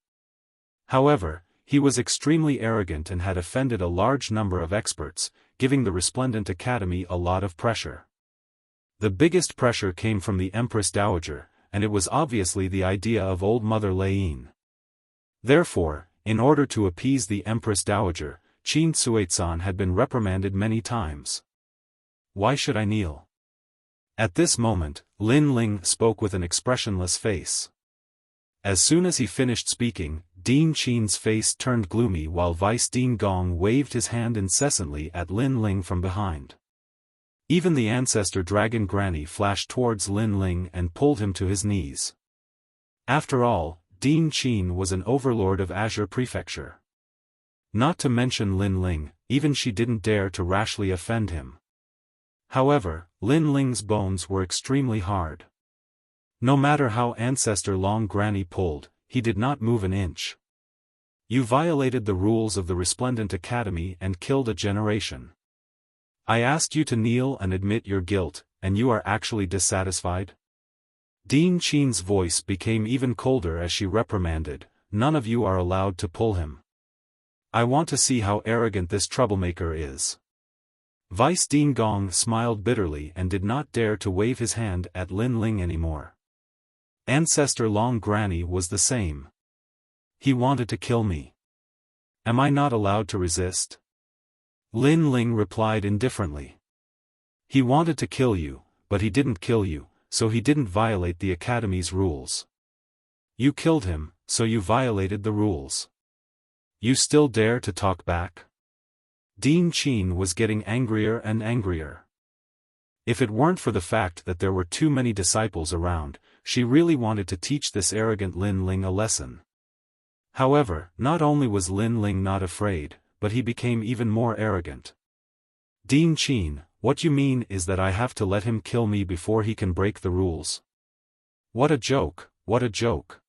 However, he was extremely arrogant and had offended a large number of experts, giving the Resplendent Academy a lot of pressure. The biggest pressure came from the Empress Dowager, and it was obviously the idea of Old Mother Lei. Therefore, in order to appease the Empress Dowager, Qin Suizan had been reprimanded many times. Why should I kneel? At this moment, Lin Ling spoke with an expressionless face. As soon as he finished speaking, Dean Qin's face turned gloomy while Vice Dean Gong waved his hand incessantly at Lin Ling from behind. Even the ancestor dragon Granny flashed towards Lin Ling and pulled him to his knees. After all, Dean Qin was an overlord of Azure Prefecture. Not to mention Lin Ling, even she didn't dare to rashly offend him. However, Lin Ling's bones were extremely hard. No matter how Ancestor Long Granny pulled, he did not move an inch. You violated the rules of the Resplendent Academy and killed a generation. I asked you to kneel and admit your guilt, and you are actually dissatisfied? Dean Qin's voice became even colder as she reprimanded, none of you are allowed to pull him. I want to see how arrogant this troublemaker is. Vice Dean Gong smiled bitterly and did not dare to wave his hand at Lin Ling anymore. Ancestor Long Granny was the same. He wanted to kill me. Am I not allowed to resist? Lin Ling replied indifferently. He wanted to kill you, but he didn't kill you, so he didn't violate the Academy's rules. You killed him, so you violated the rules. You still dare to talk back? Dean Qin was getting angrier and angrier. If it weren't for the fact that there were too many disciples around, she really wanted to teach this arrogant Lin Ling a lesson. However, not only was Lin Ling not afraid, but he became even more arrogant. Dean Qin, what you mean is that I have to let him kill me before he can break the rules? What a joke, what a joke.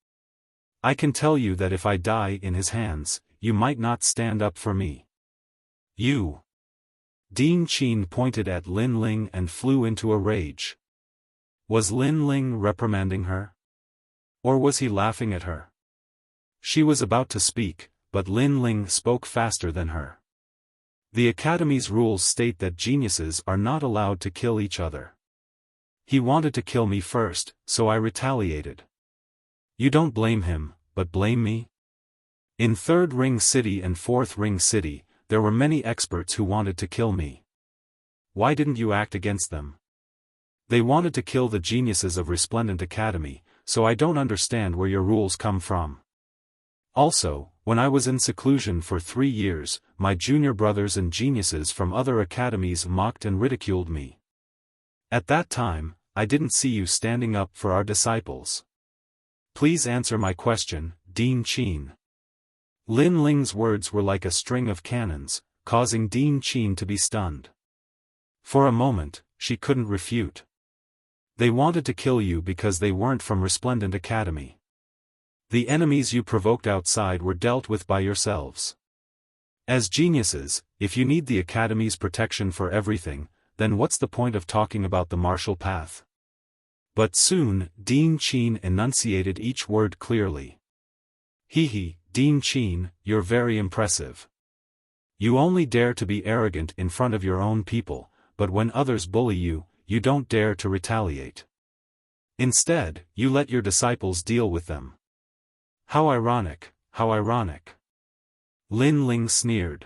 I can tell you that if I die in his hands, you might not stand up for me. You. Dean Qin pointed at Lin Ling and flew into a rage. Was Lin Ling reprimanding her? Or was he laughing at her? She was about to speak, but Lin Ling spoke faster than her. The Academy's rules state that geniuses are not allowed to kill each other. He wanted to kill me first, so I retaliated. You don't blame him, but blame me? In Third Ring City and Fourth Ring City, there were many experts who wanted to kill me. Why didn't you act against them? They wanted to kill the geniuses of Resplendent Academy, so I don't understand where your rules come from. Also, when I was in seclusion for 3 years, my junior brothers and geniuses from other academies mocked and ridiculed me. At that time, I didn't see you standing up for our disciples. Please answer my question, Dean Qin. Lin Ling's words were like a string of cannons, causing Dean Qin to be stunned. For a moment, she couldn't refute. They wanted to kill you because they weren't from Resplendent Academy. The enemies you provoked outside were dealt with by yourselves. As geniuses, if you need the Academy's protection for everything, then what's the point of talking about the martial path? But soon, Dean Qin enunciated each word clearly. Dean Qin, you're very impressive. You only dare to be arrogant in front of your own people, but when others bully you, you don't dare to retaliate. Instead, you let your disciples deal with them. How ironic, how ironic. Lin Ling sneered.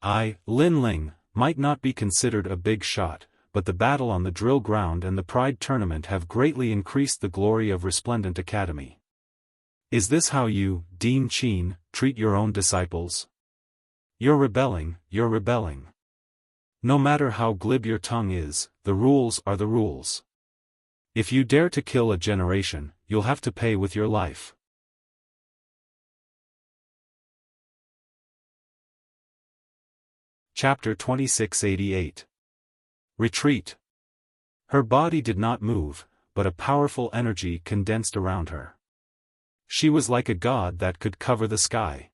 Lin Ling, might not be considered a big shot, but the battle on the drill ground and the Pride Tournament have greatly increased the glory of Resplendent Academy. Is this how you, Dean Qin, treat your own disciples? You're rebelling, you're rebelling. No matter how glib your tongue is, the rules are the rules. If you dare to kill a generation, you'll have to pay with your life. Chapter 2688. Retreat. Her body did not move, but a powerful energy condensed around her. She was like a god that could cover the sky.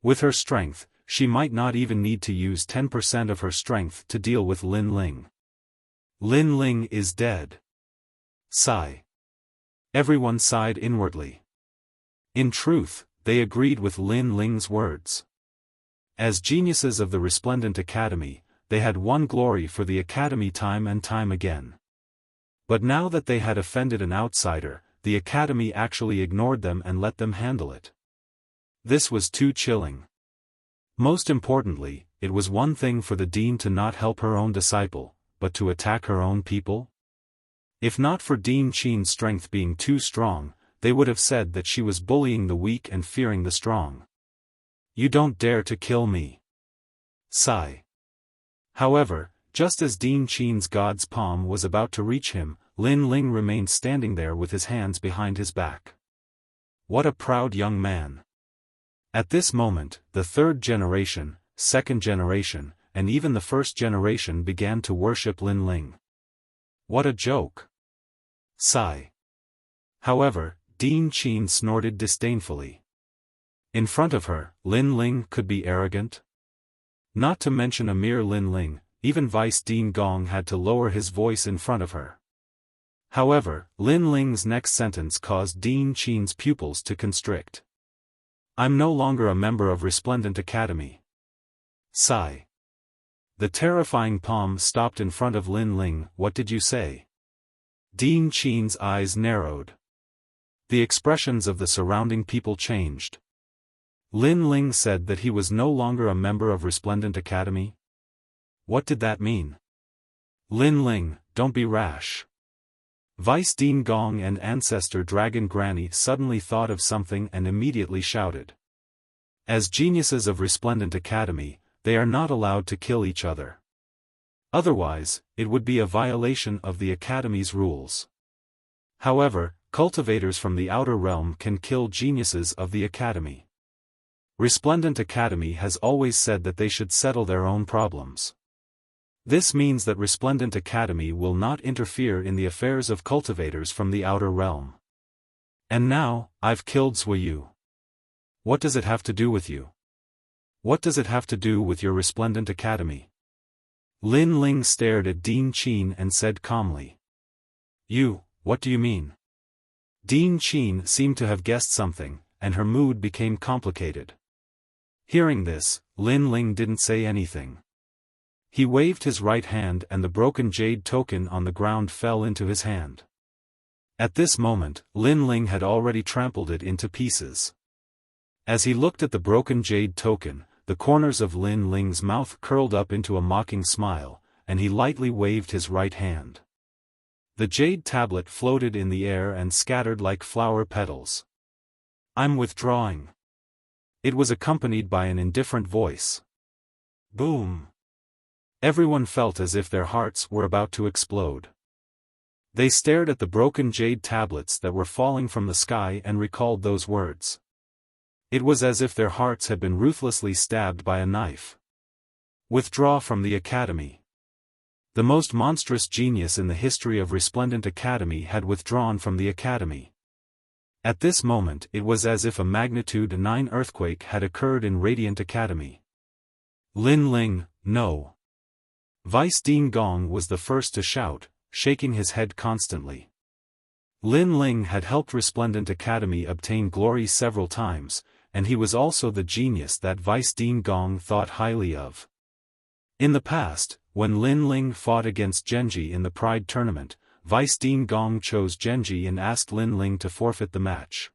With her strength, she might not even need to use 10% of her strength to deal with Lin Ling. Lin Ling is dead. Sigh. Everyone sighed inwardly. In truth, they agreed with Lin Ling's words. As geniuses of the Resplendent Academy, they had won glory for the Academy time and time again. But now that they had offended an outsider, the Academy actually ignored them and let them handle it. This was too chilling. Most importantly, it was one thing for the Dean to not help her own disciple, but to attack her own people? If not for Dean Qin's strength being too strong, they would have said that she was bullying the weak and fearing the strong. You don't dare to kill me. Sigh. However, just as Dean Qin's god's palm was about to reach him, Lin Ling remained standing there with his hands behind his back. What a proud young man. At this moment, the third generation, second generation, and even the first generation began to worship Lin Ling. What a joke. Sigh. However, Dean Qin snorted disdainfully. In front of her, Lin Ling could be arrogant? Not to mention a mere Lin Ling, even Vice Dean Gong had to lower his voice in front of her. However, Lin Ling's next sentence caused Dean Qin's pupils to constrict. I'm no longer a member of Resplendent Academy. Sigh. The terrifying palm stopped in front of Lin Ling. What did you say? Dean Qin's eyes narrowed. The expressions of the surrounding people changed. Lin Ling said that he was no longer a member of Resplendent Academy? What did that mean? Lin Ling, don't be rash. Vice Dean Gong and Ancestor Dragon Granny suddenly thought of something and immediately shouted. As geniuses of Resplendent Academy, they are not allowed to kill each other. Otherwise, it would be a violation of the Academy's rules. However, cultivators from the outer realm can kill geniuses of the Academy. Resplendent Academy has always said that they should settle their own problems. This means that Resplendent Academy will not interfere in the affairs of cultivators from the outer realm. And now, I've killed Zuoyu. What does it have to do with you? What does it have to do with your Resplendent Academy? Lin Ling stared at Dean Qin and said calmly. You, what do you mean? Dean Qin seemed to have guessed something, and her mood became complicated. Hearing this, Lin Ling didn't say anything. He waved his right hand and the broken jade token on the ground fell into his hand. At this moment, Lin Ling had already trampled it into pieces. As he looked at the broken jade token, the corners of Lin Ling's mouth curled up into a mocking smile, and he lightly waved his right hand. The jade tablet floated in the air and scattered like flower petals. I'm withdrawing. It was accompanied by an indifferent voice. Boom. Everyone felt as if their hearts were about to explode. They stared at the broken jade tablets that were falling from the sky and recalled those words. It was as if their hearts had been ruthlessly stabbed by a knife. Withdraw from the Academy. The most monstrous genius in the history of Resplendent Academy had withdrawn from the Academy. At this moment it was as if a magnitude 9 earthquake had occurred in Radiant Academy. Lin Ling, no. Vice Dean Gong was the first to shout, shaking his head constantly. Lin Ling had helped Resplendent Academy obtain glory several times, and he was also the genius that Vice Dean Gong thought highly of. In the past, when Lin Ling fought against Genji in the Pride Tournament, Vice Dean Gong chose Genji and asked Lin Ling to forfeit the match.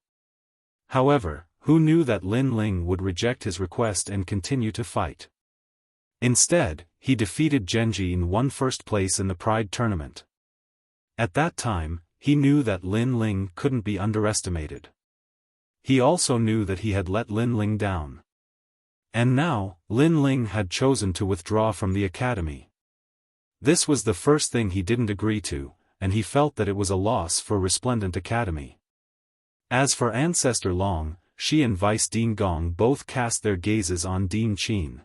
However, who knew that Lin Ling would reject his request and continue to fight? Instead, he defeated Genji and won first place in the Pride Tournament. At that time, he knew that Lin Ling couldn't be underestimated. He also knew that he had let Lin Ling down. And now, Lin Ling had chosen to withdraw from the Academy. This was the first thing he didn't agree to, and he felt that it was a loss for Resplendent Academy. As for Ancestor Long, she and Vice Dean Gong both cast their gazes on Dean Qin.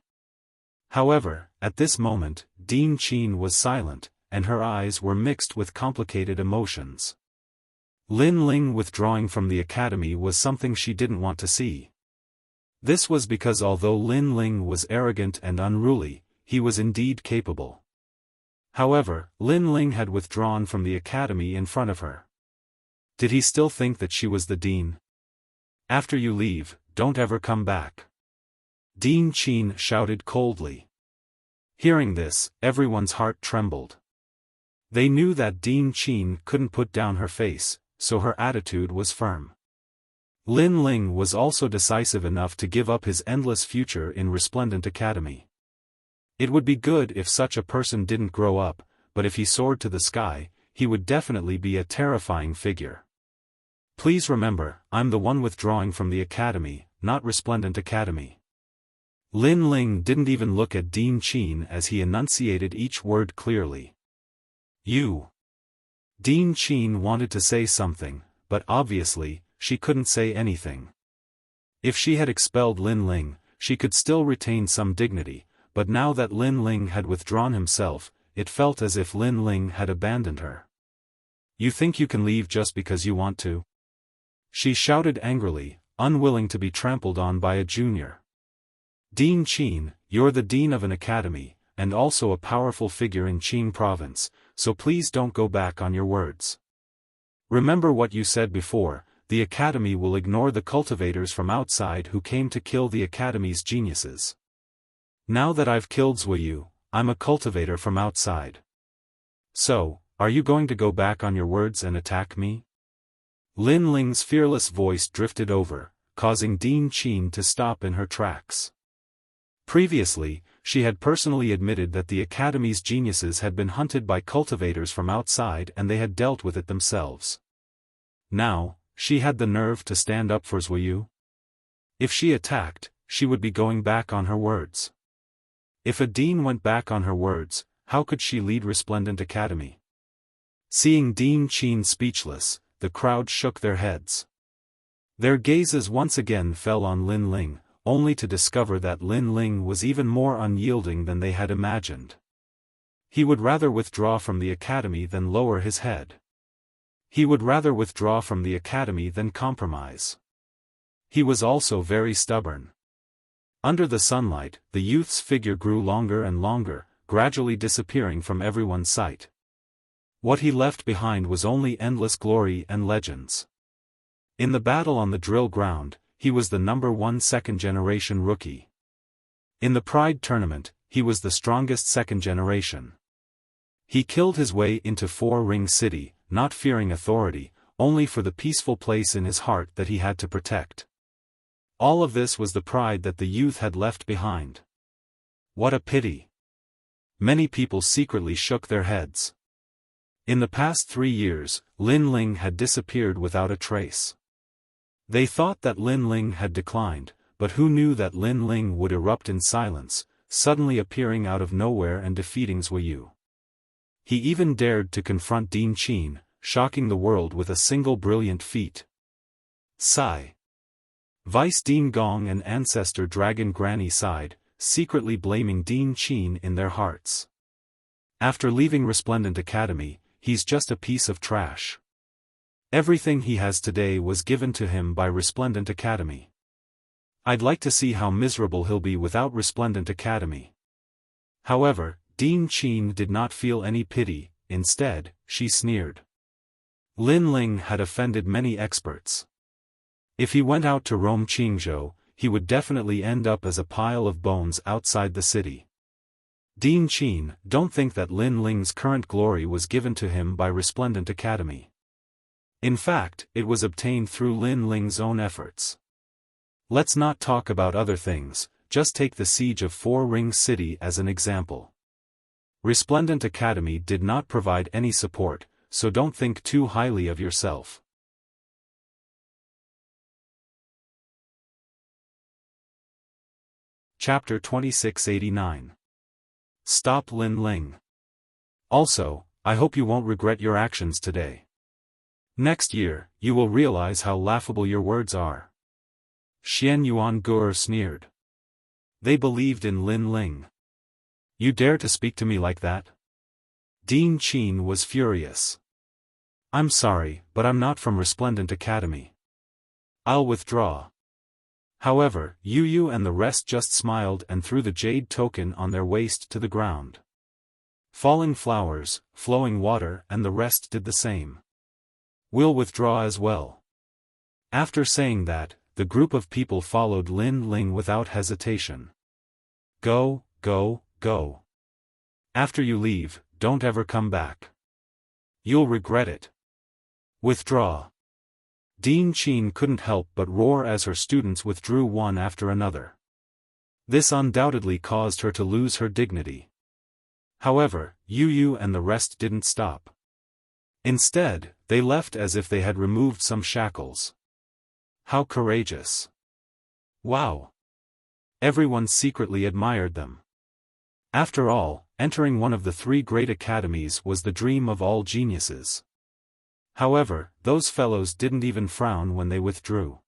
However, at this moment, Dean Qin was silent, and her eyes were mixed with complicated emotions. Lin Ling withdrawing from the Academy was something she didn't want to see. This was because although Lin Ling was arrogant and unruly, he was indeed capable. However, Lin Ling had withdrawn from the academy in front of her. Did he still think that she was the dean? After you leave, don't ever come back. Dean Qin shouted coldly. Hearing this, everyone's heart trembled. They knew that Dean Qin couldn't put down her face, so her attitude was firm. Lin Ling was also decisive enough to give up his endless future in Resplendent Academy. It would be good if such a person didn't grow up, but if he soared to the sky, he would definitely be a terrifying figure. Please remember, I'm the one withdrawing from the academy, not Resplendent Academy. Lin Ling didn't even look at Dean Qin as he enunciated each word clearly. You. Dean Qin wanted to say something, but obviously, she couldn't say anything. If she had expelled Lin Ling, she could still retain some dignity, but now that Lin Ling had withdrawn himself, it felt as if Lin Ling had abandoned her. You think you can leave just because you want to? She shouted angrily, unwilling to be trampled on by a junior. Dean Qin, you're the dean of an academy, and also a powerful figure in Qin province, so please don't go back on your words. Remember what you said before, the academy will ignore the cultivators from outside who came to kill the academy's geniuses. Now that I've killed Zhuyu, I'm a cultivator from outside. So, are you going to go back on your words and attack me? Lin Ling's fearless voice drifted over, causing Dean Qin to stop in her tracks. Previously, she had personally admitted that the academy's geniuses had been hunted by cultivators from outside and they had dealt with it themselves. Now, she had the nerve to stand up for Zhuyu. If she attacked, she would be going back on her words. If a dean went back on her words, how could she lead Resplendent Academy? Seeing Dean Qin speechless, the crowd shook their heads. Their gazes once again fell on Lin Ling, only to discover that Lin Ling was even more unyielding than they had imagined. He would rather withdraw from the academy than lower his head. He would rather withdraw from the academy than compromise. He was also very stubborn. Under the sunlight, the youth's figure grew longer and longer, gradually disappearing from everyone's sight. What he left behind was only endless glory and legends. In the battle on the drill ground, he was the #1 second-generation rookie. In the Pride tournament, he was the strongest second generation. He killed his way into Four Ring City, not fearing authority, only for the peaceful place in his heart that he had to protect. All of this was the pride that the youth had left behind. What a pity. Many people secretly shook their heads. In the past 3 years, Lin Ling had disappeared without a trace. They thought that Lin Ling had declined, but who knew that Lin Ling would erupt in silence, suddenly appearing out of nowhere and defeating Zhuyu. He even dared to confront Dean Qin, shocking the world with a single brilliant feat. Sigh. Vice Dean Gong and Ancestor Dragon Granny sighed, secretly blaming Dean Qin in their hearts. After leaving Resplendent Academy, he's just a piece of trash. Everything he has today was given to him by Resplendent Academy. I'd like to see how miserable he'll be without Resplendent Academy. However, Dean Qin did not feel any pity, instead, she sneered. Lin Ling had offended many experts. If he went out to roam Qingzhou, he would definitely end up as a pile of bones outside the city. Dean Qin, don't think that Lin Ling's current glory was given to him by Resplendent Academy. In fact, it was obtained through Lin Ling's own efforts. Let's not talk about other things, just take the siege of Four Ring City as an example. Resplendent Academy did not provide any support, so don't think too highly of yourself. Chapter 2689. Stop Lin Ling. Also, I hope you won't regret your actions today. Next year, you will realize how laughable your words are. Xian Yuan Gur sneered. They believed in Lin Ling. You dare to speak to me like that? Dean Qin was furious. I'm sorry, but I'm not from Resplendent Academy. I'll withdraw. However, Yu and the rest just smiled and threw the jade token on their waist to the ground. Falling flowers, flowing water and the rest did the same. We'll withdraw as well. After saying that, the group of people followed Lin Ling without hesitation. Go, go, go. After you leave, don't ever come back. You'll regret it. Withdraw. Dean Qin couldn't help but roar as her students withdrew one after another. This undoubtedly caused her to lose her dignity. However, Yu and the rest didn't stop. Instead, they left as if they had removed some shackles. How courageous. Wow. Everyone secretly admired them. After all, entering one of the 3 great academies was the dream of all geniuses. However, those fellows didn't even frown when they withdrew.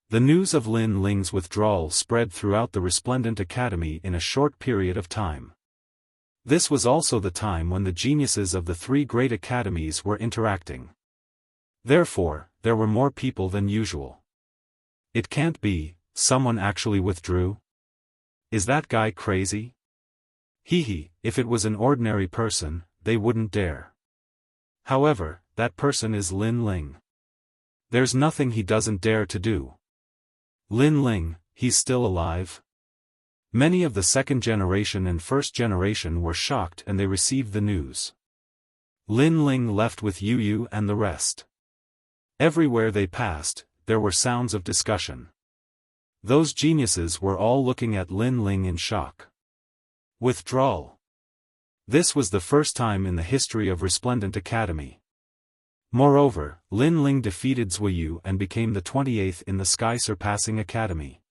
The news of Lin Ling's withdrawal spread throughout the Resplendent Academy in a short period of time. This was also the time when the geniuses of the 3 great academies were interacting. Therefore, there were more people than usual. It can't be, someone actually withdrew? Is that guy crazy? Hee, if it was an ordinary person, they wouldn't dare. However, that person is Lin Ling. There's nothing he doesn't dare to do. Lin Ling, he's still alive? Many of the 2nd generation and 1st generation were shocked and they received the news. Lin Ling left with Yu and the rest. Everywhere they passed, there were sounds of discussion. Those geniuses were all looking at Lin Ling in shock. Withdrawal. This was the first time in the history of Resplendent Academy. Moreover, Lin Ling defeated Zhuyu and became the 28th in the sky-surpassing academy.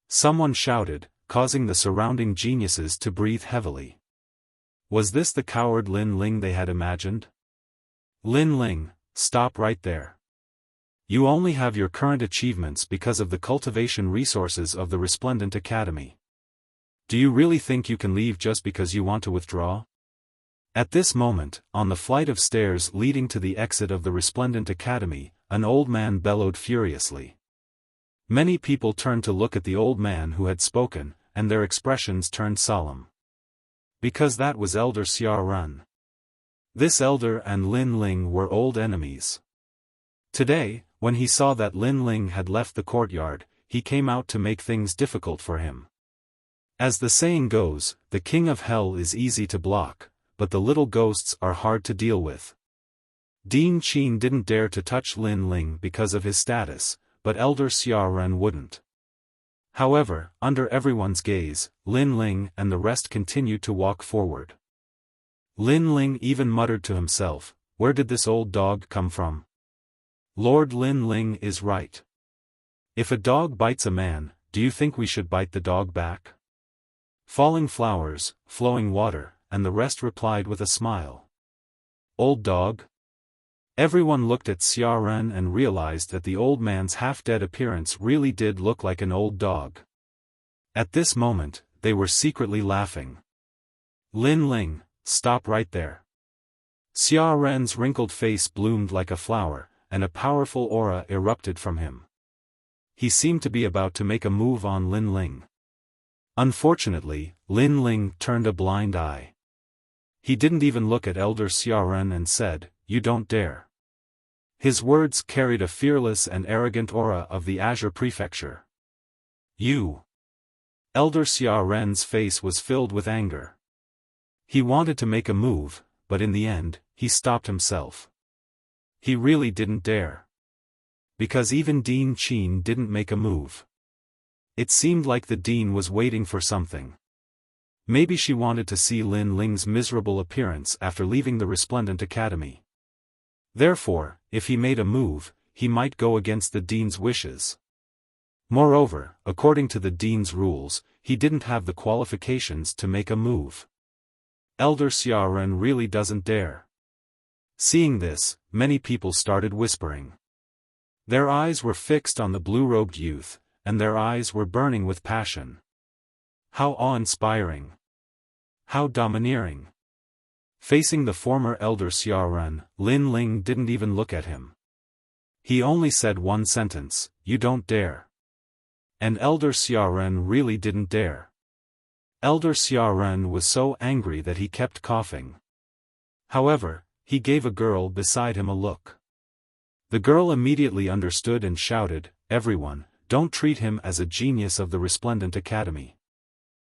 Someone shouted, causing the surrounding geniuses to breathe heavily. Was this the coward Lin Ling they had imagined? Lin Ling, stop right there. You only have your current achievements because of the cultivation resources of the Resplendent Academy. Do you really think you can leave just because you want to withdraw? At this moment, on the flight of stairs leading to the exit of the Resplendent Academy, an old man bellowed furiously. Many people turned to look at the old man who had spoken, and their expressions turned solemn. Because that was Elder Xiaofan. This elder and Lin Ling were old enemies. Today, when he saw that Lin Ling had left the courtyard, he came out to make things difficult for him. As the saying goes, the king of hell is easy to block, but the little ghosts are hard to deal with. Dean Qin didn't dare to touch Lin Ling because of his status, but Elder Xiaofan wouldn't. However, under everyone's gaze, Lin Ling and the rest continued to walk forward. Lin Ling even muttered to himself, "Where did this old dog come from?" Lord Lin Ling is right. If a dog bites a man, do you think we should bite the dog back? Falling flowers, flowing water, and the rest replied with a smile. Old dog? Everyone looked at Xiaofan and realized that the old man's half-dead appearance really did look like an old dog. At this moment, they were secretly laughing. Lin Ling, stop right there. Xiaofan's wrinkled face bloomed like a flower, and a powerful aura erupted from him. He seemed to be about to make a move on Lin Ling. Unfortunately, Lin Ling turned a blind eye. He didn't even look at Elder Xiaofan and said, "You don't dare." His words carried a fearless and arrogant aura of the Azure Prefecture. You. Elder Xiaofan's face was filled with anger. He wanted to make a move, but in the end, he stopped himself. He really didn't dare. Because even Dean Qin didn't make a move. It seemed like the dean was waiting for something. Maybe she wanted to see Lin Ling's miserable appearance after leaving the Resplendent Academy. Therefore, if he made a move, he might go against the dean's wishes. Moreover, according to the dean's rules, he didn't have the qualifications to make a move. Elder Xiaofan really doesn't dare. Seeing this, many people started whispering. Their eyes were fixed on the blue-robed youth, and their eyes were burning with passion. How awe-inspiring. How domineering. Facing the former Elder Xiaofan, Lin Ling didn't even look at him. He only said one sentence, "You don't dare." And Elder Xiaofan really didn't dare. Elder Xiaofan was so angry that he kept coughing. However, he gave a girl beside him a look. The girl immediately understood and shouted, "Everyone, don't treat him as a genius of the Resplendent Academy.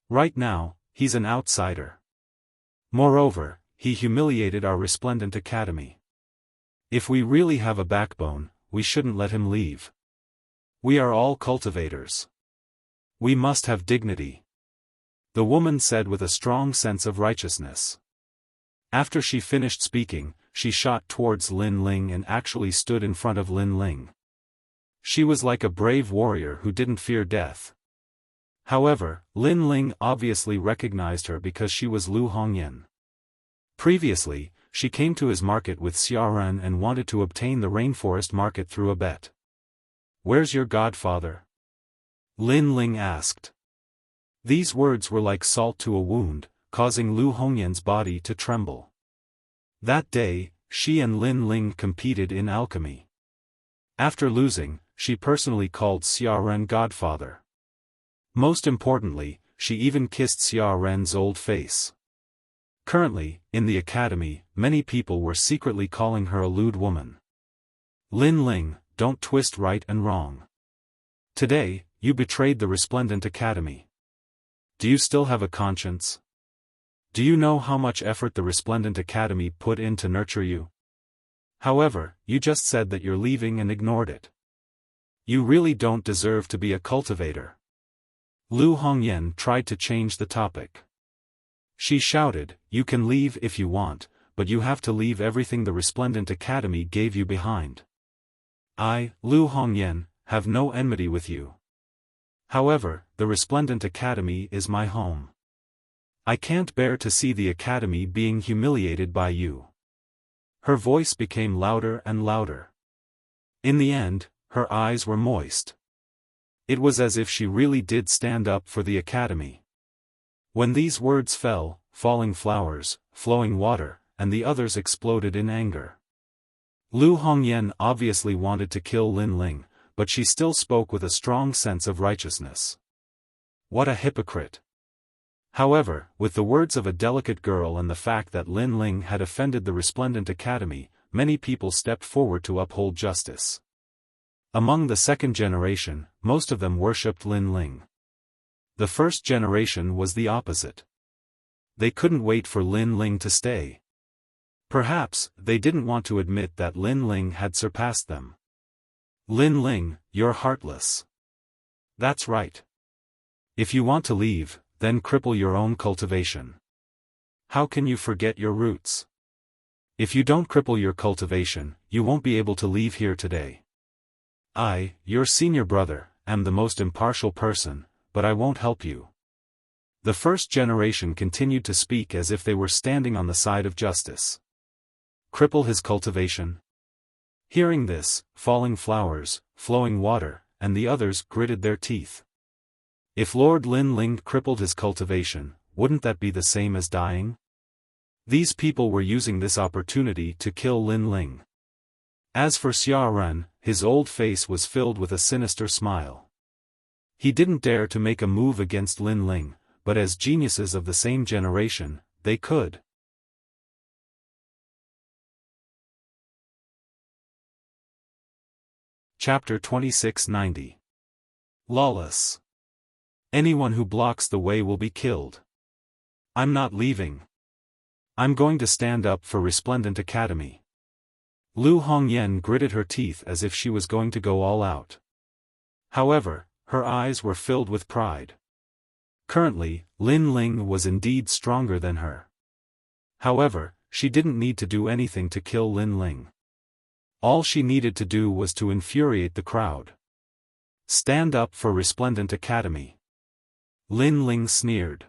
Right now, he's an outsider. Moreover, he humiliated our Resplendent Academy. If we really have a backbone, we shouldn't let him leave. We are all cultivators. We must have dignity," the woman said with a strong sense of righteousness. After she finished speaking, she shot towards Lin Ling and actually stood in front of Lin Ling. She was like a brave warrior who didn't fear death. However, Lin Ling obviously recognized her because she was Lu Hongyan. Previously, she came to his market with Xiaofan and wanted to obtain the rainforest market through a bet. "Where's your godfather?" Lin Ling asked. These words were like salt to a wound, causing Lu Hongyan's body to tremble. That day, she and Lin Ling competed in alchemy. After losing, she personally called Xiaofan godfather. Most importantly, she even kissed Xiaofan's old face. Currently, in the academy, many people were secretly calling her a lewd woman. "Lin Ling, don't twist right and wrong. Today, you betrayed the Resplendent Academy. Do you still have a conscience? Do you know how much effort the Resplendent Academy put in to nurture you? However, you just said that you're leaving and ignored it. You really don't deserve to be a cultivator." Lu Hongyan tried to change the topic. She shouted, "You can leave if you want, but you have to leave everything the Resplendent Academy gave you behind. I, Lu Hongyan, have no enmity with you. However, the Resplendent Academy is my home. I can't bear to see the Academy being humiliated by you." Her voice became louder and louder. In the end, her eyes were moist. It was as if she really did stand up for the Academy. When these words fell, falling flowers, flowing water, and the others exploded in anger. Lu Hongyan obviously wanted to kill Lin Ling, but she still spoke with a strong sense of righteousness. What a hypocrite! However, with the words of a delicate girl and the fact that Lin Ling had offended the Resplendent Academy, many people stepped forward to uphold justice. Among the second generation, most of them worshipped Lin Ling. The first generation was the opposite. They couldn't wait for Lin Ling to stay. Perhaps, they didn't want to admit that Lin Ling had surpassed them. "Lin Ling, you're heartless." "That's right. If you want to leave, then cripple your own cultivation. How can you forget your roots? If you don't cripple your cultivation, you won't be able to leave here today. I, your senior brother, am the most impartial person, but I won't help you." The first generation continued to speak as if they were standing on the side of justice. Cripple his cultivation? Hearing this, falling flowers, flowing water, and the others gritted their teeth. If Lord Lin Ling crippled his cultivation, wouldn't that be the same as dying? These people were using this opportunity to kill Lin Ling. As for Xiaofan, his old face was filled with a sinister smile. He didn't dare to make a move against Lin Ling, but as geniuses of the same generation, they could. Chapter 2690. Lawless. Anyone who blocks the way will be killed. I'm not leaving. I'm going to stand up for Resplendent Academy. Lu Hongyan gritted her teeth as if she was going to go all out. However, her eyes were filled with pride. Currently, Lin Ling was indeed stronger than her. However, she didn't need to do anything to kill Lin Ling. All she needed to do was to infuriate the crowd. Stand up for Resplendent Academy. Lin Ling sneered.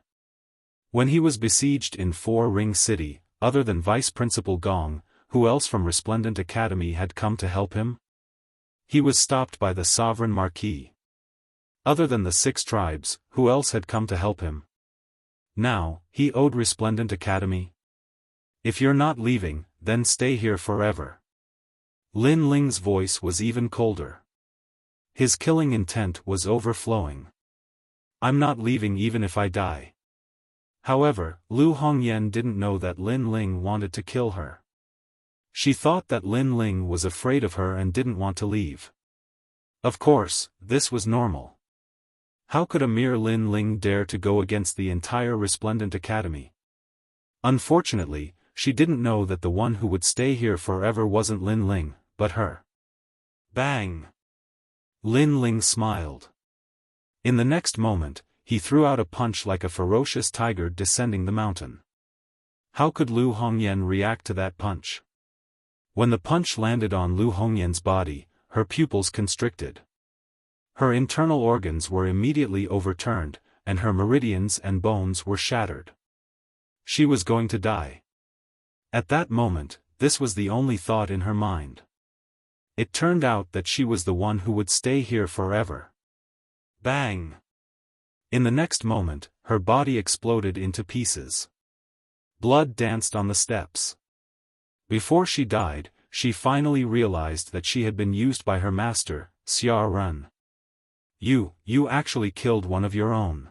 When he was besieged in Four Ring City, other than Vice Principal Gong, who else from Resplendent Academy had come to help him? He was stopped by the Sovereign Marquis. Other than the 6 tribes, who else had come to help him? Now, he owed Resplendent Academy. If you're not leaving, then stay here forever. Lin Ling's voice was even colder. His killing intent was overflowing. I'm not leaving even if I die. However, Lu Hongyan didn't know that Lin Ling wanted to kill her. She thought that Lin Ling was afraid of her and didn't want to leave. Of course, this was normal. How could a mere Lin Ling dare to go against the entire Resplendent Academy? Unfortunately, she didn't know that the one who would stay here forever wasn't Lin Ling, but her. Bang! Lin Ling smiled. In the next moment, he threw out a punch like a ferocious tiger descending the mountain. How could Lu Hongyan react to that punch? When the punch landed on Lu Hongyan's body, her pupils constricted. Her internal organs were immediately overturned, and her meridians and bones were shattered. She was going to die. At that moment, this was the only thought in her mind. It turned out that she was the one who would stay here forever. Bang! In the next moment, her body exploded into pieces. Blood danced on the steps. Before she died, she finally realized that she had been used by her master, Xiaofan. You actually killed one of your own.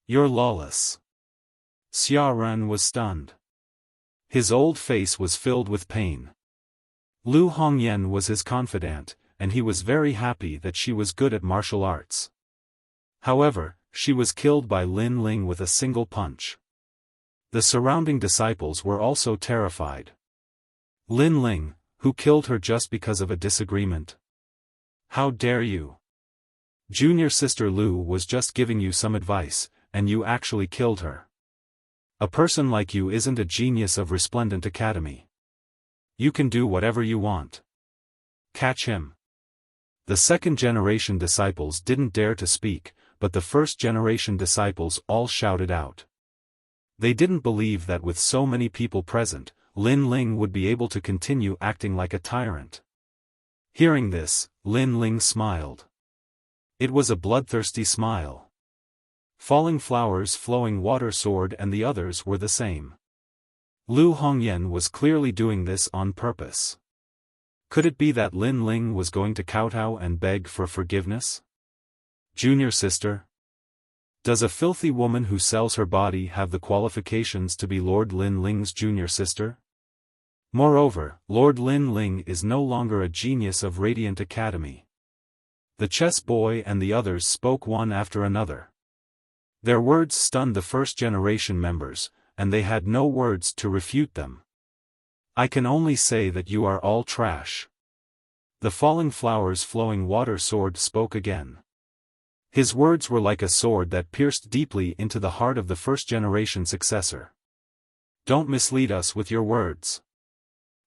You're lawless. Xiaofan was stunned. His old face was filled with pain. Lu Hongyan was his confidant, and he was very happy that she was good at martial arts. However, she was killed by Lin Ling with a single punch. The surrounding disciples were also terrified. Lin Ling, who killed her just because of a disagreement? How dare you? Junior sister Lu was just giving you some advice, and you actually killed her. A person like you isn't a genius of Resplendent Academy. You can do whatever you want. Catch him. The second-generation disciples didn't dare to speak, but the first-generation disciples all shouted out. They didn't believe that with so many people present, Lin Ling would be able to continue acting like a tyrant. Hearing this, Lin Ling smiled. It was a bloodthirsty smile. Falling Flowers, Flowing Water Sword and the others were the same. Lu Hongyan was clearly doing this on purpose. Could it be that Lin Ling was going to kowtow and beg for forgiveness? Junior sister? Does a filthy woman who sells her body have the qualifications to be Lord Lin Ling's junior sister? Moreover, Lord Lin Ling is no longer a genius of Radiant Academy. The chess boy and the others spoke one after another. Their words stunned the first-generation members, and they had no words to refute them. I can only say that you are all trash. The Falling Flowers Flowing Water Sword spoke again. His words were like a sword that pierced deeply into the heart of the first-generation successor. Don't mislead us with your words.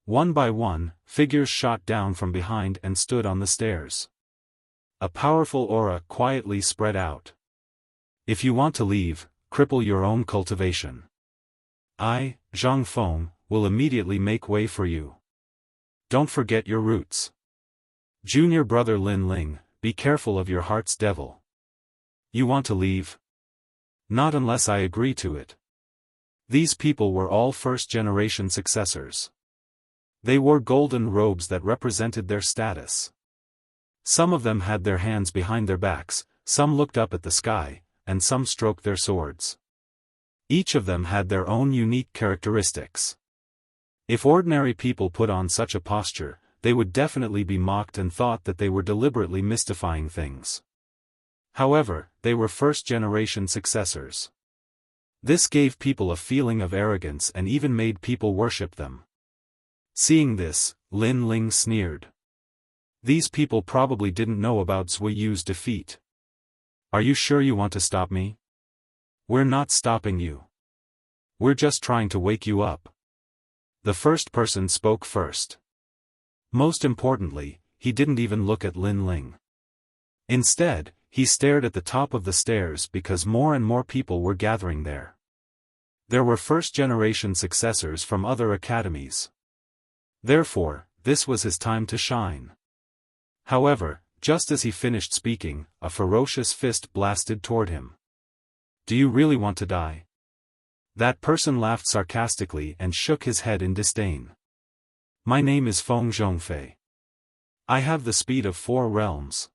One by one, figures shot down from behind and stood on the stairs. A powerful aura quietly spread out. If you want to leave, cripple your own cultivation. I, Zhang Feng, will immediately make way for you. Don't forget your roots. Junior brother Lin Ling, be careful of your heart's devil. You want to leave? Not unless I agree to it. These people were all first-generation successors. They wore golden robes that represented their status. Some of them had their hands behind their backs, some looked up at the sky, and some stroked their swords. Each of them had their own unique characteristics. If ordinary people put on such a posture, they would definitely be mocked and thought that they were deliberately mystifying things. However, they were first-generation successors. This gave people a feeling of arrogance and even made people worship them. Seeing this, Lin Ling sneered. These people probably didn't know about Zui Yu's defeat. Are you sure you want to stop me? We're not stopping you. We're just trying to wake you up. The first person spoke first. Most importantly, he didn't even look at Lin Ling. Instead, he stared at the top of the stairs because more and more people were gathering there. There were first-generation successors from other academies. Therefore, this was his time to shine. However, just as he finished speaking, a ferocious fist blasted toward him. Do you really want to die? That person laughed sarcastically and shook his head in disdain. My name is Feng Zhongfei. I have the speed of 4 realms.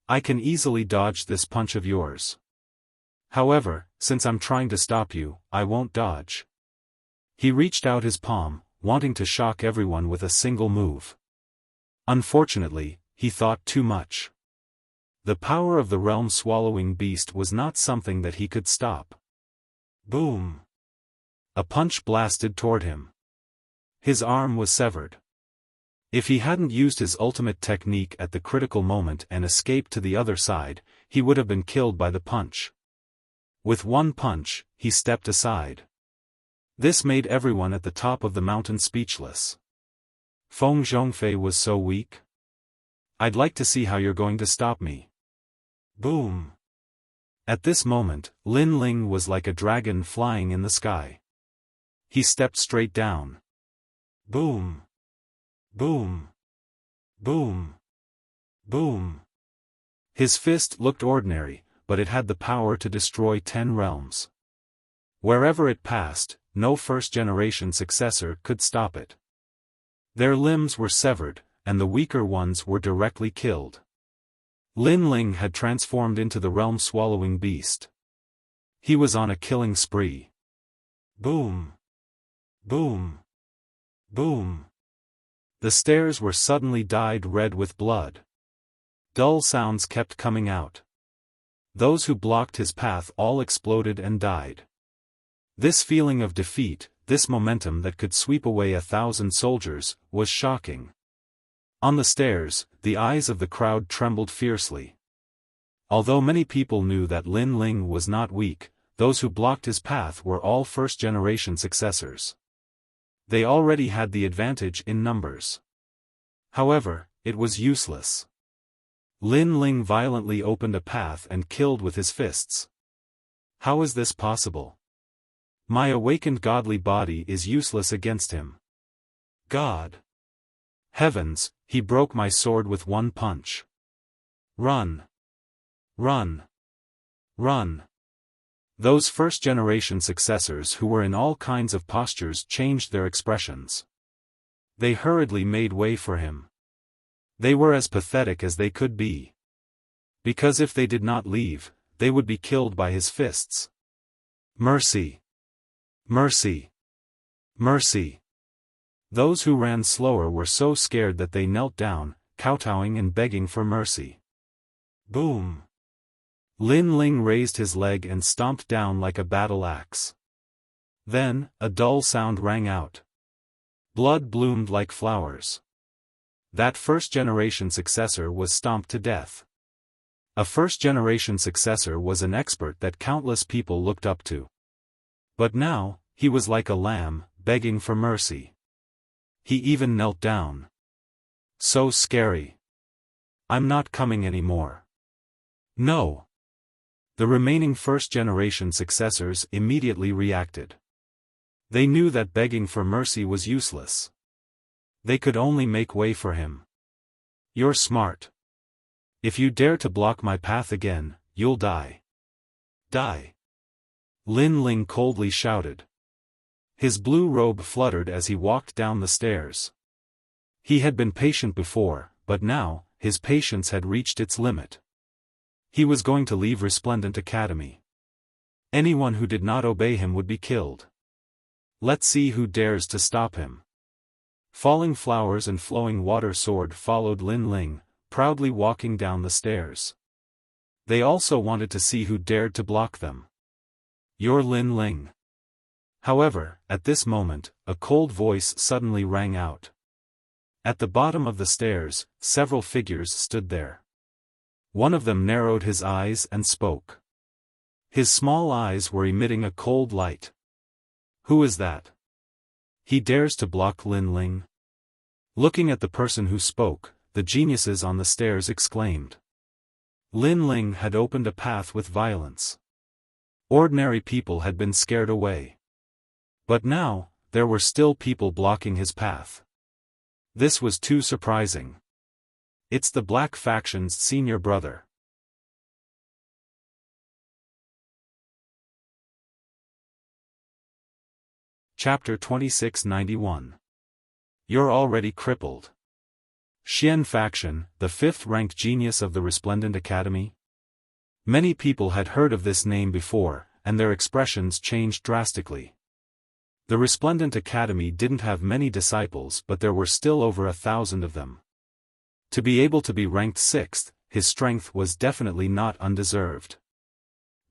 I can easily dodge this punch of yours. However, since I'm trying to stop you, I won't dodge. He reached out his palm, wanting to shock everyone with a single move. Unfortunately, he thought too much. The power of the realm-swallowing beast was not something that he could stop. Boom! A punch blasted toward him. His arm was severed. If he hadn't used his ultimate technique at the critical moment and escaped to the other side, he would have been killed by the punch. With one punch, he stepped aside. This made everyone at the top of the mountain speechless. Feng Zhongfei was so weak. I'd like to see how you're going to stop me. Boom! At this moment, Lin Ling was like a dragon flying in the sky. He stepped straight down. Boom! Boom! Boom! Boom! His fist looked ordinary, but it had the power to destroy 10 realms. Wherever it passed, no first-generation successor could stop it. Their limbs were severed, and the weaker ones were directly killed. Lin Ling had transformed into the realm-swallowing beast. He was on a killing spree. Boom! Boom! Boom! The stairs were suddenly dyed red with blood. Dull sounds kept coming out. Those who blocked his path all exploded and died. This feeling of defeat, this momentum that could sweep away 1,000 soldiers, was shocking. On the stairs, the eyes of the crowd trembled fiercely. Although many people knew that Lin Ling was not weak, those who blocked his path were all first-generation successors. They already had the advantage in numbers. However, it was useless. Lin Ling violently opened a path and killed with his fists. How is this possible? My awakened godly body is useless against him. God! Heavens, he broke my sword with one punch. Run! Run! Run! Those first-generation successors who were in all kinds of postures changed their expressions. They hurriedly made way for him. They were as pathetic as they could be. Because if they did not leave, they would be killed by his fists. Mercy! Mercy! Mercy! Those who ran slower were so scared that they knelt down, kowtowing and begging for mercy. Boom! Lin Ling raised his leg and stomped down like a battle axe. Then, a dull sound rang out. Blood bloomed like flowers. That first-generation successor was stomped to death. A first-generation successor was an expert that countless people looked up to. But now, he was like a lamb, begging for mercy. He even knelt down. So scary. I'm not coming anymore. No. The remaining first-generation successors immediately reacted. They knew that begging for mercy was useless. They could only make way for him. You're smart. If you dare to block my path again, you'll die. Die! Lin Ling coldly shouted. His blue robe fluttered as he walked down the stairs. He had been patient before, but now, his patience had reached its limit. He was going to leave Resplendent Academy. Anyone who did not obey him would be killed. Let's see who dares to stop him. Falling flowers and flowing water sword followed Lin Ling, proudly walking down the stairs. They also wanted to see who dared to block them. You're Lin Ling. However, at this moment, a cold voice suddenly rang out. At the bottom of the stairs, several figures stood there. One of them narrowed his eyes and spoke. His small eyes were emitting a cold light. Who is that? He dares to block Lin Ling? Looking at the person who spoke, the geniuses on the stairs exclaimed. Lin Ling had opened a path with violence. Ordinary people had been scared away. But now, there were still people blocking his path. This was too surprising. It's the Black Faction's senior brother. Chapter 2691. You're already crippled. Xian faction, the fifth-ranked genius of the Resplendent Academy? Many people had heard of this name before, and their expressions changed drastically. The Resplendent Academy didn't have many disciples, but there were still over 1,000 of them. To be able to be ranked 6th, his strength was definitely not undeserved.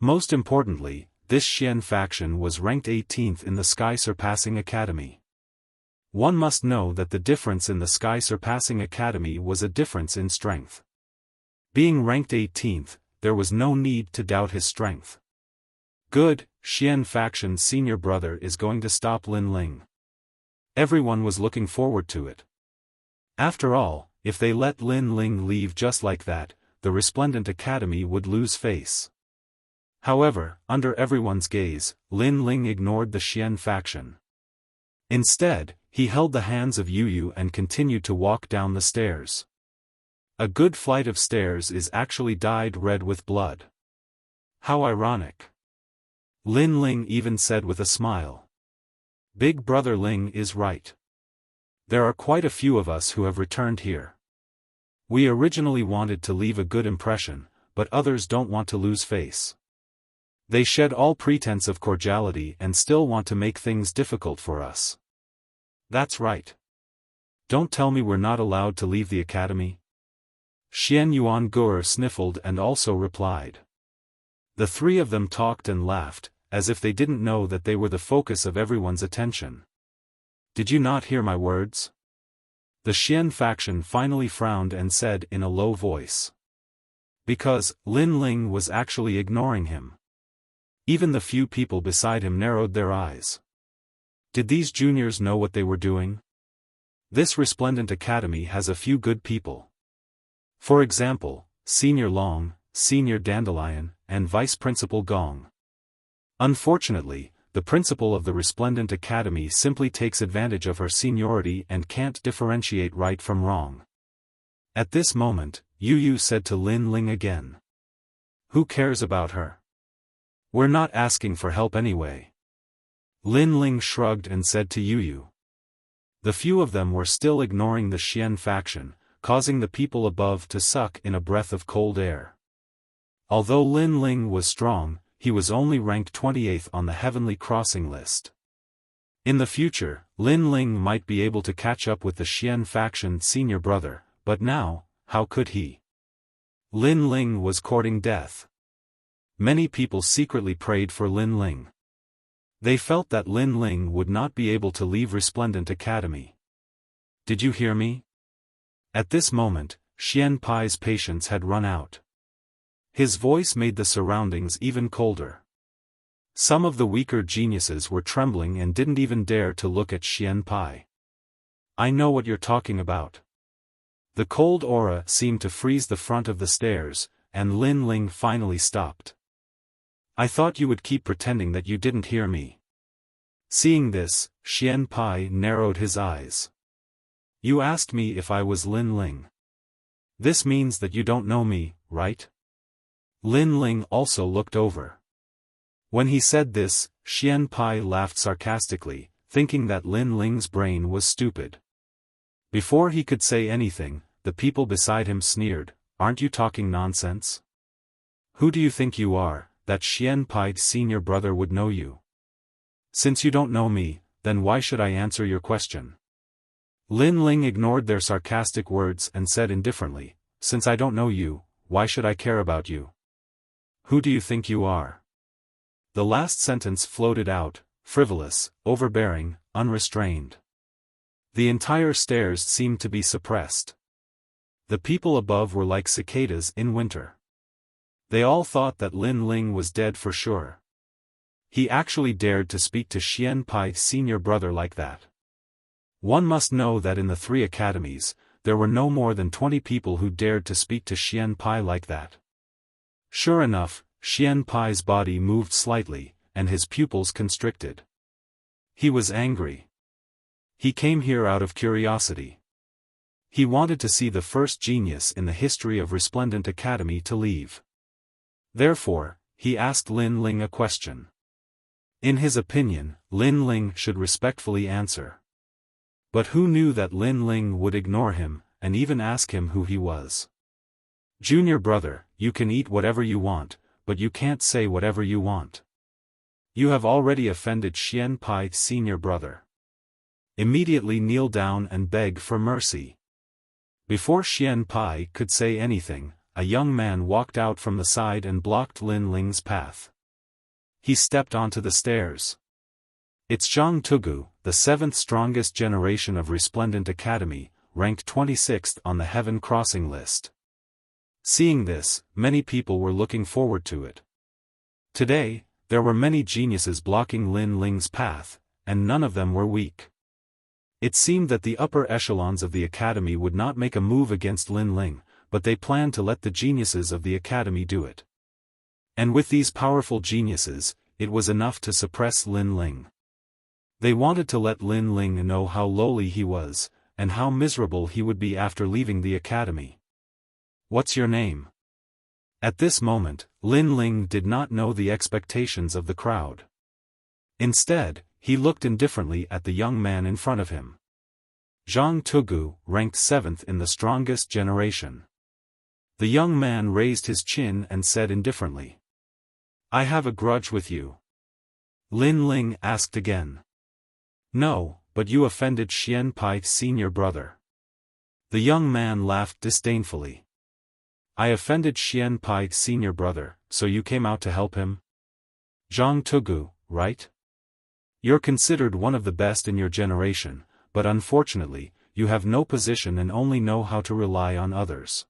Most importantly, this Xian faction was ranked 18th in the Sky-Surpassing Academy. One must know that the difference in the Sky-Surpassing Academy was a difference in strength. Being ranked 18th, there was no need to doubt his strength. Good, Xian faction's senior brother is going to stop Lin Ling. Everyone was looking forward to it. After all, if they let Lin Ling leave just like that, the Resplendent Academy would lose face. However, under everyone's gaze, Lin Ling ignored the Xian faction. Instead, he held the hands of Yu and continued to walk down the stairs. A good flight of stairs is actually dyed red with blood. How ironic. Lin Ling even said with a smile. Big brother Ling is right. There are quite a few of us who have returned here. We originally wanted to leave a good impression, but others don't want to lose face. They shed all pretense of cordiality and still want to make things difficult for us. That's right. Don't tell me we're not allowed to leave the academy. Xian Yuan Gur sniffled and also replied. The three of them talked and laughed, as if they didn't know that they were the focus of everyone's attention. Did you not hear my words? The Xian faction finally frowned and said in a low voice. Because Lin Ling was actually ignoring him. Even the few people beside him narrowed their eyes. Did these juniors know what they were doing? This Resplendent Academy has a few good people. For example, Senior Long, Senior Dandelion, and Vice Principal Gong. Unfortunately, the principal of the Resplendent Academy simply takes advantage of her seniority and can't differentiate right from wrong. At this moment, Yu said to Lin Ling again. Who cares about her? We're not asking for help anyway. Lin Ling shrugged and said to Yu. The few of them were still ignoring the Xian faction, causing the people above to suck in a breath of cold air. Although Lin Ling was strong, he was only ranked 28th on the Heavenly Crossing list. In the future, Lin Ling might be able to catch up with the Xian faction senior brother, but now, how could he? Lin Ling was courting death. Many people secretly prayed for Lin Ling. They felt that Lin Ling would not be able to leave Resplendent Academy. Did you hear me? At this moment, Xian Pai's patience had run out. His voice made the surroundings even colder. Some of the weaker geniuses were trembling and didn't even dare to look at Xian Pai. I know what you're talking about. The cold aura seemed to freeze the front of the stairs, and Lin Ling finally stopped. I thought you would keep pretending that you didn't hear me. Seeing this, Xian Pai narrowed his eyes. You asked me if I was Lin Ling. This means that you don't know me, right? Lin Ling also looked over. When he said this, Xian Pai laughed sarcastically, thinking that Lin Ling's brain was stupid. Before he could say anything, the people beside him sneered, aren't you talking nonsense? Who do you think you are, that Xian Pai's senior brother would know you? Since you don't know me, then why should I answer your question? Lin Ling ignored their sarcastic words and said indifferently, since I don't know you, why should I care about you? Who do you think you are? The last sentence floated out, frivolous, overbearing, unrestrained. The entire stairs seemed to be suppressed. The people above were like cicadas in winter. They all thought that Lin Ling was dead for sure. He actually dared to speak to Xian Pai's senior brother like that. One must know that in the 3 academies, there were no more than 20 people who dared to speak to Xian Pai like that. Sure enough, Xian Pai's body moved slightly, and his pupils constricted. He was angry. He came here out of curiosity. He wanted to see the first genius in the history of Resplendent Academy to leave. Therefore, he asked Lin Ling a question. In his opinion, Lin Ling should respectfully answer. But who knew that Lin Ling would ignore him, and even ask him who he was. "Junior brother, you can eat whatever you want, but you can't say whatever you want. You have already offended Xian Pai, senior brother. Immediately kneel down and beg for mercy." Before Xian Pai could say anything, a young man walked out from the side and blocked Lin Ling's path. He stepped onto the stairs. It's Zhang Tugu, the 7th strongest generation of Resplendent Academy, ranked 26th on the Heaven Crossing list. Seeing this, many people were looking forward to it. Today, there were many geniuses blocking Lin Ling's path, and none of them were weak. It seemed that the upper echelons of the academy would not make a move against Lin Ling, but they planned to let the geniuses of the academy do it. And with these powerful geniuses, it was enough to suppress Lin Ling. They wanted to let Lin Ling know how lowly he was, and how miserable he would be after leaving the academy. "What's your name?" At this moment, Lin Ling did not know the expectations of the crowd. Instead, he looked indifferently at the young man in front of him. Zhang Tugu, ranked 7th in the strongest generation. The young man raised his chin and said indifferently, "I have a grudge with you." Lin Ling asked again. "No, but you offended Xian Pai, senior brother." The young man laughed disdainfully. "I offended Xian Pai, senior brother, so you came out to help him? Zhang Tugu, right? You're considered one of the best in your generation, but unfortunately, you have no position and only know how to rely on others.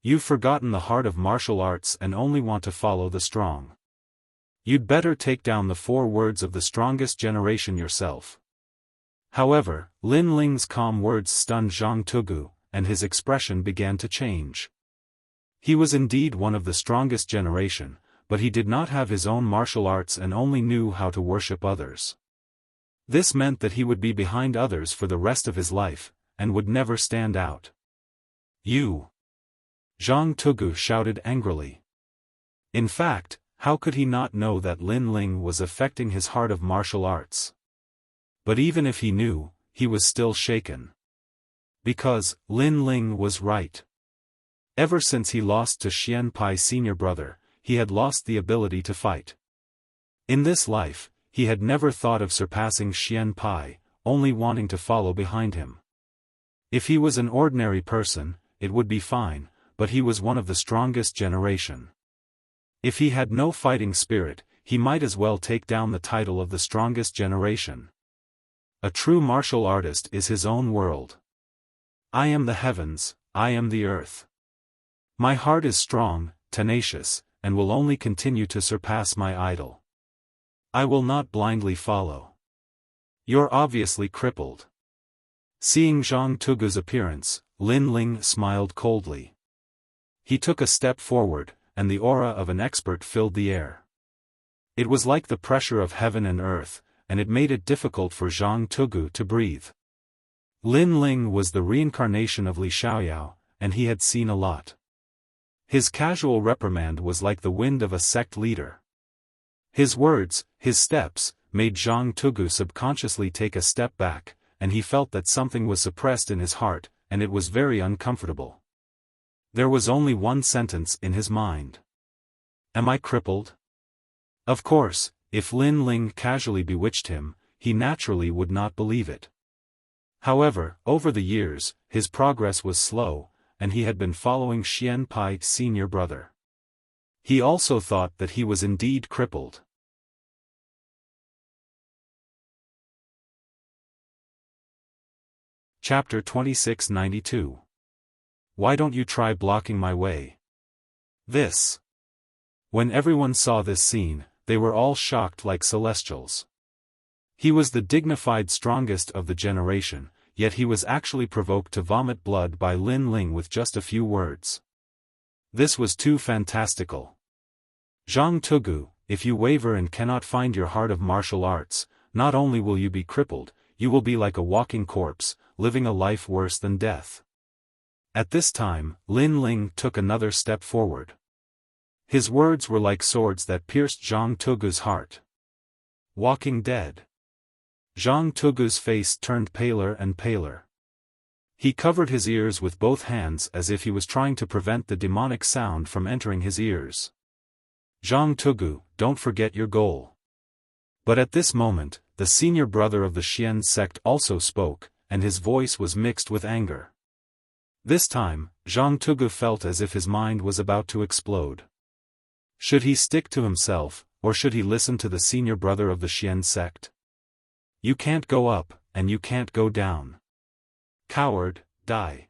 You've forgotten the heart of martial arts and only want to follow the strong. You'd better take down the 4 words of the strongest generation yourself." However, Lin Ling's calm words stunned Zhang Tugu, and his expression began to change. He was indeed one of the strongest generation, but he did not have his own martial arts and only knew how to worship others. This meant that he would be behind others for the rest of his life, and would never stand out. "You!" Zhang Tugu shouted angrily. In fact, how could he not know that Lin Ling was affecting his heart of martial arts? But even if he knew, he was still shaken. Because, Lin Ling was right. Ever since he lost to Xian Pai senior brother, he had lost the ability to fight. In this life, he had never thought of surpassing Xian Pai, only wanting to follow behind him. If he was an ordinary person, it would be fine, but he was one of the strongest generation. If he had no fighting spirit, he might as well take down the title of the strongest generation. A true martial artist is his own world. "I am the heavens, I am the earth. My heart is strong, tenacious, and will only continue to surpass my idol. I will not blindly follow. You're obviously crippled." Seeing Zhang Tugu's appearance, Lin Ling smiled coldly. He took a step forward, and the aura of an expert filled the air. It was like the pressure of heaven and earth, and it made it difficult for Zhang Tugu to breathe. Lin Ling was the reincarnation of Li Xiaoyao, and he had seen a lot. His casual reprimand was like the wind of a sect leader. His words, his steps, made Zhang Tugu subconsciously take a step back, and he felt that something was suppressed in his heart, and it was very uncomfortable. There was only one sentence in his mind. "Am I crippled?" Of course, if Lin Ling casually bewitched him, he naturally would not believe it. However, over the years, his progress was slow, and he had been following Xian Pai senior brother. He also thought that he was indeed crippled. Chapter 2692. Why don't you try blocking my way? This. When everyone saw this scene, they were all shocked like celestials. He was the dignified strongest of the generation, yet he was actually provoked to vomit blood by Lin Ling with just a few words. This was too fantastical. Zhang Tugu, if you waver and cannot find your heart of martial arts, not only will you be crippled, you will be like a walking corpse, living a life worse than death. At this time, Lin Ling took another step forward. His words were like swords that pierced Zhang Tugu's heart. Walking dead. Zhang Tugu's face turned paler and paler. He covered his ears with both hands as if he was trying to prevent the demonic sound from entering his ears. Zhang Tugu, don't forget your goal. But at this moment, the senior brother of the Xian sect also spoke, and his voice was mixed with anger. This time, Zhang Tugu felt as if his mind was about to explode. Should he stick to himself, or should he listen to the senior brother of the Xian sect? You can't go up, and you can't go down. Coward, die.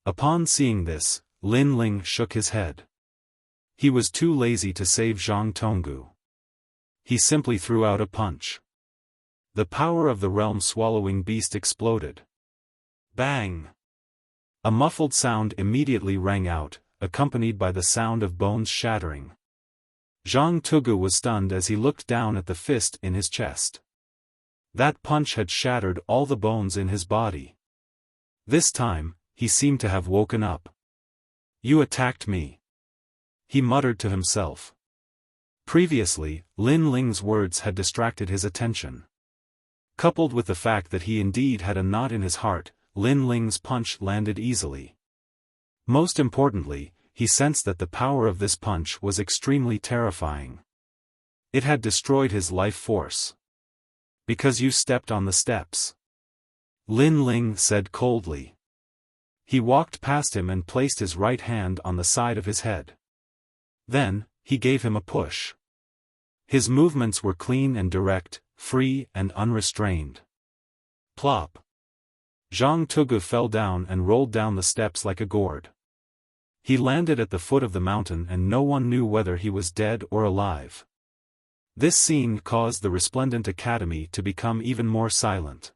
Upon seeing this, Lin Ling shook his head. He was too lazy to save Zhang Tonggu. He simply threw out a punch. The power of the realm-swallowing beast exploded. Bang! A muffled sound immediately rang out, accompanied by the sound of bones shattering. Zhang Tugu was stunned as he looked down at the fist in his chest. That punch had shattered all the bones in his body. This time, he seemed to have woken up. You attacked me. He muttered to himself. Previously, Lin Ling's words had distracted his attention. Coupled with the fact that he indeed had a knot in his heart, Lin Ling's punch landed easily. Most importantly, he sensed that the power of this punch was extremely terrifying. It had destroyed his life force. Because you stepped on the steps. Lin Ling said coldly. He walked past him and placed his right hand on the side of his head. Then, he gave him a push. His movements were clean and direct, free and unrestrained. Plop. Zhang Tugu fell down and rolled down the steps like a gourd. He landed at the foot of the mountain and no one knew whether he was dead or alive. This scene caused the Resplendent Academy to become even more silent.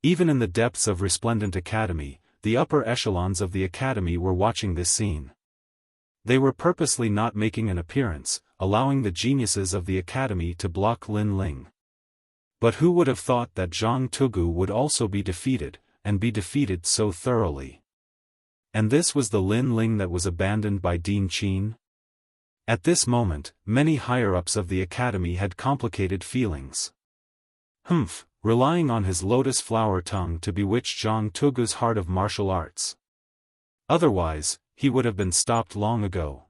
Even in the depths of Resplendent Academy, the upper echelons of the Academy were watching this scene. They were purposely not making an appearance, allowing the geniuses of the Academy to block Lin Ling. But who would have thought that Zhang Tugu would also be defeated, and be defeated so thoroughly? And this was the Lin Ling that was abandoned by Dean Qin? At this moment, many higher-ups of the Academy had complicated feelings. Relying on his lotus flower tongue to bewitch Zhang Tugu's heart of martial arts. Otherwise, he would have been stopped long ago.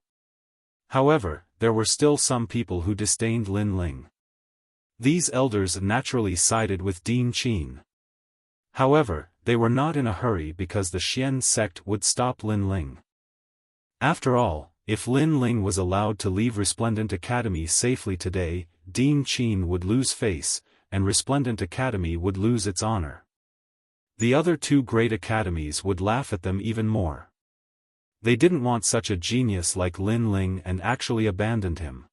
However, there were still some people who disdained Lin Ling. These elders naturally sided with Dean Qin. However, they were not in a hurry because the Xian sect would stop Lin Ling. After all, if Lin Ling was allowed to leave Resplendent Academy safely today, Dean Qin would lose face, and Resplendent Academy would lose its honor. The other two great academies would laugh at them even more. They didn't want such a genius like Lin Ling and actually abandoned him.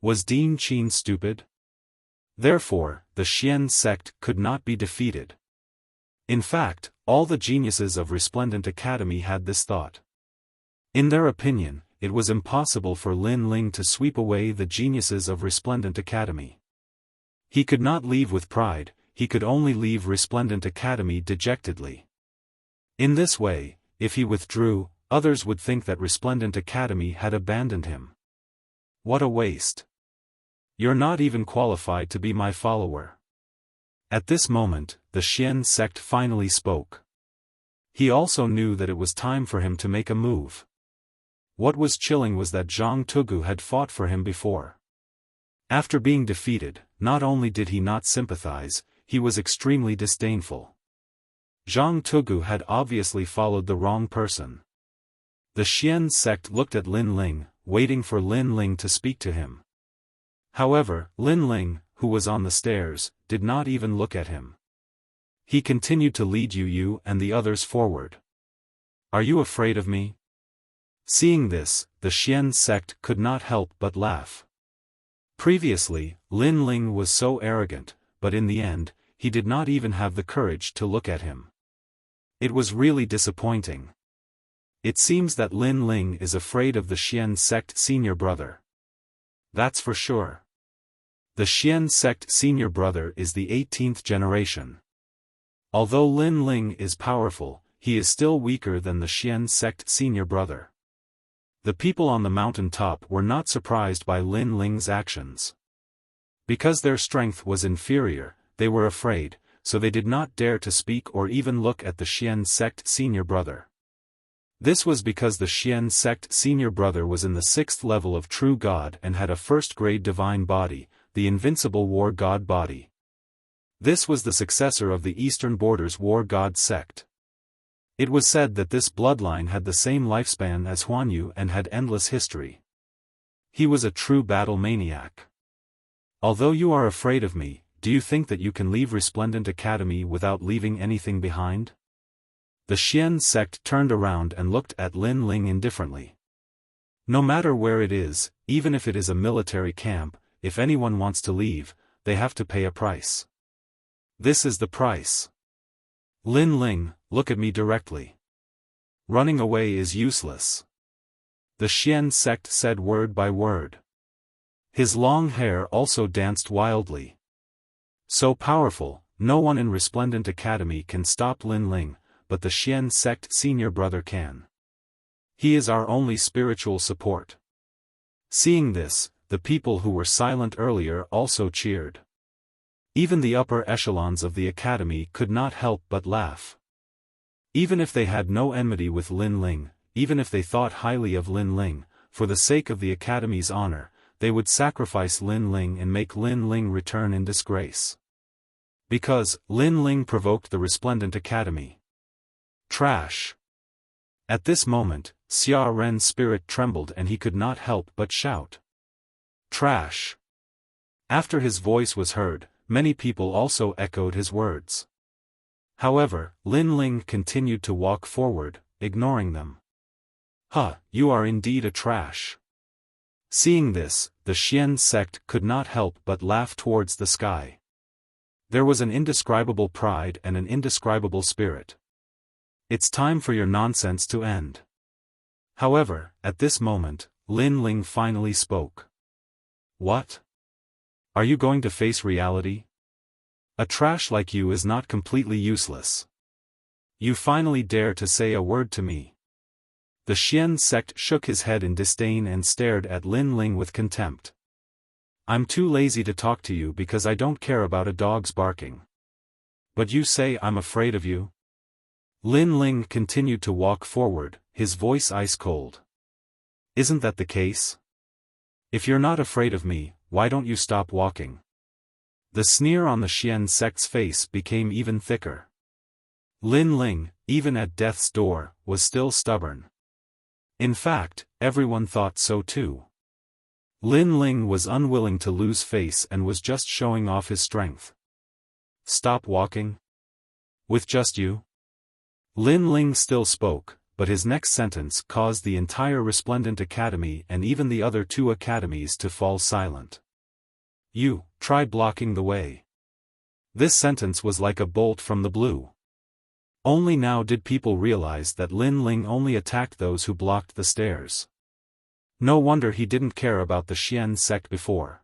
Was Dean Qin stupid? Therefore, the Xian sect could not be defeated. In fact, all the geniuses of Resplendent Academy had this thought. In their opinion, it was impossible for Lin Ling to sweep away the geniuses of Resplendent Academy. He could not leave with pride, he could only leave Resplendent Academy dejectedly. In this way, if he withdrew, others would think that Resplendent Academy had abandoned him. What a waste. You're not even qualified to be my follower. At this moment, the Xian sect finally spoke. He also knew that it was time for him to make a move. What was chilling was that Zhang Tugu had fought for him before. After being defeated, not only did he not sympathize, he was extremely disdainful. Zhang Tugu had obviously followed the wrong person. The Xian sect looked at Lin Ling, waiting for Lin Ling to speak to him. However, Lin Ling, who was on the stairs, did not even look at him. He continued to lead Yu and the others forward. Are you afraid of me? Seeing this, the Xian sect could not help but laugh. Previously, Lin Ling was so arrogant, but in the end, he did not even have the courage to look at him. It was really disappointing. It seems that Lin Ling is afraid of the Xian sect senior brother. That's for sure. The Xian sect senior brother is the 18th generation. Although Lin Ling is powerful, he is still weaker than the Xian sect senior brother. The people on the mountain top were not surprised by Lin Ling's actions. Because their strength was inferior, they were afraid, so they did not dare to speak or even look at the Xian sect senior brother. This was because the Xian sect senior brother was in the 6th level of true God and had a first-grade divine body, the invincible war god body. This was the successor of the Eastern Borders war god sect. It was said that this bloodline had the same lifespan as Huanyu and had endless history. He was a true battle maniac. Although you are afraid of me, do you think that you can leave Resplendent Academy without leaving anything behind? The Xian sect turned around and looked at Lin Ling indifferently. No matter where it is, even if it is a military camp, if anyone wants to leave, they have to pay a price. This is the price. Lin Ling, look at me directly. Running away is useless. The Xian sect said word by word. His long hair also danced wildly. So powerful, no one in Resplendent Academy can stop Lin Ling, but the Xian sect senior brother can. He is our only spiritual support. Seeing this, the people who were silent earlier also cheered. Even the upper echelons of the academy could not help but laugh. Even if they had no enmity with Lin Ling, even if they thought highly of Lin Ling, for the sake of the academy's honor, they would sacrifice Lin Ling and make Lin Ling return in disgrace. Because Lin Ling provoked the Resplendent Academy. Trash. At this moment, Xia Ren's spirit trembled and he could not help but shout. Trash. After his voice was heard, many people also echoed his words. However, Lin Ling continued to walk forward, ignoring them. You are indeed a trash. Seeing this, the Xian sect could not help but laugh towards the sky. There was an indescribable pride and an indescribable spirit. It's time for your nonsense to end. However, at this moment, Lin Ling finally spoke. What? Are you going to face reality? A trash like you is not completely useless. You finally dare to say a word to me. The Xian sect shook his head in disdain and stared at Lin Ling with contempt. I'm too lazy to talk to you because I don't care about a dog's barking. But you say I'm afraid of you? Lin Ling continued to walk forward, his voice ice cold. Isn't that the case? If you're not afraid of me, why don't you stop walking? The sneer on the Xian sect's face became even thicker. Lin Ling, even at death's door, was still stubborn. In fact, everyone thought so too. Lin Ling was unwilling to lose face and was just showing off his strength. Stop walking? With just you? Lin Ling still spoke, but his next sentence caused the entire Resplendent Academy and even the other 2 academies to fall silent. You, try blocking the way. This sentence was like a bolt from the blue. Only now did people realize that Lin Ling only attacked those who blocked the stairs. No wonder he didn't care about the Xian sect before.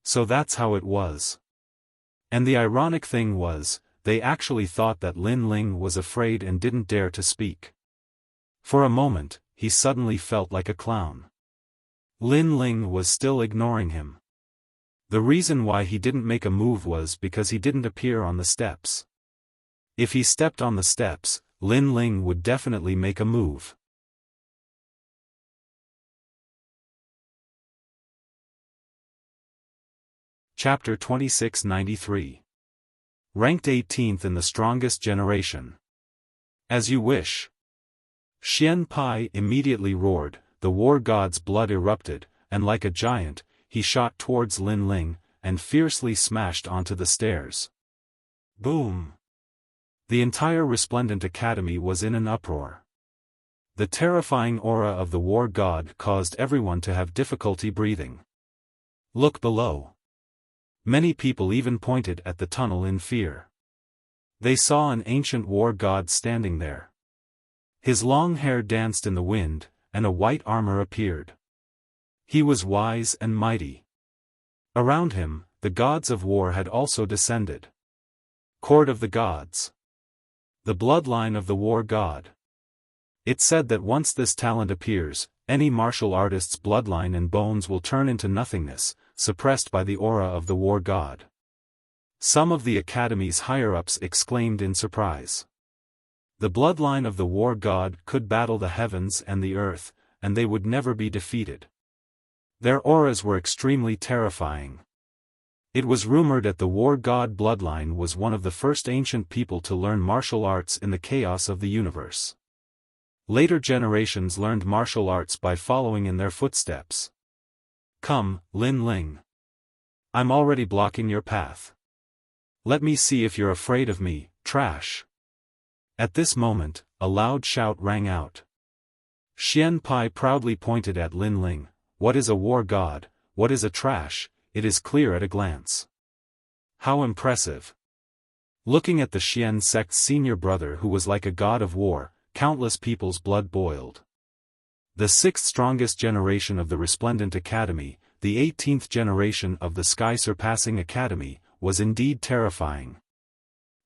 So that's how it was. And the ironic thing was, they actually thought that Lin Ling was afraid and didn't dare to speak. For a moment, he suddenly felt like a clown. Lin Ling was still ignoring him. The reason why he didn't make a move was because he didn't appear on the steps. If he stepped on the steps, Lin Ling would definitely make a move. Chapter 2693. Ranked 18th in the strongest generation. As you wish. Xian Pai immediately roared, the war god's blood erupted, and like a giant, he shot towards Lin Ling, and fiercely smashed onto the stairs. Boom! The entire Resplendent Academy was in an uproar. The terrifying aura of the war god caused everyone to have difficulty breathing. Look below. Many people even pointed at the tunnel in fear. They saw an ancient war god standing there. His long hair danced in the wind, and a white armor appeared. He was wise and mighty. Around him, the gods of war had also descended. Court of the Gods. The bloodline of the war god. It said that once this talent appears, any martial artist's bloodline and bones will turn into nothingness, suppressed by the aura of the war god. Some of the Academy's higher-ups exclaimed in surprise. The bloodline of the war god could battle the heavens and the earth, and they would never be defeated. Their auras were extremely terrifying. It was rumored that the war god bloodline was one of the first ancient people to learn martial arts in the chaos of the universe. Later generations learned martial arts by following in their footsteps. Come, Lin Ling. I'm already blocking your path. Let me see if you're afraid of me, trash. At this moment, a loud shout rang out. Xian Pai proudly pointed at Lin Ling. What is a war god, what is a trash, it is clear at a glance. How impressive. Looking at the Xian sect's senior brother who was like a god of war, countless people's blood boiled. The sixth strongest generation of the Resplendent Academy, the 18th generation of the sky-surpassing Academy, was indeed terrifying.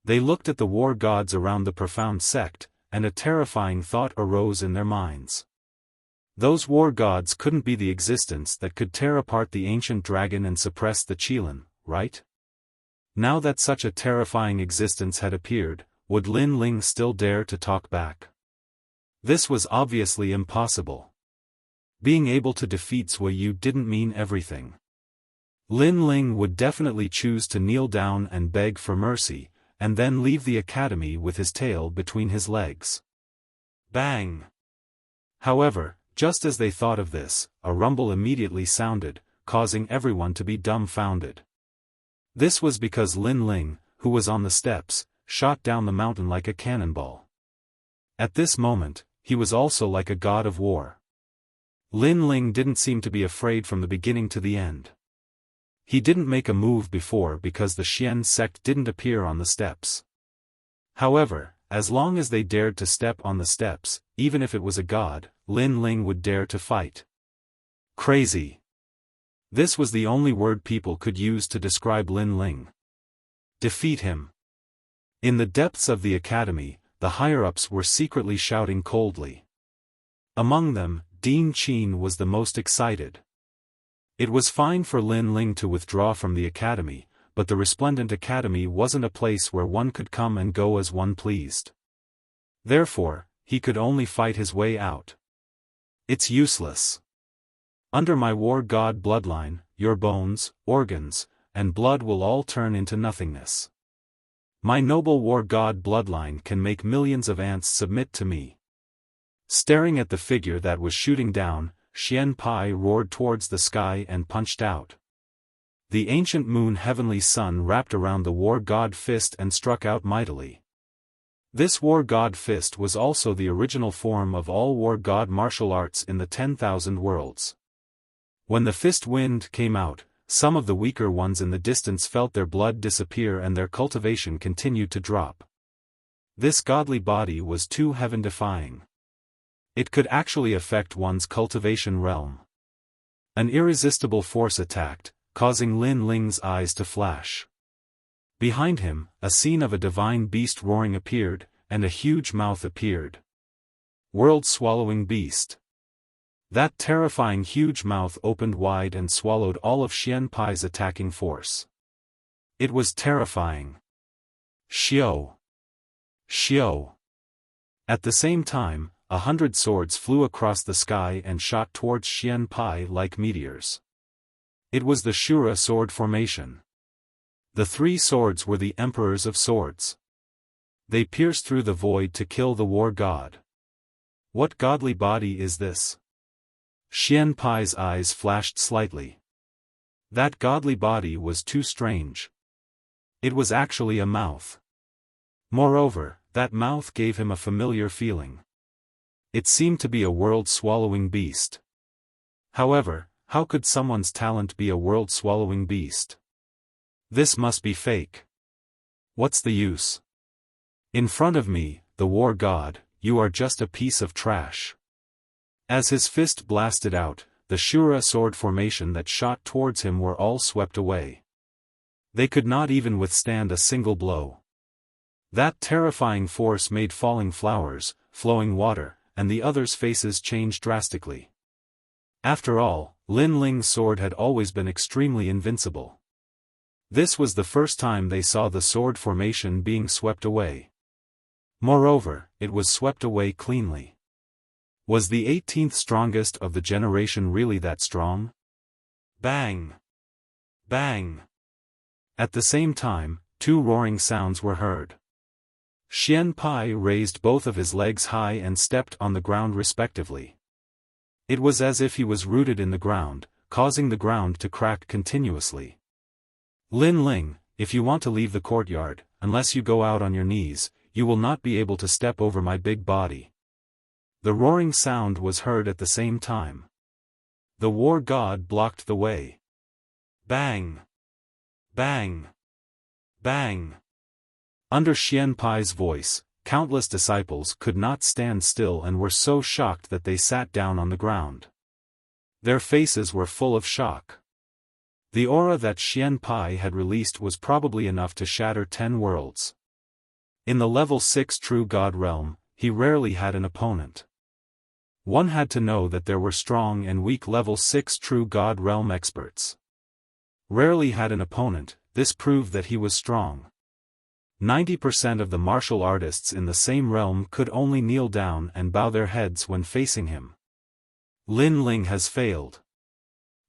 They looked at the war gods around the profound sect, and a terrifying thought arose in their minds. Those war gods couldn't be the existence that could tear apart the ancient dragon and suppress the Qilin, right? Now that such a terrifying existence had appeared, would Lin Ling still dare to talk back? This was obviously impossible. Being able to defeat Sui Yu didn't mean everything. Lin Ling would definitely choose to kneel down and beg for mercy, and then leave the academy with his tail between his legs. Bang! However, just as they thought of this, a rumble immediately sounded, causing everyone to be dumbfounded. This was because Lin Ling, who was on the steps, shot down the mountain like a cannonball. At this moment, he was also like a god of war. Lin Ling didn't seem to be afraid from the beginning to the end. He didn't make a move before because the Xian sect didn't appear on the steps. However, as long as they dared to step on the steps, even if it was a god, Lin Ling would dare to fight. Crazy. This was the only word people could use to describe Lin Ling. Defeat him. In the depths of the academy, the higher-ups were secretly shouting coldly. Among them, Dean Qin was the most excited. It was fine for Lin Ling to withdraw from the academy, but the Resplendent Academy wasn't a place where one could come and go as one pleased. Therefore, he could only fight his way out. It's useless. Under my war god bloodline, your bones, organs, and blood will all turn into nothingness. My noble war god bloodline can make millions of ants submit to me. Staring at the figure that was shooting down, Xian Pai roared towards the sky and punched out. The ancient moon heavenly sun wrapped around the war god fist and struck out mightily. This war god fist was also the original form of all war god martial arts in the 10,000 worlds. When the fist wind came out, some of the weaker ones in the distance felt their blood disappear and their cultivation continued to drop. This godly body was too heaven-defying. It could actually affect one's cultivation realm. An irresistible force attacked, causing Lin Ling's eyes to flash. Behind him, a scene of a divine beast roaring appeared, and a huge mouth appeared. World-swallowing beast. That terrifying huge mouth opened wide and swallowed all of Xian Pai's attacking force. It was terrifying. Xiao! Xiao! At the same time, 100 swords flew across the sky and shot towards Xian Pai like meteors. It was the Shura sword formation. The 3 swords were the emperors of swords. They pierced through the void to kill the war god. What godly body is this? Xian Pai's eyes flashed slightly. That godly body was too strange. It was actually a mouth. Moreover, that mouth gave him a familiar feeling. It seemed to be a world-swallowing beast. However, how could someone's talent be a world-swallowing beast? This must be fake. What's the use? In front of me, the war god, you are just a piece of trash. As his fist blasted out, the Shura sword formation that shot towards him were all swept away. They could not even withstand a single blow. That terrifying force made falling flowers, flowing water, and the others' faces change drastically. After all, Lin Ling's sword had always been extremely invincible. This was the first time they saw the sword formation being swept away. Moreover, it was swept away cleanly. Was the 18th strongest of the generation really that strong? Bang! Bang! At the same time, two roaring sounds were heard. Xian Pai raised both of his legs high and stepped on the ground respectively. It was as if he was rooted in the ground, causing the ground to crack continuously. Lin Ling, if you want to leave the courtyard, unless you go out on your knees, you will not be able to step over my big body. The roaring sound was heard at the same time. The war god blocked the way. Bang! Bang! Bang! Under Xian Pai's voice, countless disciples could not stand still and were so shocked that they sat down on the ground. Their faces were full of shock. The aura that Xian Pai had released was probably enough to shatter 10 worlds. In the level 6 True God realm, he rarely had an opponent. One had to know that there were strong and weak level 6 True God realm experts. Rarely had an opponent, this proved that he was strong. 90% of the martial artists in the same realm could only kneel down and bow their heads when facing him. Lin Ling has failed.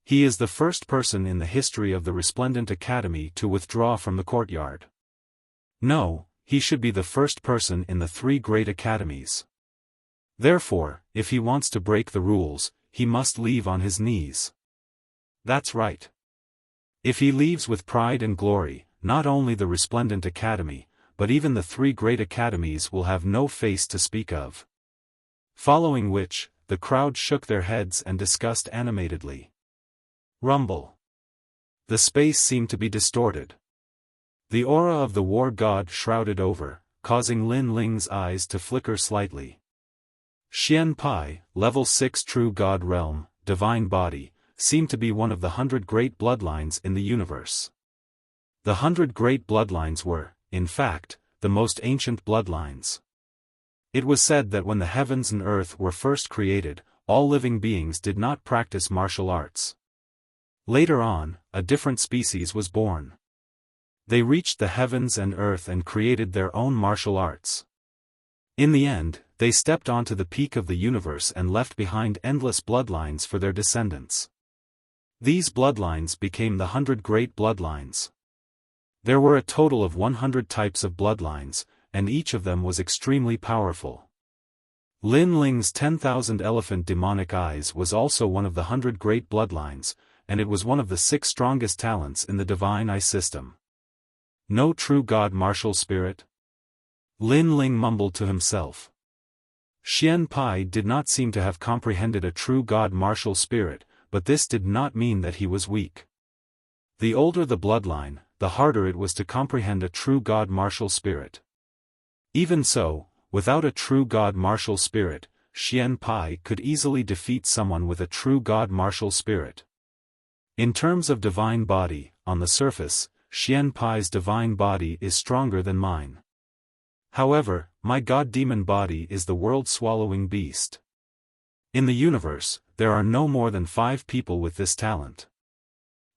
He is the first person in the history of the Resplendent Academy to withdraw from the courtyard. No, he should be the first person in the 3 great academies. Therefore, if he wants to break the rules, he must leave on his knees. That's right. If he leaves with pride and glory, not only the Resplendent Academy, but even the 3 great academies will have no face to speak of. Following which, the crowd shook their heads and discussed animatedly. Rumble. The space seemed to be distorted. The aura of the war god shrouded over, causing Lin Ling's eyes to flicker slightly. Xian Pai, level 6 True God realm, divine body, seemed to be one of the 100 great bloodlines in the universe. The 100 great bloodlines were, in fact, the most ancient bloodlines. It was said that when the heavens and earth were first created, all living beings did not practice martial arts. Later on, a different species was born. They reached the heavens and earth and created their own martial arts. In the end, they stepped onto the peak of the universe and left behind endless bloodlines for their descendants. These bloodlines became the 100 great bloodlines. There were a total of 100 types of bloodlines, and each of them was extremely powerful. Lin Ling's 10,000 elephant demonic eyes was also one of the 100 great bloodlines, and it was one of the 6 strongest talents in the divine eye system. No true god martial spirit? Lin Ling mumbled to himself. Xian Pai did not seem to have comprehended a true god martial spirit, but this did not mean that he was weak. The older the bloodline, the harder it was to comprehend a true god martial spirit. Even so, without a true god martial spirit, Xian Pai could easily defeat someone with a true god martial spirit. In terms of divine body, on the surface, Xian Pai's divine body is stronger than mine. However, my god-demon body is the world-swallowing beast. In the universe, there are no more than 5 people with this talent.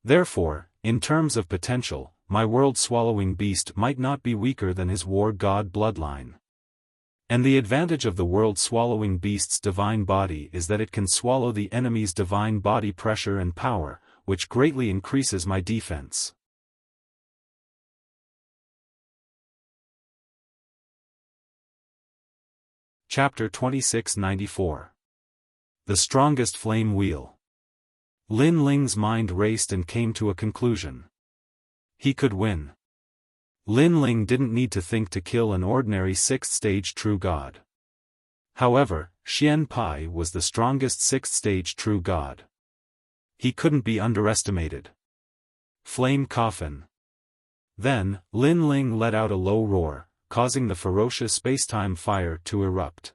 Therefore, in terms of potential, my world-swallowing beast might not be weaker than his war god bloodline. And the advantage of the world-swallowing beast's divine body is that it can swallow the enemy's divine body pressure and power, which greatly increases my defense. Chapter 2694. The Strongest Flame Wheel. Lin Ling's mind raced and came to a conclusion. He could win. Lin Ling didn't need to think to kill an ordinary 6th-stage true god. However, Xian Pai was the strongest 6th-stage true god. He couldn't be underestimated. Flame coffin. Then, Lin Ling let out a low roar, causing the ferocious spacetime fire to erupt.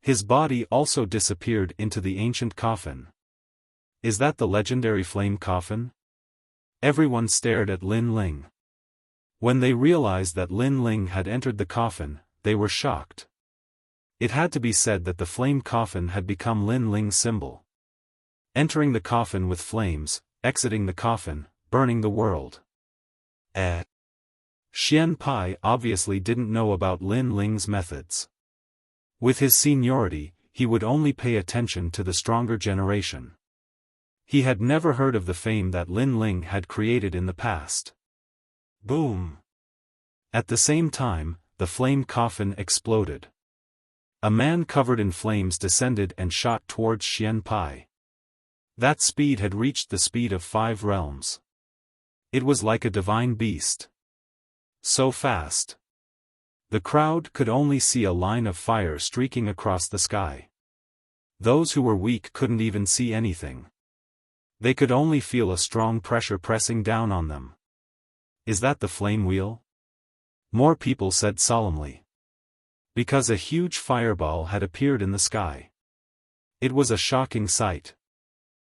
His body also disappeared into the ancient coffin. Is that the legendary flame coffin? Everyone stared at Lin Ling. When they realized that Lin Ling had entered the coffin, they were shocked. It had to be said that the flame coffin had become Lin Ling's symbol. Entering the coffin with flames, exiting the coffin, burning the world. Xian Pai obviously didn't know about Lin Ling's methods. With his seniority, he would only pay attention to the stronger generation. He had never heard of the fame that Lin Ling had created in the past. Boom! At the same time, the flame coffin exploded. A man covered in flames descended and shot towards Xian Pai. That speed had reached the speed of 5 realms. It was like a divine beast. So fast. The crowd could only see a line of fire streaking across the sky. Those who were weak couldn't even see anything. They could only feel a strong pressure pressing down on them. Is that the flame wheel? More people said solemnly. Because a huge fireball had appeared in the sky. It was a shocking sight.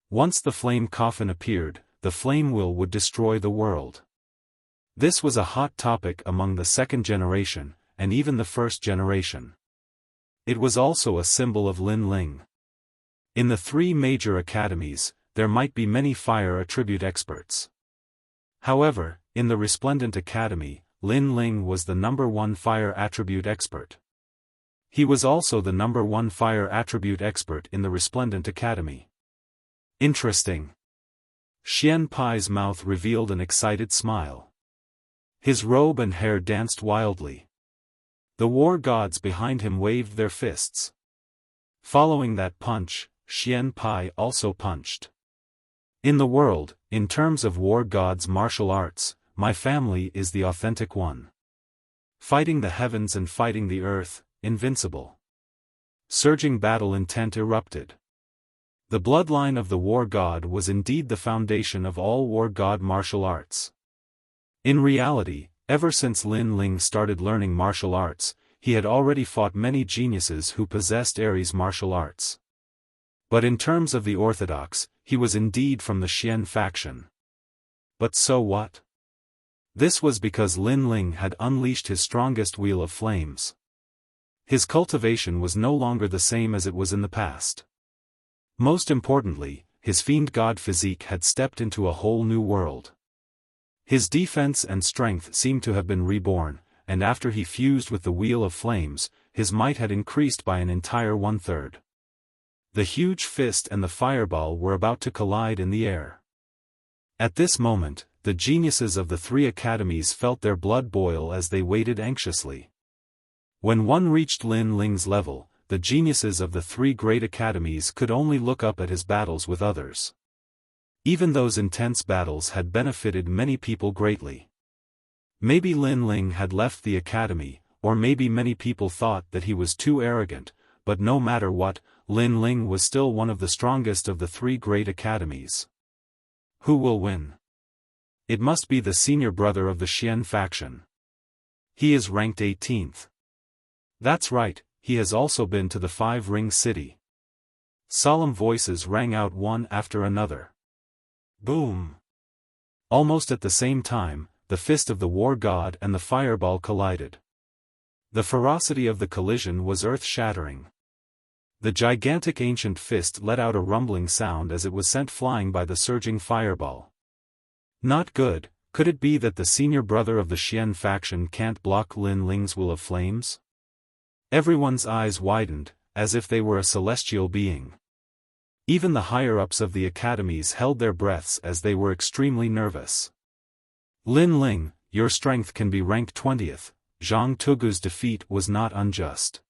Once the flame coffin appeared, the flame wheel would destroy the world. This was a hot topic among the second generation, and even the first generation. It was also a symbol of Lin Ling. In the 3 major academies, there might be many fire attribute experts. However, in the Resplendent Academy, Lin Ling was the #1 fire attribute expert. He was also the #1 fire attribute expert in the Resplendent Academy. Interesting. Xian Pai's mouth revealed an excited smile. His robe and hair danced wildly. The war gods behind him waved their fists. Following that punch, Xian Pai also punched. In the world, in terms of war gods' martial arts, my family is the authentic one. Fighting the heavens and fighting the earth, invincible. Surging battle intent erupted. The bloodline of the war god was indeed the foundation of all war god martial arts. In reality, ever since Lin Ling started learning martial arts, he had already fought many geniuses who possessed Ares martial arts. But in terms of the orthodox, he was indeed from the Xian faction. But so what? This was because Lin Ling had unleashed his strongest wheel of flames. His cultivation was no longer the same as it was in the past. Most importantly, his fiend god physique had stepped into a whole new world. His defense and strength seemed to have been reborn, and after he fused with the Wheel of Flames, his might had increased by an entire 1/3. The huge fist and the fireball were about to collide in the air. At this moment, the geniuses of the 3 academies felt their blood boil as they waited anxiously. When one reached Lin Ling's level, the geniuses of the 3 great academies could only look up at his battles with others. Even those intense battles had benefited many people greatly. Maybe Lin Ling had left the academy, or maybe many people thought that he was too arrogant, but no matter what, Lin Ling was still one of the strongest of the 3 great academies. Who will win? It must be the senior brother of the Xian faction. He is ranked 18th. That's right, he has also been to the 5-ring city. Solemn voices rang out one after another. Boom! Almost at the same time, the fist of the war god and the fireball collided. The ferocity of the collision was earth-shattering. The gigantic ancient fist let out a rumbling sound as it was sent flying by the surging fireball. Not good. Could it be that the senior brother of the Xian faction can't block Lin Ling's Will of Flames? Everyone's eyes widened, as if they were a celestial being. Even the higher-ups of the academies held their breaths as they were extremely nervous. Lin Ling, your strength can be ranked 20th, Zhang Tugu's defeat was not unjust.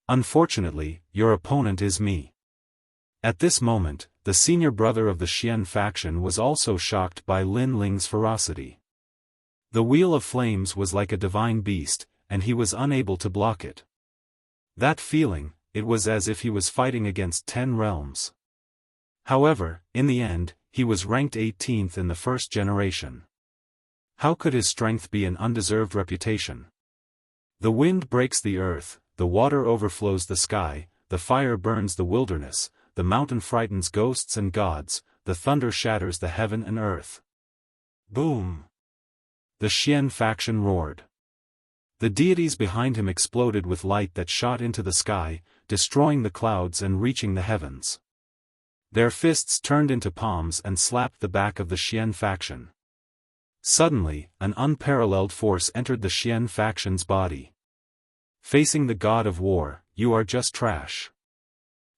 Unfortunately, your opponent is me. At this moment, the senior brother of the Xian faction was also shocked by Lin Ling's ferocity. The Wheel of Flames was like a divine beast, and he was unable to block it. That feeling, it was as if he was fighting against 10 realms. However, in the end, he was ranked 18th in the first generation. How could his strength be an undeserved reputation? The wind breaks the earth, the water overflows the sky, the fire burns the wilderness, the mountain frightens ghosts and gods, the thunder shatters the heaven and earth. Boom! The Xian faction roared. The deities behind him exploded with light that shot into the sky, destroying the clouds and reaching the heavens. Their fists turned into palms and slapped the back of the Xian faction. Suddenly, an unparalleled force entered the Xian faction's body. Facing the god of war, you are just trash.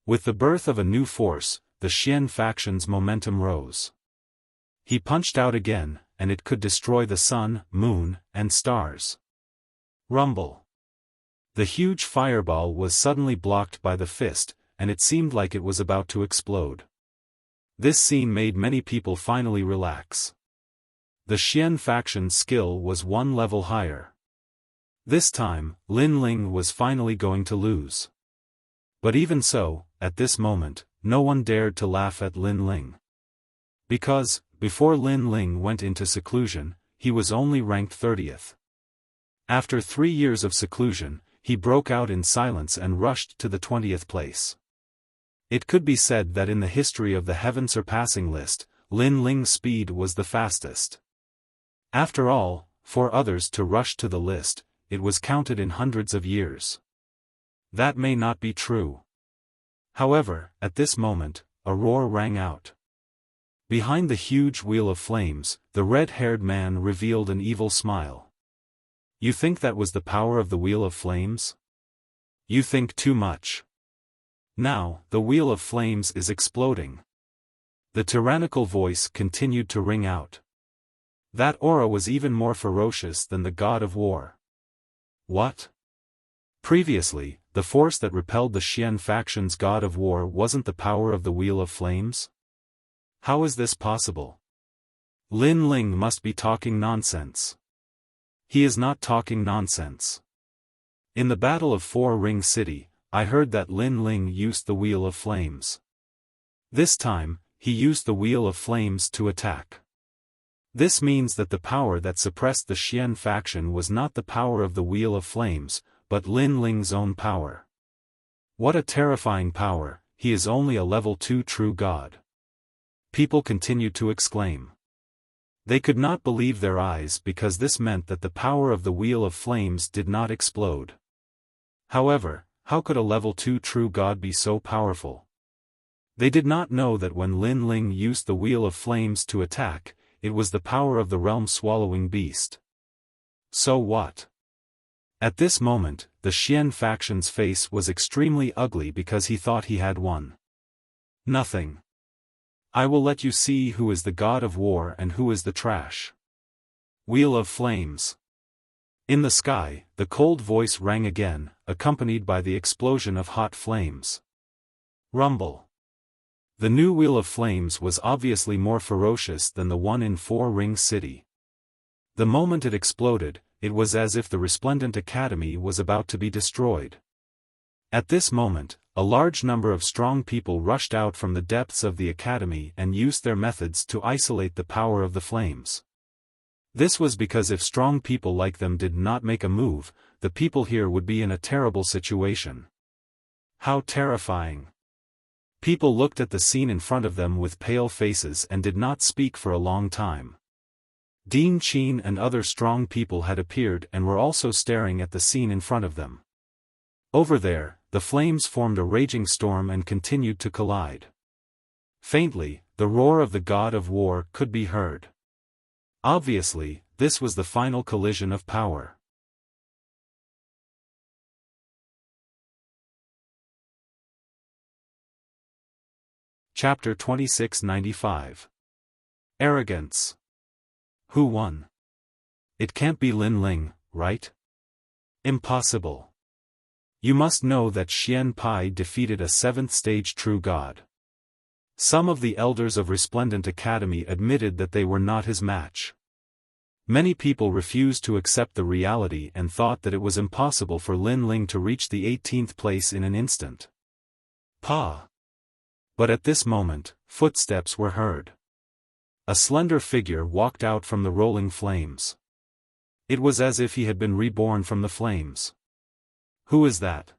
With the birth of a new force, the Xian faction's momentum rose. He punched out again, and it could destroy the sun, moon, and stars. Rumble. The huge fireball was suddenly blocked by the fist, and it seemed like it was about to explode. This scene made many people finally relax. The Xian faction's skill was one level higher. This time, Lin Ling was finally going to lose. But even so, at this moment, no one dared to laugh at Lin Ling. Because, before Lin Ling went into seclusion, he was only ranked 30th. After 3 years of seclusion, he broke out in silence and rushed to the 20th place. It could be said that in the history of the heaven-surpassing list, Lin Ling's speed was the fastest. After all, for others to rush to the list, it was counted in hundreds of years. That may not be true. However, at this moment, a roar rang out. Behind the huge wheel of flames, the red-haired man revealed an evil smile. You think that was the power of the wheel of flames? You think too much. Now, the wheel of flames is exploding. The tyrannical voice continued to ring out. That aura was even more ferocious than the god of war. What? Previously, the force that repelled the Xian faction's god of war wasn't the power of the wheel of flames? How is this possible? Lin Ling must be talking nonsense. He is not talking nonsense. In the Battle of Four Ring City, I heard that Lin Ling used the Wheel of Flames. This time, he used the Wheel of Flames to attack. This means that the power that suppressed the Xian faction was not the power of the Wheel of Flames, but Lin Ling's own power. What a terrifying power, he is only a level 2 true god. People continued to exclaim. They could not believe their eyes because this meant that the power of the Wheel of Flames did not explode. However, how could a level 2 true god be so powerful? They did not know that when Lin Ling used the Wheel of Flames to attack, it was the power of the realm-swallowing beast. So what? At this moment, the Xian faction's face was extremely ugly because he thought he had won. Nothing. I will let you see who is the god of war and who is the trash. Wheel of Flames. In the sky, the cold voice rang again, accompanied by the explosion of hot flames. Rumble. The new Wheel of Flames was obviously more ferocious than the one in Four Ring City. The moment it exploded, it was as if the resplendent academy was about to be destroyed. At this moment, a large number of strong people rushed out from the depths of the academy and used their methods to isolate the power of the flames. This was because if strong people like them did not make a move, the people here would be in a terrible situation. How terrifying! People looked at the scene in front of them with pale faces and did not speak for a long time. Dean Qin and other strong people had appeared and were also staring at the scene in front of them. Over there, the flames formed a raging storm and continued to collide. Faintly, the roar of the god of war could be heard. Obviously, this was the final collision of power. Chapter 2695. Arrogance. Who won? It can't be Lin Ling, right? Impossible. You must know that Xian Pai defeated a 7th stage true god. Some of the elders of Resplendent Academy admitted that they were not his match. Many people refused to accept the reality and thought that it was impossible for Lin Ling to reach the 18th place in an instant. Pa! But at this moment, footsteps were heard. A slender figure walked out from the rolling flames. It was as if he had been reborn from the flames. Who is that?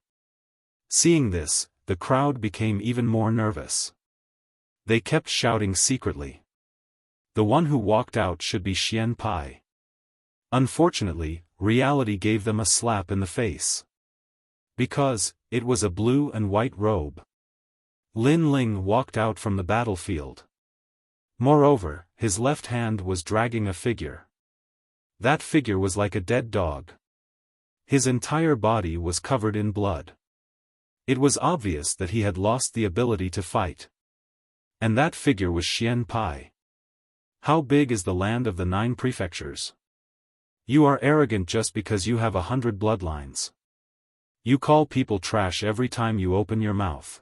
Seeing this, the crowd became even more nervous. They kept shouting secretly. The one who walked out should be Xian Pai. Unfortunately, reality gave them a slap in the face. Because, it was a blue and white robe. Lin Ling walked out from the battlefield. Moreover, his left hand was dragging a figure. That figure was like a dead dog. His entire body was covered in blood. It was obvious that he had lost the ability to fight. And that figure was Xian Pai. How big is the land of the 9 prefectures? You are arrogant just because you have 100 bloodlines. You call people trash every time you open your mouth.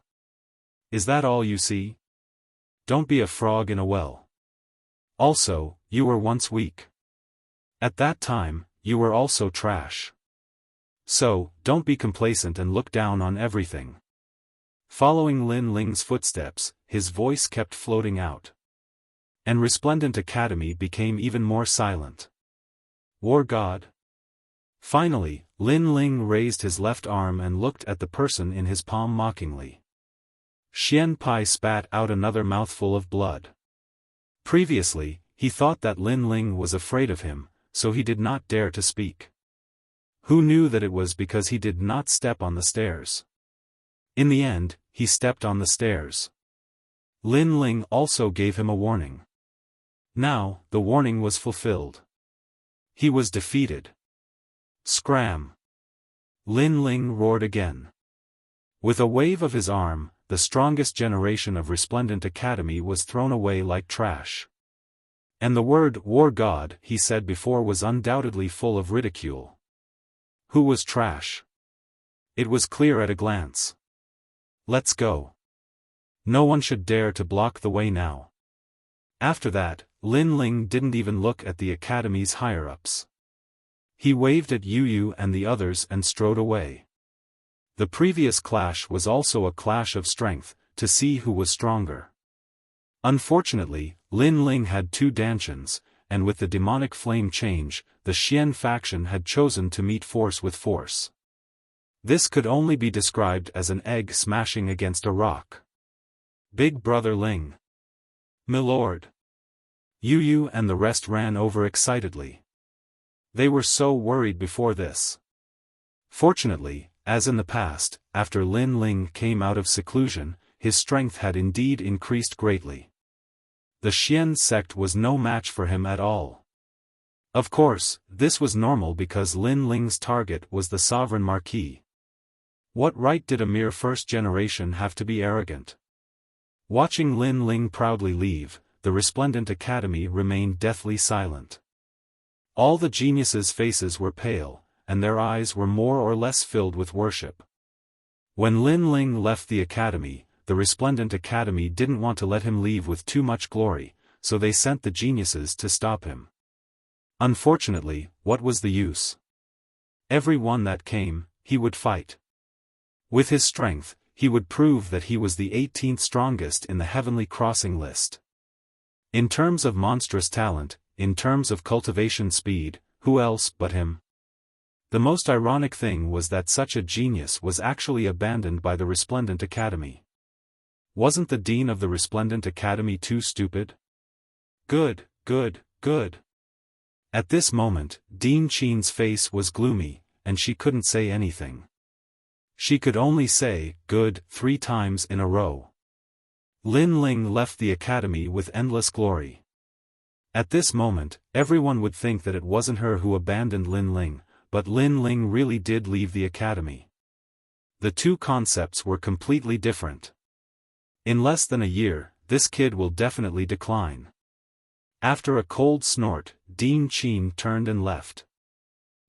Is that all you see? Don't be a frog in a well. Also, you were once weak. At that time, you were also trash. So, don't be complacent and look down on everything. Following Lin Ling's footsteps, his voice kept floating out. And Resplendent Academy became even more silent. War God? Finally, Lin Ling raised his left arm and looked at the person in his palm mockingly. Xian Pai spat out another mouthful of blood. Previously, he thought that Lin Ling was afraid of him, so he did not dare to speak. Who knew that it was because he did not step on the stairs? In the end, he stepped on the stairs. Lin Ling also gave him a warning. Now, the warning was fulfilled. He was defeated. Scram! Lin Ling roared again. With a wave of his arm, the strongest generation of Resplendent Academy was thrown away like trash. And the word War God he said before was undoubtedly full of ridicule. Who was trash? It was clear at a glance. Let's go. No one should dare to block the way now. After that, Lin Ling didn't even look at the Academy's higher-ups. He waved at Yu and the others and strode away. The previous clash was also a clash of strength, to see who was stronger. Unfortunately, Lin Ling had 2 dantians, and with the demonic flame change, the Xian faction had chosen to meet force with force. This could only be described as an egg smashing against a rock. Big Brother Ling. Milord. Yu and the rest ran over excitedly. They were so worried before this. Fortunately, as in the past, after Lin Ling came out of seclusion, his strength had indeed increased greatly. The Xian sect was no match for him at all. Of course, this was normal because Lin Ling's target was the Sovereign Marquis. What right did a mere first generation have to be arrogant? Watching Lin Ling proudly leave, the Resplendent Academy remained deathly silent. All the geniuses' faces were pale, and their eyes were more or less filled with worship. When Lin Ling left the Academy, the Resplendent Academy didn't want to let him leave with too much glory, so they sent the geniuses to stop him. Unfortunately, what was the use? Every one that came, he would fight. With his strength, he would prove that he was the 18th strongest in the Heavenly Crossing list. In terms of monstrous talent, in terms of cultivation speed, who else but him? The most ironic thing was that such a genius was actually abandoned by the Resplendent Academy. Wasn't the dean of the Resplendent Academy too stupid? Good. At this moment, Dean Qin's face was gloomy, and she couldn't say anything. She could only say, good, 3 times in a row. Lin Ling left the academy with endless glory. At this moment, everyone would think that it wasn't her who abandoned Lin Ling, but Lin Ling really did leave the academy. The 2 concepts were completely different. In less than a year, this kid will definitely decline. After a cold snort, Dean Qin turned and left.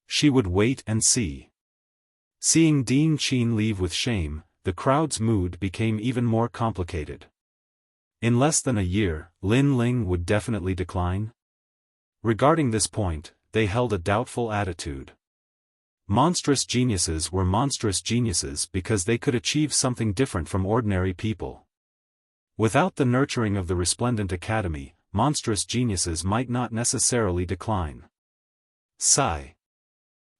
She would wait and see. Seeing Dean Qin leave with shame, the crowd's mood became even more complicated. In less than a year, Lin Ling would definitely decline? Regarding this point, they held a doubtful attitude. Monstrous geniuses were monstrous geniuses because they could achieve something different from ordinary people. Without the nurturing of the Resplendent Academy, monstrous geniuses might not necessarily decline. Sigh.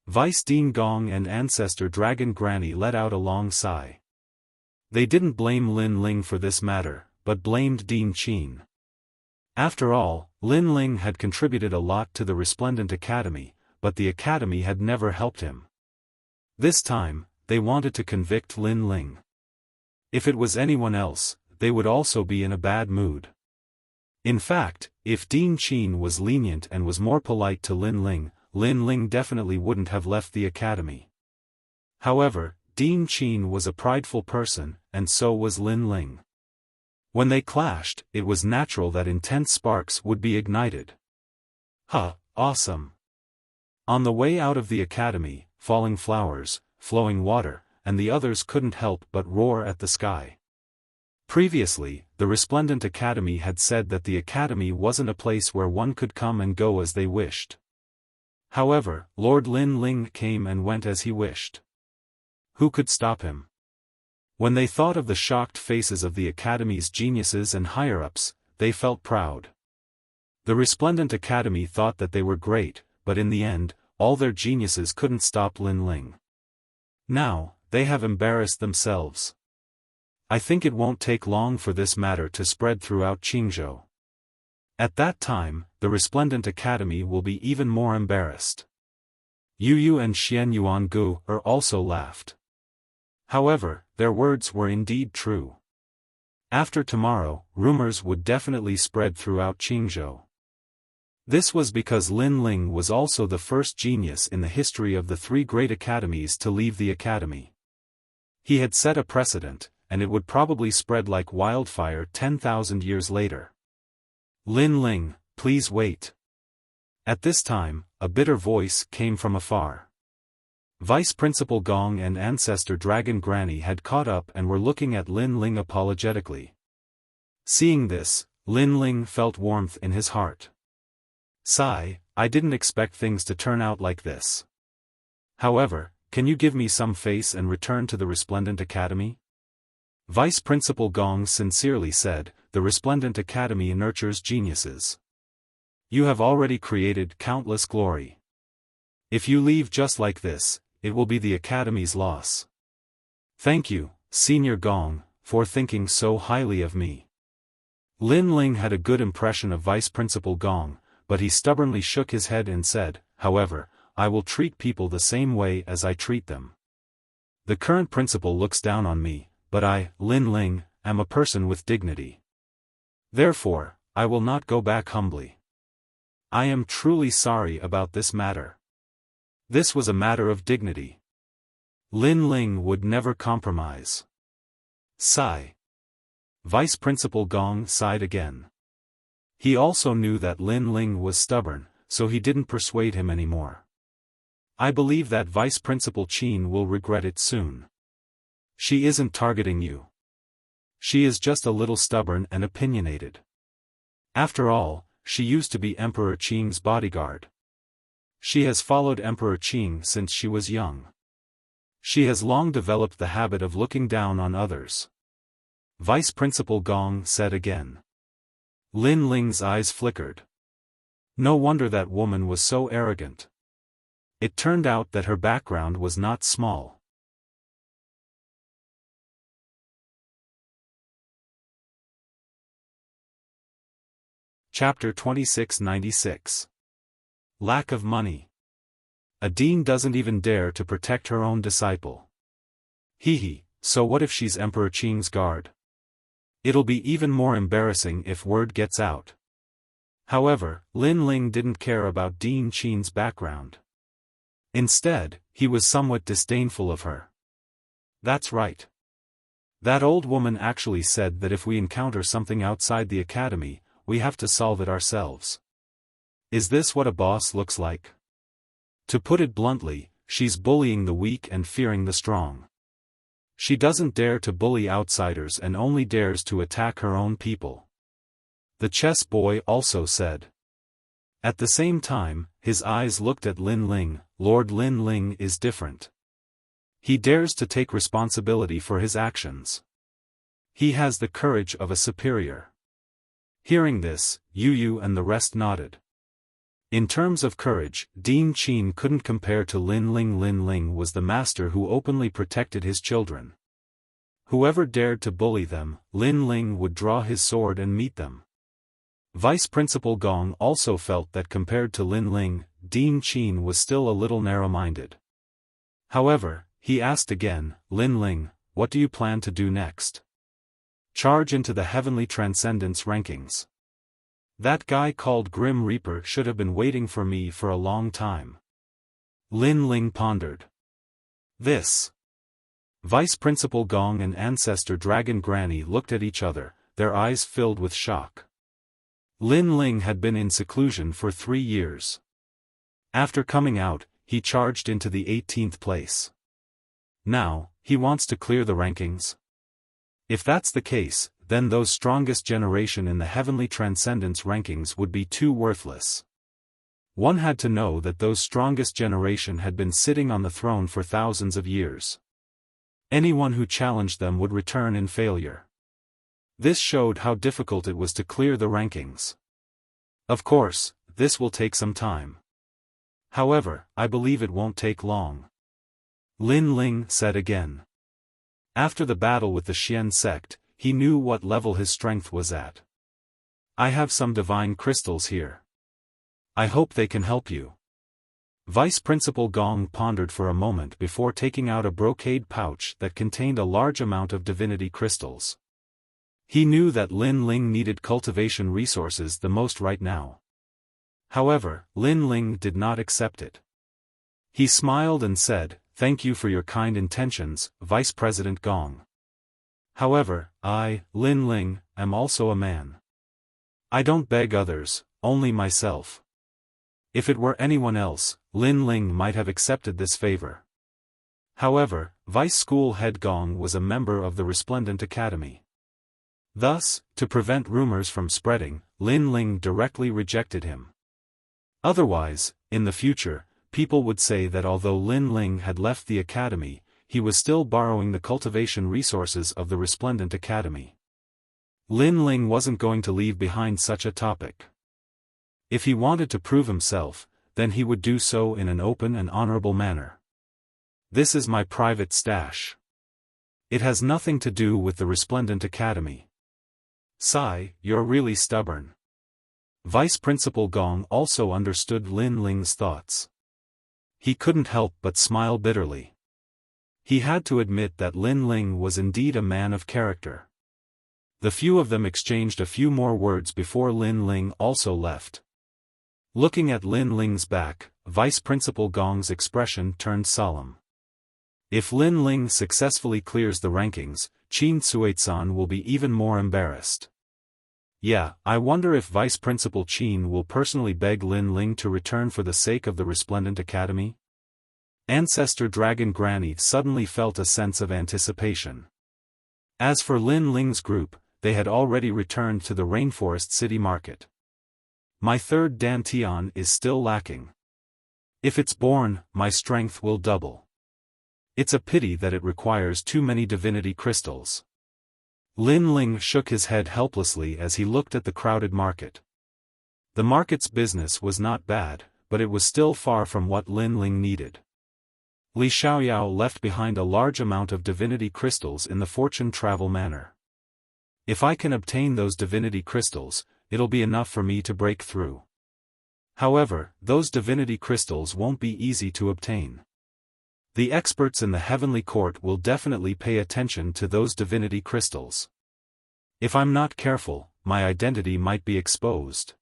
Vice Dean Gong and Ancestor Dragon Granny let out a long sigh. They didn't blame Lin Ling for this matter, but blamed Dean Qin. After all, Lin Ling had contributed a lot to the Resplendent Academy, but the Academy had never helped him. This time, they wanted to convict Lin Ling. If it was anyone else, they would also be in a bad mood. In fact, if Dean Qin was lenient and was more polite to Lin Ling, Lin Ling definitely wouldn't have left the academy. However, Dean Qin was a prideful person, and so was Lin Ling. When they clashed, it was natural that intense sparks would be ignited. Awesome! On the way out of the academy, falling flowers, flowing water, and the others couldn't help but roar at the sky. Previously, the Resplendent Academy had said that the academy wasn't a place where one could come and go as they wished. However, Lord Lin Ling came and went as he wished. Who could stop him? When they thought of the shocked faces of the academy's geniuses and higher-ups, they felt proud. The Resplendent Academy thought that they were great, but in the end, all their geniuses couldn't stop Lin Ling. Now, they have embarrassed themselves. I think it won't take long for this matter to spread throughout Qingzhou. At that time, the Resplendent Academy will be even more embarrassed. Yu Yu and Xian Yuangu also laughed. However, their words were indeed true. After tomorrow, rumors would definitely spread throughout Qingzhou. This was because Lin Ling was also the first genius in the history of the three great academies to leave the academy. He had set a precedent, and it would probably spread like wildfire 10,000 years later. Lin Ling, please wait. At this time, a bitter voice came from afar. Vice Principal Gong and Ancestor Dragon Granny had caught up and were looking at Lin Ling apologetically. Seeing this, Lin Ling felt warmth in his heart. Sigh, I didn't expect things to turn out like this. However, can you give me some face and return to the Resplendent Academy? Vice Principal Gong sincerely said, the Resplendent Academy nurtures geniuses. You have already created countless glory. If you leave just like this, it will be the Academy's loss. Thank you, Senior Gong, for thinking so highly of me. Lin Ling had a good impression of Vice Principal Gong, but he stubbornly shook his head and said, however, I will treat people the same way as I treat them. The current principal looks down on me, but I, Lin Ling, am a person with dignity. Therefore, I will not go back humbly. I am truly sorry about this matter. This was a matter of dignity. Lin Ling would never compromise. Sigh. Vice Principal Gong sighed again. He also knew that Lin Ling was stubborn, so he didn't persuade him anymore. I believe that Vice Principal Qin will regret it soon. She isn't targeting you. She is just a little stubborn and opinionated. After all, she used to be Emperor Qing's bodyguard. She has followed Emperor Qing since she was young. She has long developed the habit of looking down on others. Vice Principal Gong said again. Lin Ling's eyes flickered. No wonder that woman was so arrogant. It turned out that her background was not small. Chapter 2696. Lack of money. A dean doesn't even dare to protect her own disciple. So what if she's Emperor Qing's guard? It'll be even more embarrassing if word gets out. However, Lin Ling didn't care about Dean Qin's background. Instead, he was somewhat disdainful of her. That's right. That old woman actually said that if we encounter something outside the academy, we have to solve it ourselves. Is this what a boss looks like? To put it bluntly, she's bullying the weak and fearing the strong. She doesn't dare to bully outsiders and only dares to attack her own people. The chess boy also said. At the same time, his eyes looked at Lin Ling. Lord Lin Ling is different. He dares to take responsibility for his actions. He has the courage of a superior. Hearing this, Yu Yu and the rest nodded. In terms of courage, Dean Qin couldn't compare to Lin Ling. Lin Ling was the master who openly protected his children. Whoever dared to bully them, Lin Ling would draw his sword and meet them. Vice Principal Gong also felt that compared to Lin Ling, Dean Qin was still a little narrow-minded. However, he asked again, Lin Ling, what do you plan to do next? Charge into the Heavenly Transcendence rankings. That guy called Grim Reaper should have been waiting for me for a long time. Lin Ling pondered. This. Vice Principal Gong and Ancestor Dragon Granny looked at each other, their eyes filled with shock. Lin Ling had been in seclusion for 3 years. After coming out, he charged into the 18th place. Now, he wants to clear the rankings? If that's the case, then those strongest generation in the Heavenly Transcendence rankings would be too worthless. One had to know that those strongest generation had been sitting on the throne for thousands of years. Anyone who challenged them would return in failure. This showed how difficult it was to clear the rankings. Of course, this will take some time. However, I believe it won't take long. Lin Ling said again. After the battle with the Xian sect, he knew what level his strength was at. I have some divine crystals here. I hope they can help you. Vice Principal Gong pondered for a moment before taking out a brocade pouch that contained a large amount of divinity crystals. He knew that Lin Ling needed cultivation resources the most right now. However, Lin Ling did not accept it. He smiled and said, "Thank you for your kind intentions, Vice President Gong. However, I, Lin Ling, am also a man. I don't beg others, only myself." If it were anyone else, Lin Ling might have accepted this favor. However, Vice School Head Gong was a member of the Resplendent Academy. Thus, to prevent rumors from spreading, Lin Ling directly rejected him. Otherwise, in the future, people would say that although Lin Ling had left the academy, he was still borrowing the cultivation resources of the Resplendent Academy. Lin Ling wasn't going to leave behind such a topic. If he wanted to prove himself, then he would do so in an open and honorable manner. This is my private stash. It has nothing to do with the Resplendent Academy. Sai, you're really stubborn. Vice Principal Gong also understood Lin Ling's thoughts. He couldn't help but smile bitterly. He had to admit that Lin Ling was indeed a man of character. The few of them exchanged a few more words before Lin Ling also left. Looking at Lin Ling's back, Vice Principal Gong's expression turned solemn. If Lin Ling successfully clears the rankings, Qin Suizan will be even more embarrassed. Yeah, I wonder if Vice Principal Qin will personally beg Lin Ling to return for the sake of the Resplendent Academy? Ancestor Dragon Granny suddenly felt a sense of anticipation. As for Lin Ling's group, they had already returned to the Rainforest City Market. My third Dantian is still lacking. If it's born, my strength will double. It's a pity that it requires too many divinity crystals. Lin Ling shook his head helplessly as he looked at the crowded market. The market's business was not bad, but it was still far from what Lin Ling needed. Li Xiaoyao left behind a large amount of divinity crystals in the fortune travel manner. If I can obtain those divinity crystals, it'll be enough for me to break through. However, those divinity crystals won't be easy to obtain. The experts in the Heavenly Court will definitely pay attention to those divinity crystals. If I'm not careful, my identity might be exposed.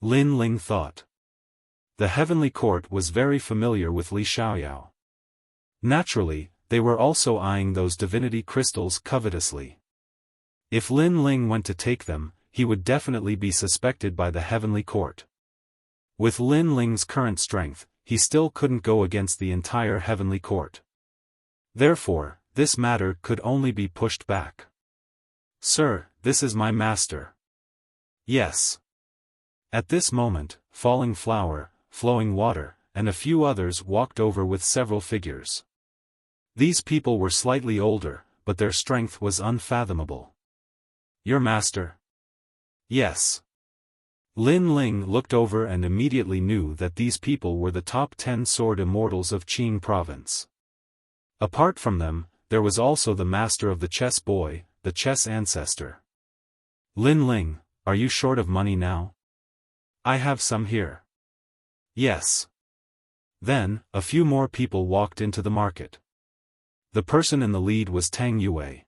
Lin Ling thought. The Heavenly Court was very familiar with Li Xiaoyao. Naturally, they were also eyeing those divinity crystals covetously. If Lin Ling went to take them, he would definitely be suspected by the Heavenly Court. With Lin Ling's current strength, he still couldn't go against the entire Heavenly Court. Therefore, this matter could only be pushed back. Sir, this is my master. Yes. At this moment, Falling Flower, Flowing Water, and a few others walked over with several figures. These people were slightly older, but their strength was unfathomable. Your master? Yes. Lin Ling looked over and immediately knew that these people were the top 10 sword immortals of Qing province. Apart from them, there was also the master of the chess boy, the chess ancestor. Lin Ling, are you short of money now? I have some here. Yes. Then, a few more people walked into the market. The person in the lead was Tang Yue.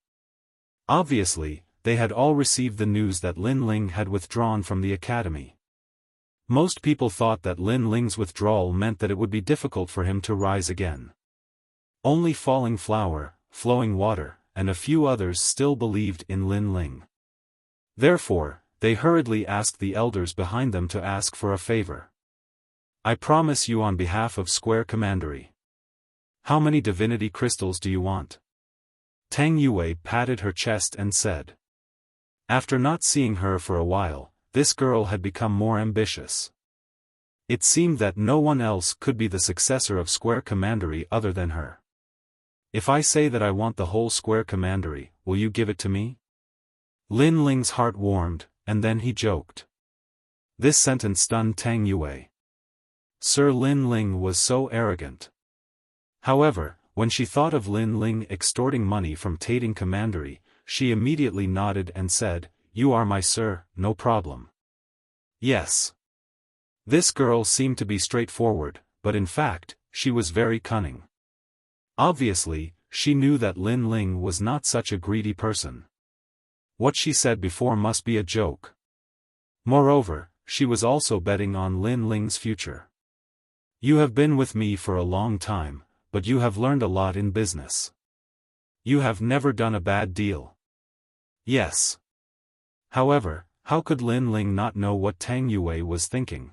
Obviously, they had all received the news that Lin Ling had withdrawn from the academy. Most people thought that Lin Ling's withdrawal meant that it would be difficult for him to rise again. Only Falling Flower, Flowing Water, and a few others still believed in Lin Ling. Therefore, they hurriedly asked the elders behind them to ask for a favor. I promise you on behalf of Square Commandery. How many divinity crystals do you want? Tang Yue patted her chest and said. After not seeing her for a while, this girl had become more ambitious. It seemed that no one else could be the successor of Square Commandery other than her. If I say that I want the whole Square Commandery, will you give it to me? Lin Ling's heart warmed, and then he joked. This sentence stunned Tang Yue. Sir Lin Ling was so arrogant. However, when she thought of Lin Ling extorting money from Tating Commandery, she immediately nodded and said, You are my sir, no problem. Yes. This girl seemed to be straightforward, but in fact, she was very cunning. Obviously, she knew that Lin Ling was not such a greedy person. What she said before must be a joke. Moreover, she was also betting on Lin Ling's future. You have been with me for a long time, but you have learned a lot in business. You have never done a bad deal. Yes. However, how could Lin Ling not know what Tang Yue was thinking?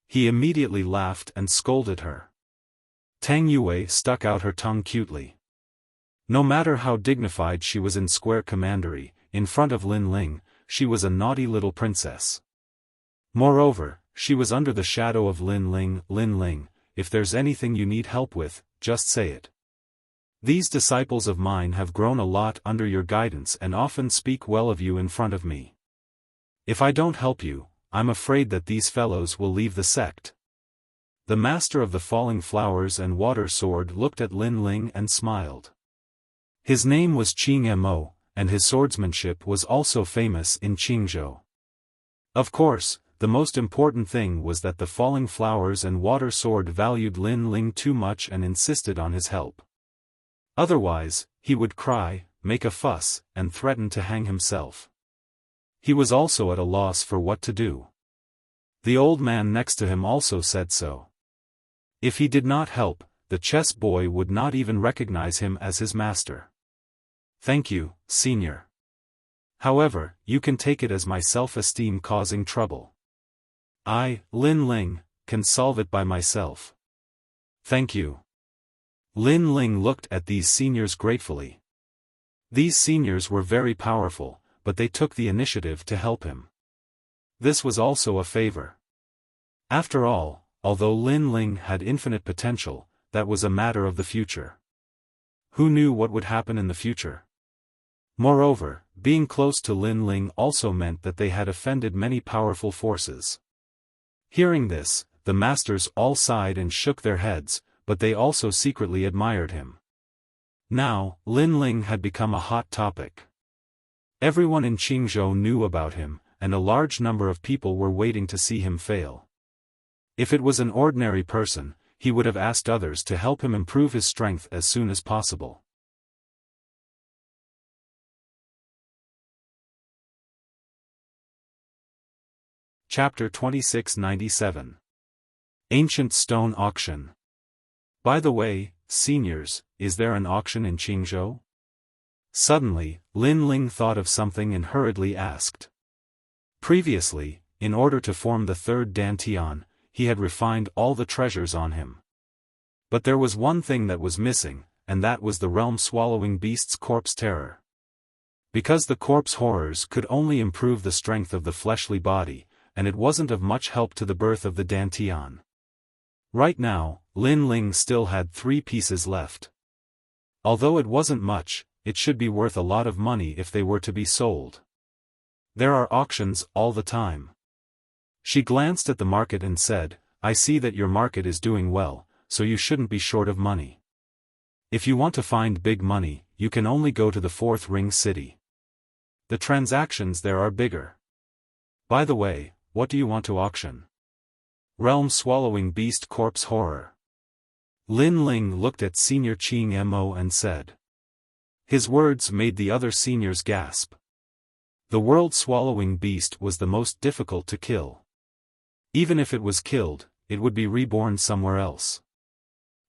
He immediately laughed and scolded her. Tang Yue stuck out her tongue cutely. No matter how dignified she was in Square Commandery, in front of Lin Ling, she was a naughty little princess. Moreover, she was under the shadow of Lin Ling. Lin Ling, if there's anything you need help with, just say it. These disciples of mine have grown a lot under your guidance and often speak well of you in front of me. If I don't help you, I'm afraid that these fellows will leave the sect. The master of the Falling Flowers and Water Sword looked at Lin Ling and smiled. His name was Qing Mo, and his swordsmanship was also famous in Qingzhou. Of course, the most important thing was that the Falling Flowers and Water Sword valued Lin Ling too much and insisted on his help. Otherwise, he would cry, make a fuss, and threaten to hang himself. He was also at a loss for what to do. The old man next to him also said so. If he did not help, the chess boy would not even recognize him as his master. Thank you, senior. However, you can take it as my self-esteem causing trouble. I, Lin Ling, can solve it by myself. Thank you. Lin Ling looked at these seniors gratefully. These seniors were very powerful, but they took the initiative to help him. This was also a favor. After all, although Lin Ling had infinite potential, that was a matter of the future. Who knew what would happen in the future? Moreover, being close to Lin Ling also meant that they had offended many powerful forces. Hearing this, the masters all sighed and shook their heads, but they also secretly admired him. Now, Lin Ling had become a hot topic. Everyone in Qingzhou knew about him, and a large number of people were waiting to see him fail. If it was an ordinary person, he would have asked others to help him improve his strength as soon as possible. Chapter 2697. Ancient Stone Auction. By the way, seniors, is there an auction in Qingzhou? Suddenly, Lin Ling thought of something and hurriedly asked. Previously, in order to form the third Dantian, he had refined all the treasures on him. But there was one thing that was missing, and that was the realm-swallowing beast's corpse terror. Because the corpse horrors could only improve the strength of the fleshly body, and it wasn't of much help to the birth of the Dantian. Right now, Lin Ling still had 3 pieces left. Although it wasn't much, it should be worth a lot of money if they were to be sold. There are auctions all the time. She glanced at the market and said, I see that your market is doing well, so you shouldn't be short of money. If you want to find big money, you can only go to the 4th ring city. The transactions there are bigger. By the way, what do you want to auction? Realm-swallowing beast corpse horror. Lin Ling looked at Senior Qing Mo and said. His words made the other seniors gasp. The world-swallowing beast was the most difficult to kill. Even if it was killed, it would be reborn somewhere else.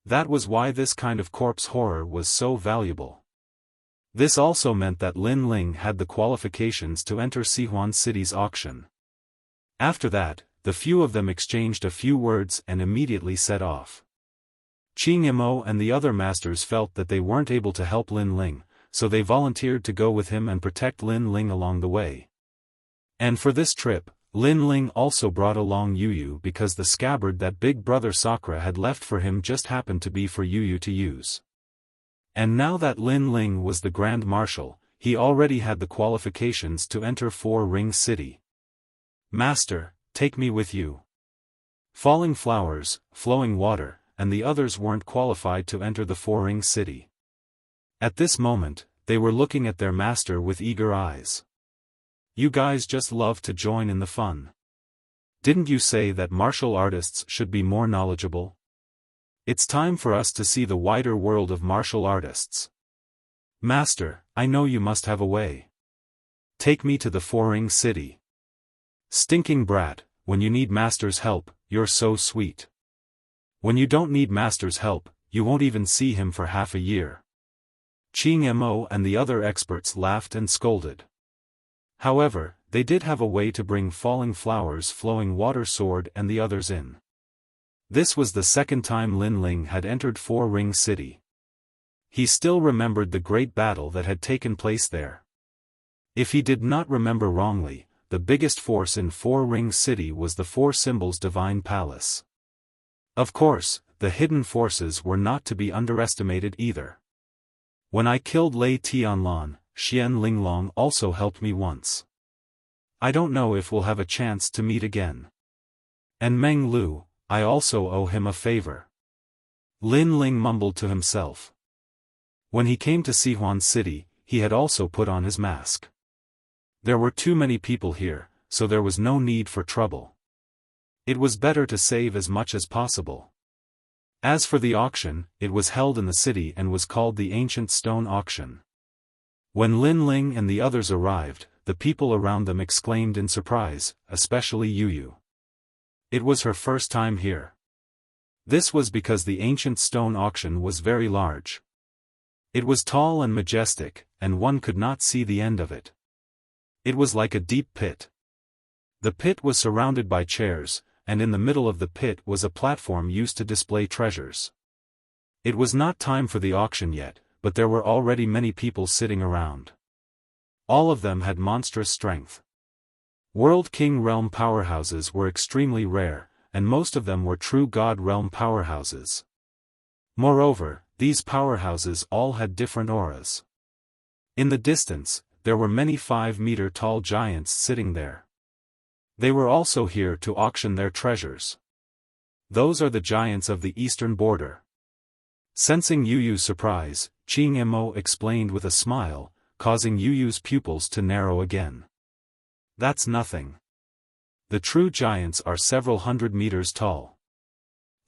That was why this kind of corpse horror was so valuable. This also meant that Lin Ling had the qualifications to enter Xi'an City's auction. After that, the few of them exchanged a few words and immediately set off. Qing Imo and the other masters felt that they weren't able to help Lin Ling, so they volunteered to go with him and protect Lin Ling along the way. And for this trip, Lin Ling also brought along Yu Yu because the scabbard that big brother Sakura had left for him just happened to be for Yu Yu to use. And now that Lin Ling was the Grand Marshal, he already had the qualifications to enter Four Ring City. Master, take me with you. Falling Flowers, Flowing Water, and the others weren't qualified to enter the Four Ring City. At this moment, they were looking at their master with eager eyes. You guys just love to join in the fun. Didn't you say that martial artists should be more knowledgeable? It's time for us to see the wider world of martial artists. Master, I know you must have a way. Take me to the Four Ring City. Stinking brat, when you need master's help, you're so sweet. When you don't need master's help, you won't even see him for half a year. Qing Mo and the other experts laughed and scolded. However, they did have a way to bring Falling Flowers, Flowing Water Sword and the others in. This was the second time Lin Ling had entered Four Ring City. He still remembered the great battle that had taken place there. If he did not remember wrongly, the biggest force in Four Ring City was the Four Symbols Divine Palace. Of course, the hidden forces were not to be underestimated either. When I killed Lei Tianlan, Xian Linglong also helped me once. I don't know if we'll have a chance to meet again. And Meng Lu, I also owe him a favor. Lin Ling mumbled to himself. When he came to Xi'an City, he had also put on his mask. There were too many people here, so there was no need for trouble. It was better to save as much as possible. As for the auction, it was held in the city and was called the Ancient Stone Auction. When Lin Ling and the others arrived, the people around them exclaimed in surprise, especially Yu Yu. It was her first time here. This was because the Ancient Stone Auction was very large. It was tall and majestic, and one could not see the end of it. It was like a deep pit. The pit was surrounded by chairs, and in the middle of the pit was a platform used to display treasures. It was not time for the auction yet, but there were already many people sitting around. All of them had monstrous strength. World King Realm powerhouses were extremely rare, and most of them were true God Realm powerhouses. Moreover, these powerhouses all had different auras. In the distance, there were many 5-meter-tall giants sitting there. They were also here to auction their treasures. Those are the giants of the eastern border. Sensing Yu Yu's surprise, Qing Mo explained with a smile, causing Yu Yu's pupils to narrow again. That's nothing. The true giants are several hundred meters tall.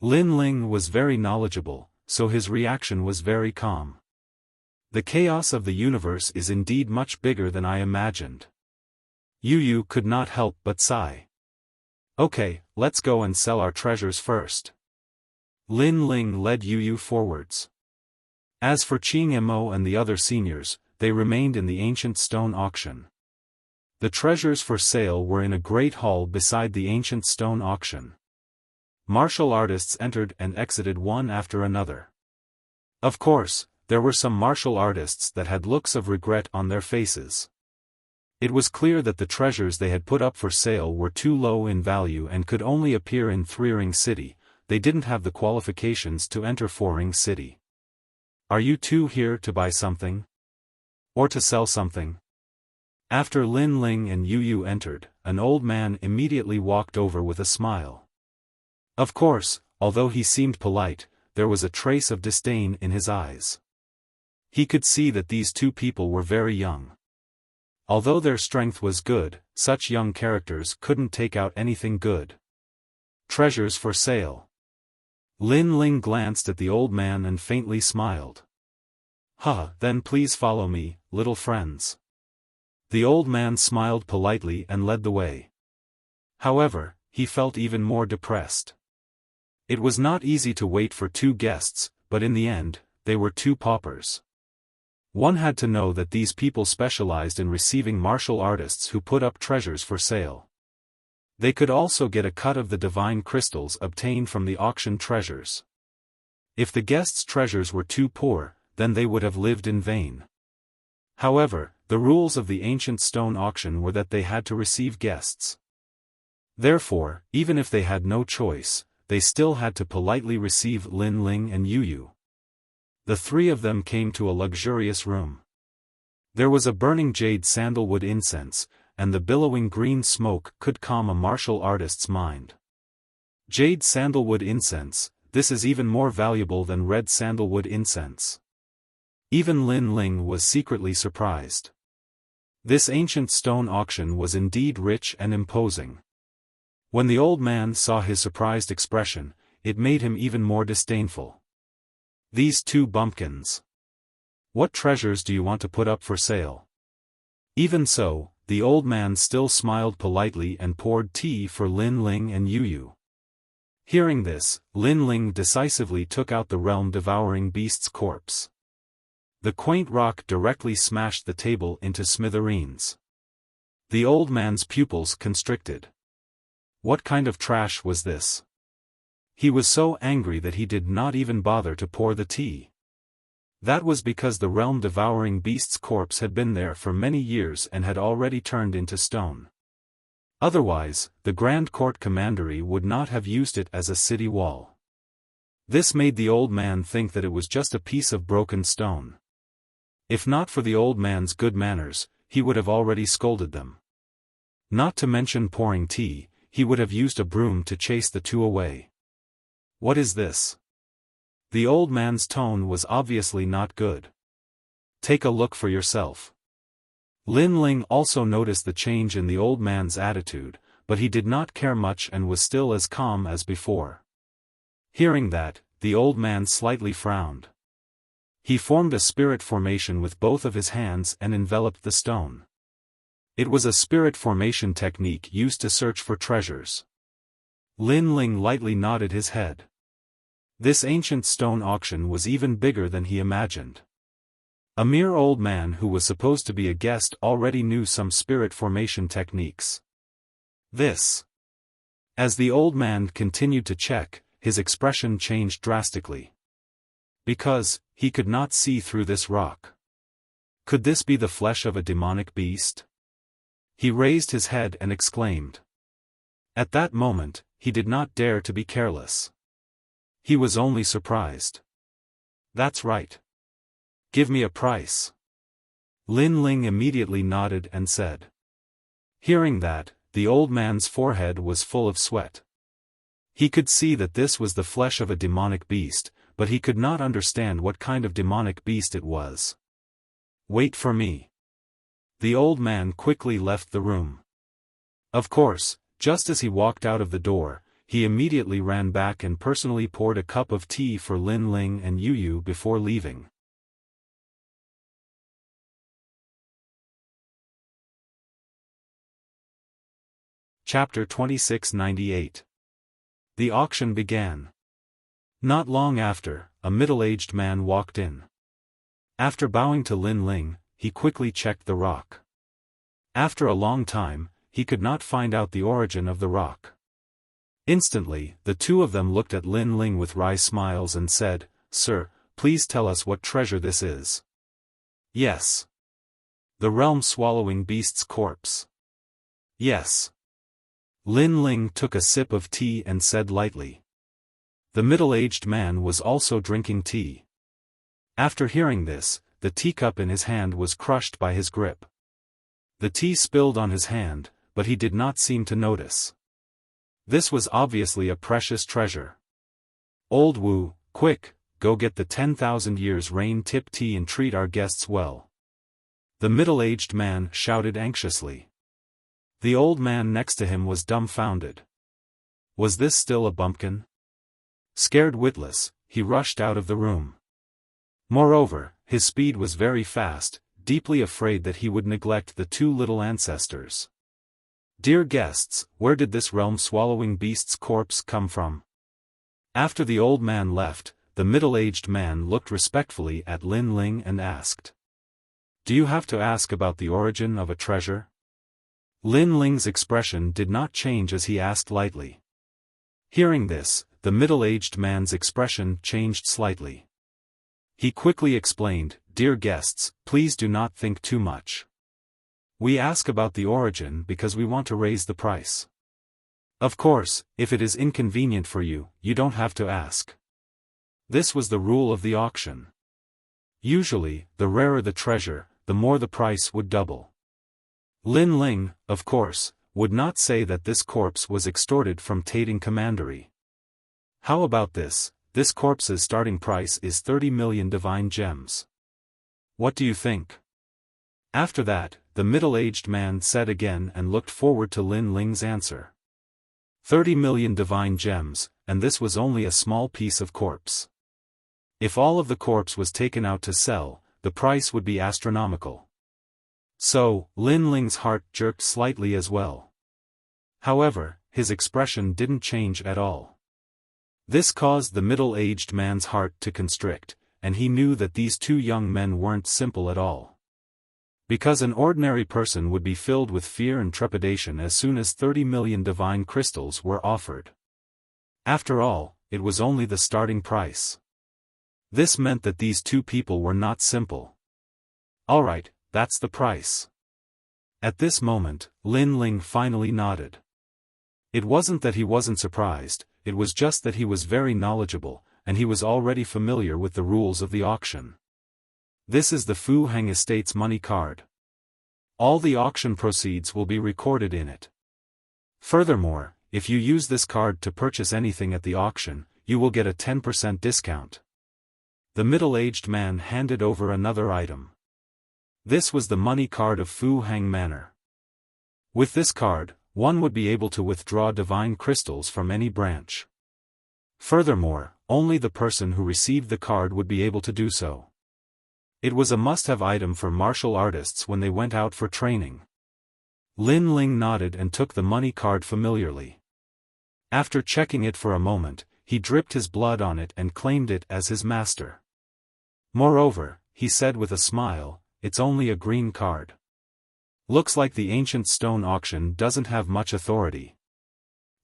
Lin Ling was very knowledgeable, so his reaction was very calm. The chaos of the universe is indeed much bigger than I imagined. Yu Yu could not help but sigh. Okay, let's go and sell our treasures first. Lin Ling led Yu Yu forwards. As for Qing Mo and the other seniors, they remained in the ancient stone auction. The treasures for sale were in a great hall beside the ancient stone auction. Martial artists entered and exited one after another. Of course, there were some martial artists that had looks of regret on their faces. It was clear that the treasures they had put up for sale were too low in value and could only appear in Three Ring City. They didn't have the qualifications to enter Four Ring City. Are you two here to buy something? Or to sell something? After Lin Ling and Yu Yu entered, an old man immediately walked over with a smile. Of course, although he seemed polite, there was a trace of disdain in his eyes. He could see that these two people were very young. Although their strength was good, such young characters couldn't take out anything good. Treasures for sale. Lin Ling glanced at the old man and faintly smiled. Then please follow me, little friends. The old man smiled politely and led the way. However, he felt even more depressed. It was not easy to wait for 2 guests, but in the end, they were 2 paupers. One had to know that these people specialized in receiving martial artists who put up treasures for sale. They could also get a cut of the divine crystals obtained from the auction treasures. If the guests' treasures were too poor, then they would have lived in vain. However, the rules of the ancient stone auction were that they had to receive guests. Therefore, even if they had no choice, they still had to politely receive Lin Ling and Yu Yu. The 3 of them came to a luxurious room. There was a burning jade sandalwood incense, and the billowing green smoke could calm a martial artist's mind. Jade sandalwood incense, this is even more valuable than red sandalwood incense. Even Lin Ling was secretly surprised. This ancient stone auction was indeed rich and imposing. When the old man saw his surprised expression, it made him even more disdainful. These 2 bumpkins. What treasures do you want to put up for sale? Even so, the old man still smiled politely and poured tea for Lin Ling and Yu Yu. Hearing this, Lin Ling decisively took out the realm-devouring beast's corpse. The quaint rock directly smashed the table into smithereens. The old man's pupils constricted. What kind of trash was this? He was so angry that he did not even bother to pour the tea. That was because the realm-devouring beast's corpse had been there for many years and had already turned into stone. Otherwise, the Grand Court Commandery would not have used it as a city wall. This made the old man think that it was just a piece of broken stone. If not for the old man's good manners, he would have already scolded them. Not to mention pouring tea, he would have used a broom to chase the 2 away. What is this? The old man's tone was obviously not good. Take a look for yourself. Lin Ling also noticed the change in the old man's attitude, but he did not care much and was still as calm as before. Hearing that, the old man slightly frowned. He formed a spirit formation with both of his hands and enveloped the stone. It was a spirit formation technique used to search for treasures. Lin Ling lightly nodded his head. This ancient stone auction was even bigger than he imagined. A mere old man who was supposed to be a guest already knew some spirit formation techniques. This. As the old man continued to check, his expression changed drastically. Because, he could not see through this rock. Could this be the flesh of a demonic beast? He raised his head and exclaimed. At that moment, he did not dare to be careless. He was only surprised. That's right. Give me a price. Lin Ling immediately nodded and said. Hearing that, the old man's forehead was full of sweat. He could see that this was the flesh of a demonic beast, but he could not understand what kind of demonic beast it was. Wait for me. The old man quickly left the room. Of course, just as he walked out of the door, he immediately ran back and personally poured a cup of tea for Lin Ling and Yu Yu before leaving. Chapter 2698. The auction began. Not long after, a middle-aged man walked in. After bowing to Lin Ling, he quickly checked the rock. After a long time, he could not find out the origin of the rock. Instantly, the 2 of them looked at Lin Ling with wry smiles and said, "Sir, please tell us what treasure this is." "Yes." "The realm-swallowing beast's corpse." "Yes." Lin Ling took a sip of tea and said lightly. The middle-aged man was also drinking tea. After hearing this, the teacup in his hand was crushed by his grip. The tea spilled on his hand, but he did not seem to notice. This was obviously a precious treasure. "Old Wu, quick, go get the 10,000 years rain tip tea and treat our guests well." The middle-aged man shouted anxiously. The old man next to him was dumbfounded. Was this still a bumpkin? Scared witless, he rushed out of the room. Moreover, his speed was very fast, deeply afraid that he would neglect the 2 little ancestors. Dear guests, where did this realm-swallowing beast's corpse come from? After the old man left, the middle-aged man looked respectfully at Lin Ling and asked. Do you have to ask about the origin of a treasure? Lin Ling's expression did not change as he asked lightly. Hearing this, the middle-aged man's expression changed slightly. He quickly explained, Dear guests, please do not think too much. We ask about the origin because we want to raise the price. Of course, if it is inconvenient for you, you don't have to ask. This was the rule of the auction. Usually, the rarer the treasure, the more the price would double. Lin Ling, of course, would not say that this corpse was extorted from Tating Commandery. How about this? This corpse's starting price is 30 million divine gems. What do you think? After that, the middle-aged man said again and looked forward to Lin Ling's answer. 30 million divine gems, and this was only a small piece of corpse. If all of the corpse was taken out to sell, the price would be astronomical. So, Lin Ling's heart jerked slightly as well. However, his expression didn't change at all. This caused the middle-aged man's heart to constrict, and he knew that these two young men weren't simple at all. Because an ordinary person would be filled with fear and trepidation as soon as 30 million divine crystals were offered. After all, it was only the starting price. This meant that these two people were not simple. Alright, that's the price. At this moment, Lin Ling finally nodded. It wasn't that he wasn't surprised, it was just that he was very knowledgeable, and he was already familiar with the rules of the auction. This is the Fu Heng Estate's money card. All the auction proceeds will be recorded in it. Furthermore, if you use this card to purchase anything at the auction, you will get a 10% discount. The middle-aged man handed over another item. This was the money card of Fu Heng Manor. With this card, one would be able to withdraw divine crystals from any branch. Furthermore, only the person who received the card would be able to do so. It was a must-have item for martial artists when they went out for training. Lin Ling nodded and took the money card familiarly. After checking it for a moment, he dripped his blood on it and claimed it as his master. Moreover, he said with a smile, it's only a green card. Looks like the ancient stone auction doesn't have much authority.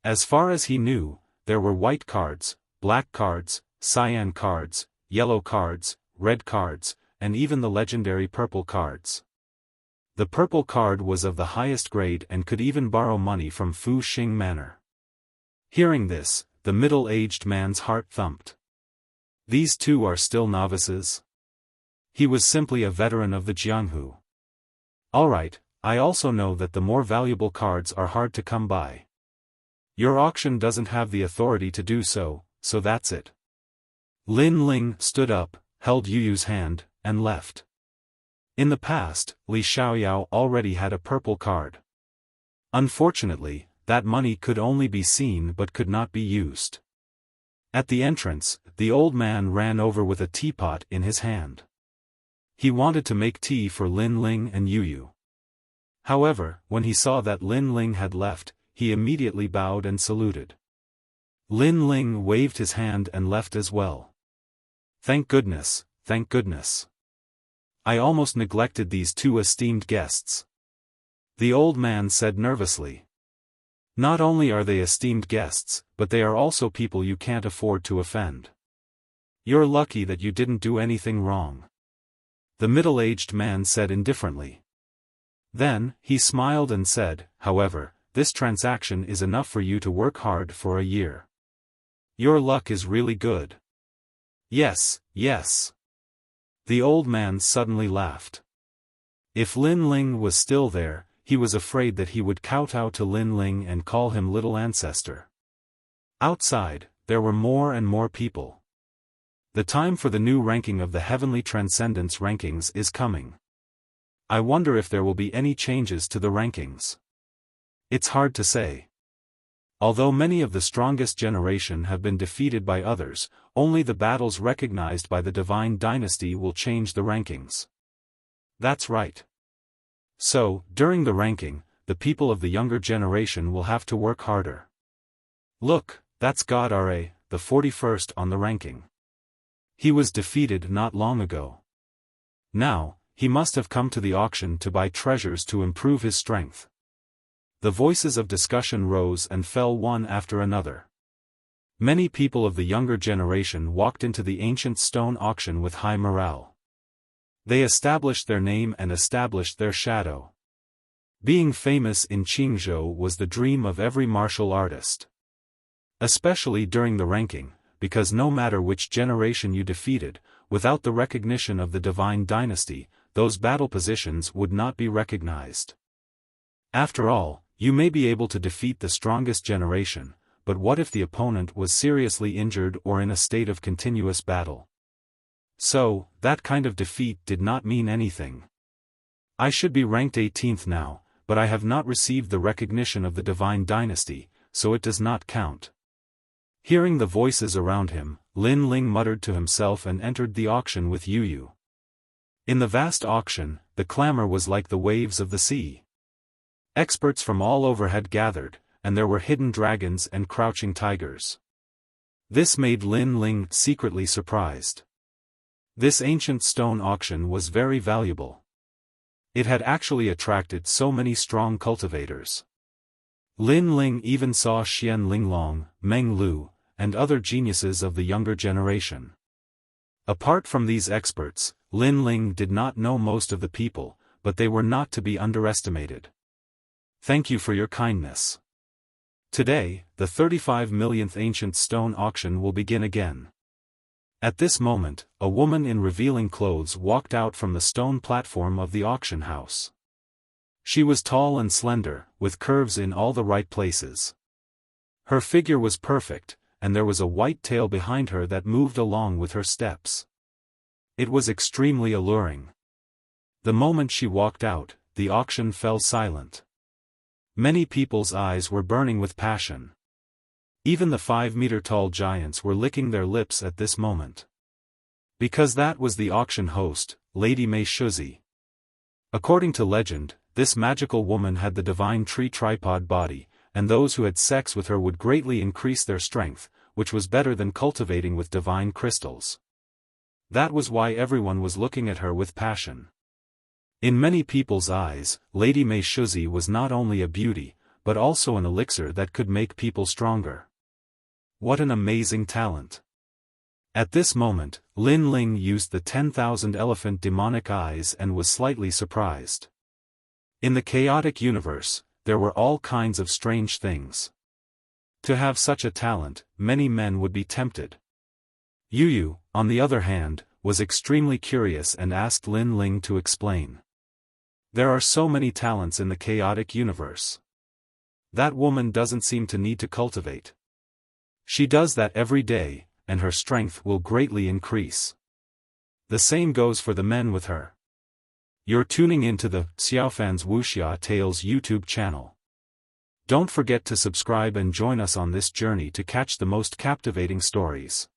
As far as he knew, there were white cards, black cards, cyan cards, yellow cards, red cards, and even the legendary purple cards. The purple card was of the highest grade and could even borrow money from Fu Xing Manor. Hearing this, the middle-aged man's heart thumped. These two are still novices? He was simply a veteran of the Jianghu. Alright, I also know that the more valuable cards are hard to come by. Your auction doesn't have the authority to do so, so that's it. Lin Ling stood up, held Yu Yu's hand, and left. In the past, Li Xiaoyao already had a purple card. Unfortunately, that money could only be seen but could not be used. At the entrance, the old man ran over with a teapot in his hand. He wanted to make tea for Lin Ling and Yu Yu. However, when he saw that Lin Ling had left, he immediately bowed and saluted. Lin Ling waved his hand and left as well. Thank goodness, thank goodness. I almost neglected these two esteemed guests. The old man said nervously. Not only are they esteemed guests, but they are also people you can't afford to offend. You're lucky that you didn't do anything wrong. The middle-aged man said indifferently. Then, he smiled and said, however, this transaction is enough for you to work hard for a year. Your luck is really good. Yes, yes. The old man suddenly laughed. If Lin Ling was still there, he was afraid that he would kowtow to Lin Ling and call him little ancestor. Outside, there were more and more people. The time for the new ranking of the Heavenly Transcendence rankings is coming. I wonder if there will be any changes to the rankings. It's hard to say. Although many of the strongest generation have been defeated by others, only the battles recognized by the Divine Dynasty will change the rankings. That's right. So, during the ranking, the people of the younger generation will have to work harder. Look, that's God Ra, the 41st on the ranking. He was defeated not long ago. Now, he must have come to the auction to buy treasures to improve his strength. The voices of discussion rose and fell one after another. Many people of the younger generation walked into the ancient stone auction with high morale. They established their name and established their shadow. Being famous in Qingzhou was the dream of every martial artist. Especially during the ranking, because no matter which generation you defeated, without the recognition of the divine dynasty, those battle positions would not be recognized. After all, you may be able to defeat the strongest generation, but what if the opponent was seriously injured or in a state of continuous battle? So, that kind of defeat did not mean anything. I should be ranked 18th now, but I have not received the recognition of the divine dynasty, so it does not count. Hearing the voices around him, Lin Ling muttered to himself and entered the auction with Yu Yu. In the vast auction, the clamor was like the waves of the sea. Experts from all over had gathered, and there were hidden dragons and crouching tigers. This made Lin Ling secretly surprised. This ancient stone auction was very valuable. It had actually attracted so many strong cultivators. Lin Ling even saw Xian Linglong, Meng Lu, and other geniuses of the younger generation. Apart from these experts, Lin Ling did not know most of the people, but they were not to be underestimated. Thank you for your kindness. Today, the 35 millionth ancient stone auction will begin again. At this moment, a woman in revealing clothes walked out from the stone platform of the auction house. She was tall and slender, with curves in all the right places. Her figure was perfect, and there was a white tail behind her that moved along with her steps. It was extremely alluring. The moment she walked out, the auction fell silent. Many people's eyes were burning with passion. Even the 5-meter-tall giants were licking their lips at this moment. Because that was the auction host, Lady Mei Shuzi. According to legend, this magical woman had the divine tree tripod body, and those who had sex with her would greatly increase their strength, which was better than cultivating with divine crystals. That was why everyone was looking at her with passion. In many people's eyes, Lady Mei Shuzi was not only a beauty, but also an elixir that could make people stronger. What an amazing talent! At this moment, Lin Ling used the 10,000 elephant demonic eyes and was slightly surprised. In the chaotic universe, there were all kinds of strange things. To have such a talent, many men would be tempted. Yu Yu, on the other hand, was extremely curious and asked Lin Ling to explain. There are so many talents in the chaotic universe. That woman doesn't seem to need to cultivate. She does that every day, and her strength will greatly increase. The same goes for the men with her. You're tuning into the Xiaofan's Wuxia Tales YouTube channel. Don't forget to subscribe and join us on this journey to catch the most captivating stories.